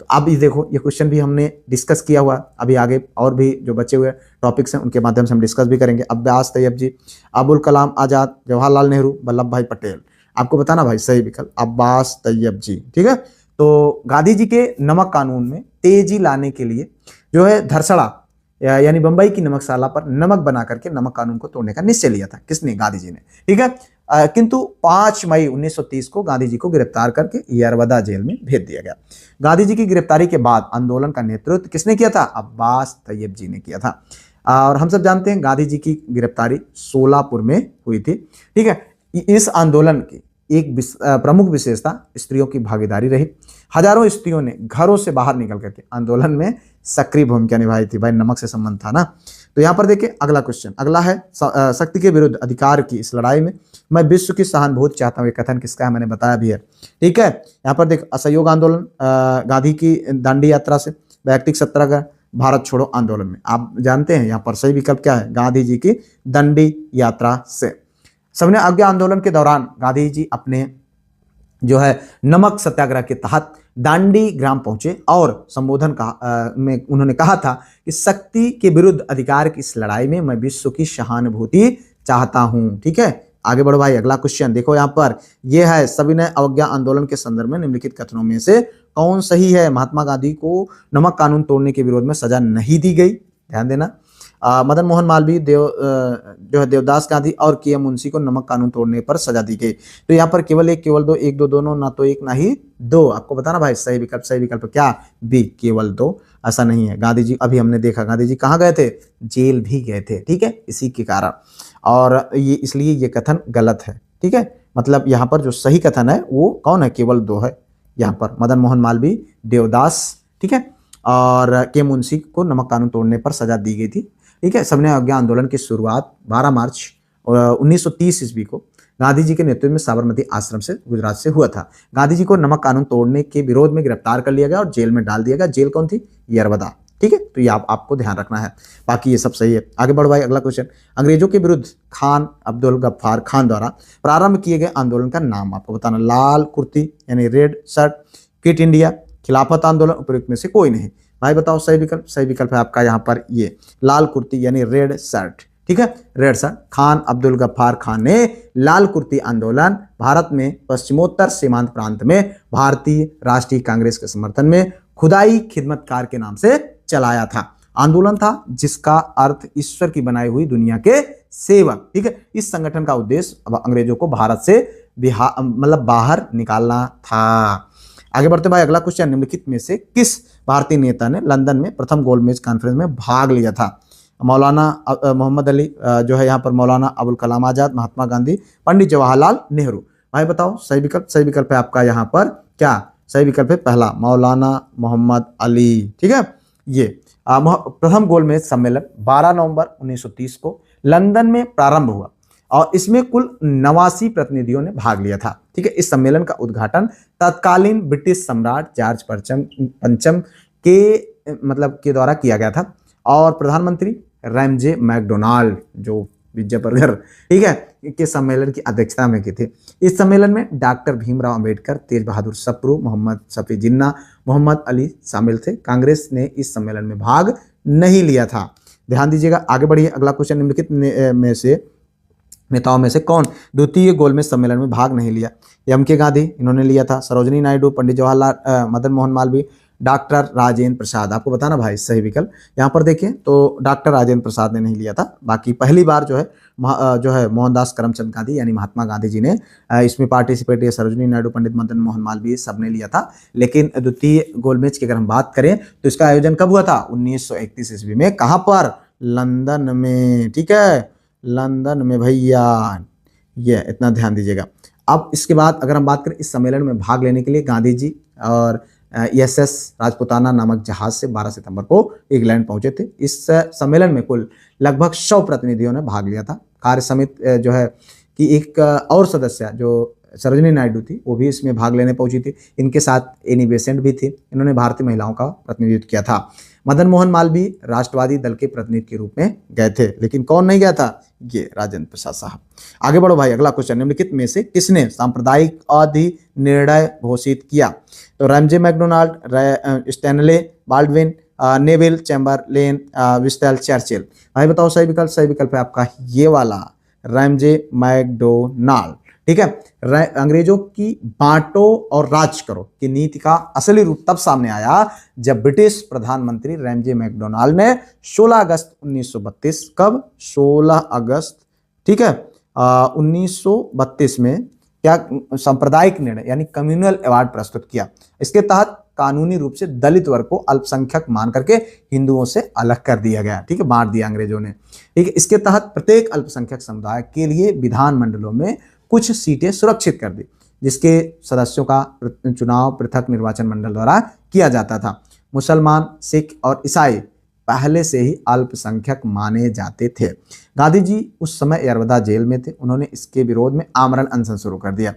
तो अब ये देखो, ये क्वेश्चन भी हमने डिस्कस किया हुआ, अभी आगे और भी जो बचे हुए टॉपिक्स हैं उनके माध्यम से हम डिस्कस भी करेंगे। अब्बास तैयब जी, अबुल कलाम आजाद, जवाहरलाल नेहरू, वल्लभ भाई पटेल। आपको बताना भाई सही विकल्प अब्बास तैयब जी। ठीक है, तो गांधी जी के नमक कानून में तेजी लाने के लिए जो है धरसड़ा यानी बंबई की नमकशाला पर नमक बना करके नमक कानून को तोड़ने का निश्चय लिया था। किसने? गांधी जी ने। ठीक है, किंतु 5 मई 1930 को गांधी जी को गिरफ्तार करके यरवदा जेल में भेज दिया गया। गांधी जी की गिरफ्तारी के बाद आंदोलन का नेतृत्व किसने किया था? अब्बास तैयब जी ने किया था। और हम सब जानते हैं गांधी जी की गिरफ्तारी सोलापुर में हुई थी। ठीक है, इस आंदोलन की एक प्रमुख विशेषता स्त्रियों की भागीदारी रही। हजारों स्त्रियों ने घरों से बाहर निकल करके आंदोलन में सक्रिय भूमिका निभाई थी। भाई नमक से संबंध था ना। तो यहाँ पर देखिए अगला क्वेश्चन, अगला है शक्ति के विरुद्ध अधिकार की इस लड़ाई में मैं विश्व की सहानुभूति चाहता हूँ। ये कथन किसका है? मैंने बताया भी है। ठीक है, यहाँ पर देख असहयोग आंदोलन, गांधी की दांडी यात्रा से, वैयक्तिक सत्याग्रह, भारत छोड़ो आंदोलन में। आप जानते हैं यहाँ पर सही विकल्प क्या है? गांधी जी की दांडी यात्रा से। सबने आज्ञा आंदोलन के दौरान गांधी जी अपने जो है नमक सत्याग्रह के तहत दांडी ग्राम पहुंचे और संबोधन में उन्होंने कहा था कि शक्ति के विरुद्ध अधिकार की इस लड़ाई में मैं विश्व की सहानुभूति चाहता हूं। ठीक है, आगे बढ़ो भाई, अगला क्वेश्चन देखो यहाँ पर यह है सविनय अवज्ञा आंदोलन के संदर्भ में निम्नलिखित कथनों में से कौन सही है? महात्मा गांधी को नमक कानून तोड़ने के विरोध में सजा नहीं दी गई, ध्यान देना। मदन मोहन मालवीय, जो है देवदास गांधी और के एम मुंशी को नमक कानून तोड़ने पर सजा दी गई। तो यहाँ पर केवल एक, केवल दो, एक दो दोनों, ना तो एक ना ही दो। आपको बताना भाई सही विकल्प क्या? बी, केवल दो। ऐसा नहीं है। गांधी जी, अभी हमने देखा गांधी जी कहाँ गए थे? जेल भी गए थे। ठीक है, इसी के कारण, और ये इसलिए ये कथन गलत है। ठीक है, मतलब यहाँ पर जो सही कथन है वो कौन है? केवल 2 है यहाँ पर, मदन मोहन मालवीय, देवदास, ठीक है, और के मुंशी को नमक कानून तोड़ने पर सजा दी गई थी। ठीक है, सविनय अवज्ञा आंदोलन की शुरुआत 12 मार्च 1930 ईस्वी को गांधी जी के नेतृत्व में साबरमती आश्रम से गुजरात से हुआ था। गांधी जी को नमक कानून तोड़ने के विरोध में गिरफ्तार कर लिया गया और जेल में डाल दिया गया। जेल कौन थी? यरवदा। ठीक है, तो ये आपको ध्यान रखना है, बाकी ये सब सही है। आगे बढ़ो भाई, अगला क्वेश्चन। अंग्रेजों के विरुद्ध खान अब्दुल गफ्फार खान द्वारा प्रारंभ किए गए आंदोलन का नाम आपको बताना। लाल कुर्ती यानी रेड शर्ट, क्विट इंडिया, खिलाफत आंदोलन, उपयुक्त में से कोई नहीं। भाई बताओ सही विकल्प। सही विकल्प है आपका यहाँ पर ये लाल कुर्ती यानी रेड शर्ट। ठीक है, रेड शर्ट। खान अब्दुल गफ्फार खान ने लाल कुर्ती आंदोलन भारत में पश्चिमोत्तर सीमांत प्रांत में भारतीय राष्ट्रीय कांग्रेस के समर्थन में खुदाई खिदमतकार के नाम से चलाया था। आंदोलन था जिसका अर्थ ईश्वर की बनाई हुई दुनिया के सेवक। ठीक है, इस संगठन का उद्देश्य अंग्रेजों को भारत से बाहर निकालना था। आगे बढ़ते भाई, अगला क्वेश्चन। निम्नलिखित में से किस भारतीय नेता ने लंदन में प्रथम गोलमेज कॉन्फ्रेंस में भाग लिया था? मौलाना मोहम्मद अली जो है यहाँ पर, मौलाना अबुल कलाम आजाद, महात्मा गांधी, पंडित जवाहरलाल नेहरू। भाई बताओ सही विकल्प। सही विकल्प है आपका यहाँ पर क्या? सही विकल्प है पहला, मौलाना मोहम्मद अली। ठीक है, ये प्रथम गोलमेज सम्मेलन 12 नवंबर 1930 को लंदन में प्रारंभ हुआ और इसमें कुल 89 प्रतिनिधियों ने भाग लिया था। ठीक है, इस सम्मेलन का उद्घाटन तत्कालीन ब्रिटिश सम्राट जॉर्ज पंचम के द्वारा किया गया था और प्रधानमंत्री रैमजे मैकडोनाल्ड जो पिज्जा बर्गर, ठीक है, के सम्मेलन की अध्यक्षता में की थी। इस सम्मेलन में डॉक्टर भीमराव अंबेडकर, तेज बहादुर सप्रू, मोहम्मद शफी जिन्ना, मोहम्मद अली शामिल थे। कांग्रेस ने इस सम्मेलन में भाग नहीं लिया था। ध्यान दीजिएगा, आगे बढ़िए। अगला क्वेश्चन। निम्नलिखित में से नेताओं में से कौन द्वितीय गोलमेज सम्मेलन में भाग नहीं लिया? एम.के. गांधी, इन्होंने लिया था। सरोजिनी नायडू, पंडित जवाहरलाल, मदन मोहन मालवीय, डॉक्टर राजेंद्र प्रसाद। आपको बताना भाई सही विकल्प। यहाँ पर देखिए तो डॉक्टर राजेंद्र प्रसाद ने नहीं लिया था। बाकी पहली बार जो है मोहनदास करमचंद गांधी यानी महात्मा गांधी जी ने इसमें पार्टिसिपेट किया। सरोजिनी नायडू, पंडित मदन मोहन मालवीय सब ने लिया था। लेकिन द्वितीय गोलमेज की अगर हम बात करें तो इसका आयोजन कब हुआ था? 1931 ईस्वी में। कहाँ पर? लंदन में। ठीक है, लंदन में भैया, ये इतना ध्यान दीजिएगा। अब इसके बाद अगर हम बात करें इस सम्मेलन में भाग लेने के लिए गांधी जी और SS राजपुताना नामक जहाज से 12 सितंबर को इंग्लैंड पहुंचे थे। इस सम्मेलन में कुल लगभग 100 प्रतिनिधियों ने भाग लिया था। कार्य समिति जो है कि एक और सदस्य जो सरोजिनी नायडू थी वो भी इसमें भाग लेने पहुंची थी। इनके साथ एनी बेसेंट भी थी, इन्होंने भारतीय महिलाओं का प्रतिनिधित्व किया था। मदन मोहन मालवीय राष्ट्रवादी दल के प्रतिनिधि के रूप में गए थे, लेकिन कौन नहीं गया था? ये राजेंद्र प्रसाद साहब। आगे बढ़ो भाई, अगला क्वेश्चन। निम्नलिखित में से किसने सांप्रदायिक अधिनिर्णय घोषित किया? तो Ramsay MacDonald, Stanley Baldwin, Neville Chamberlain, Winston Churchill. भाई बताओ सही विकल्प। सही विकल्प है आपका ये वाला, रैमजे मैकडोनाल्ड। ठीक है, अंग्रेजों की बांटो और राज करो की नीति का असली रूप तब सामने आया जब ब्रिटिश प्रधानमंत्री रैमजे मैकडोनाल्ड ने 16 अगस्त 1932, कब? 16 अगस्त, ठीक है, 1932 में क्या सांप्रदायिक निर्णय यानी कम्युनल अवार्ड प्रस्तुत किया। इसके तहत कानूनी रूप से दलित वर्ग को अल्पसंख्यक मान करके हिंदुओं से अलग कर दिया गया। ठीक है, बांट दिया अंग्रेजों ने। ठीक है, इसके तहत प्रत्येक अल्पसंख्यक समुदाय के लिए विधानमंडलों में कुछ सीटें सुरक्षित कर दी, जिसके सदस्यों का चुनाव पृथक निर्वाचन मंडल द्वारा किया जाता था। मुसलमान, सिख और ईसाई पहले से ही अल्पसंख्यक माने जाते थे। गांधी जी उस समय यरवदा जेल में थे। उन्होंने इसके विरोध में आमरण अनशन शुरू कर दिया,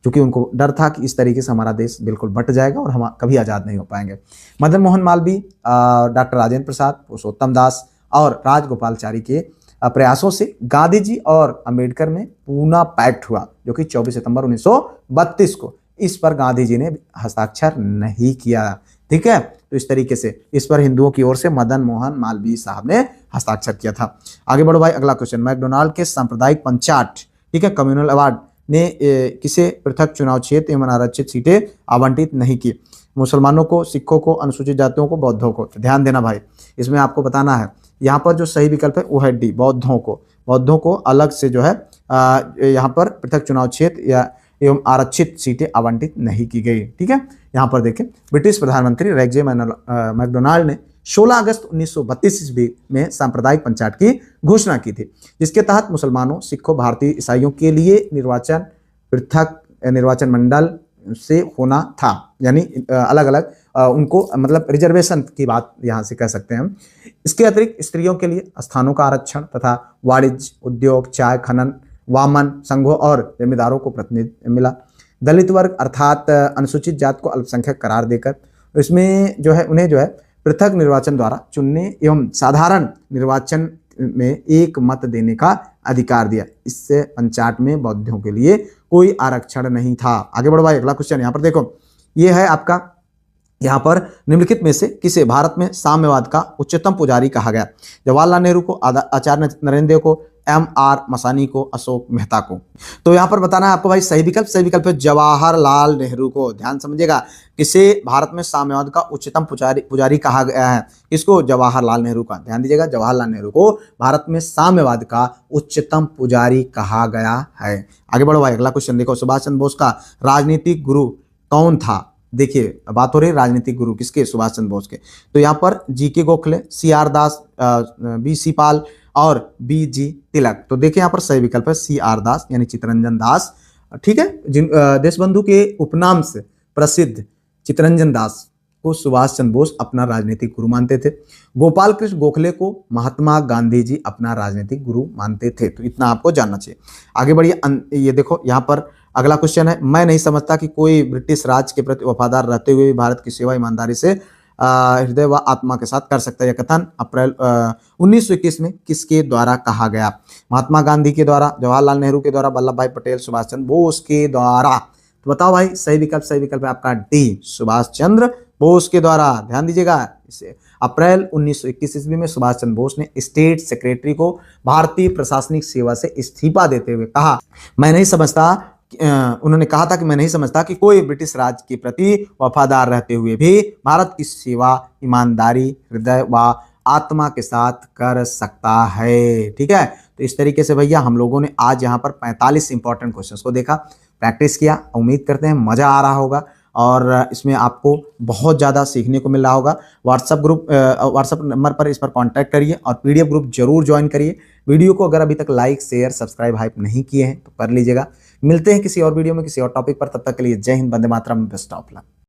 क्योंकि उनको डर था कि इस तरीके से हमारा देश बिल्कुल बट जाएगा और हम कभी आज़ाद नहीं हो पाएंगे। मदन मोहन मालवीय, डॉक्टर राजेंद्र प्रसाद, पुरुषोत्तम दास और राजगोपालचारी के प्रयासों से गांधी जी और अंबेडकर में पूना पैक्ट हुआ, जो कि 24 सितंबर 1932 को। इस पर गांधी जी ने हस्ताक्षर नहीं किया। ठीक है, तो इस तरीके से इस पर हिंदुओं की ओर से मदन मोहन मालवीय साहब ने हस्ताक्षर किया था। आगे बढ़ो भाई, अगला क्वेश्चन। मैकडोनाल्ड के सांप्रदायिक पंचाट, ठीक है, कम्युनल अवार्ड ने किसे पृथक चुनाव क्षेत्र एवं आरक्षित सीटें आवंटित नहीं की? मुसलमानों को, सिखों को, अनुसूचित जातियों को, बौद्धों को। तो ध्यान देना भाई, इसमें आपको बताना है। यहाँ पर जो सही विकल्प है वो है डी, बौद्धों को अलग से जो है यहाँ पर पृथक चुनाव क्षेत्र या एवं आरक्षित सीटें आवंटित नहीं की गई। ठीक है, यहाँ पर देखें, ब्रिटिश प्रधानमंत्री रैमजे मैकडोनाल्ड ने 16 अगस्त 1932 ईस्वी में सांप्रदायिक पंचायत की घोषणा की थी, जिसके तहत मुसलमानों, सिखों, भारतीय ईसाइयों के लिए निर्वाचन पृथक निर्वाचन मंडल से होना था, यानी अलग अलग उनको मतलब रिजर्वेशन की बात यहाँ से कह सकते हैं हम। इसके अतिरिक्त स्त्रियों के लिए स्थानों का आरक्षण तथा वाणिज्य, उद्योग, चाय खनन, वामन संघों और जमींदारों को प्रतिनिधित्व मिला। दलित वर्ग अर्थात अनुसूचित जाति को अल्पसंख्यक करार देकर इसमें जो है उन्हें जो है पृथक निर्वाचन द्वारा चुनने एवं साधारण निर्वाचन में एक मत देने का अधिकार दिया। इससे पंचायत में बौद्धों के लिए कोई आरक्षण नहीं था। आगे बढ़ो भाई, अगला क्वेश्चन यहाँ पर देखो, ये है आपका, यहाँ पर निम्नलिखित में से किसे भारत में साम्यवाद का उच्चतम पुजारी कहा गया? जवाहरलाल नेहरू को, आचार्य नरेंद्र देव को, M.R. मसानी को, अशोक मेहता को। तो यहाँ पर बताना है आपको भाई सही विकल्प है जवाहरलाल नेहरू को। ध्यान समझिएगा, किसे भारत में साम्यवाद का उच्चतम पुजारी कहा गया है? किसको? जवाहरलाल नेहरू का। ध्यान दीजिएगा, जवाहरलाल नेहरू को भारत में साम्यवाद का उच्चतम पुजारी कहा गया है। आगे बढ़ो भाई, अगला क्वेश्चन देखो, सुभाष चंद्र बोस का राजनीतिक गुरु कौन था? देखिए बात हो रही है राजनीतिक गुरु किसके? सुभाष चंद्र बोस के। तो यहाँ पर जी.के. गोखले, C.R. दास, B.C. पाल और B.G. तिलक। तो देखिए यहाँ पर सही विकल्प है C.R. दास यानी चित्तरंजन दास। ठीक है, जिन देशबंधु के उपनाम से प्रसिद्ध चित्तरंजन दास को सुभाष चंद्र बोस अपना राजनीतिक गुरु मानते थे। गोपाल कृष्ण गोखले को महात्मा गांधी जी अपना राजनीतिक गुरु मानते थे। तो इतना आपको जानना चाहिए। आगे बढ़िए, ये देखो यहाँ पर अगला क्वेश्चन है, मैं नहीं समझता कि कोई ब्रिटिश राज के प्रति वफादार रहते हुए भी भारत की सेवा ईमानदारी से हृदय व आत्मा के साथ कर सकता है। यह कथन अप्रैल 1921 में किसके द्वारा कहा गया? महात्मा गांधी के द्वारा, जवाहरलाल नेहरू के द्वारा, वल्लभ भाई पटेल, सुभाष चंद्र बोस के द्वारा। तो बताओ भाई सही विकल्प है आपका डी, सुभाष चंद्र बोस के द्वारा। ध्यान दीजिएगा, इसे अप्रैल 1921 ईस्वी में सुभाष चंद्र बोस ने स्टेट सेक्रेटरी को भारतीय प्रशासनिक सेवा से इस्तीफा देते हुए कहा, मैं नहीं समझता, उन्होंने कहा था कि मैं नहीं समझता कि कोई ब्रिटिश राज के प्रति वफादार रहते हुए भी भारत की सेवा ईमानदारी, हृदय व आत्मा के साथ कर सकता है। ठीक है, तो इस तरीके से भैया हम लोगों ने आज यहाँ पर 45 इंपॉर्टेंट क्वेश्चंस को देखा, प्रैक्टिस किया। उम्मीद करते हैं मज़ा आ रहा होगा और इसमें आपको बहुत ज़्यादा सीखने को मिल रहा होगा। व्हाट्सअप नंबर पर इस पर कांटेक्ट करिए और PDF ग्रुप जरूर ज्वाइन करिए। वीडियो को अगर अभी तक लाइक, शेयर, सब्सक्राइब, हाइप नहीं किए हैं तो कर लीजिएगा। मिलते हैं किसी और वीडियो में किसी और टॉपिक पर, तब तक के लिए जय Hind, Vande Mataram, best of luck.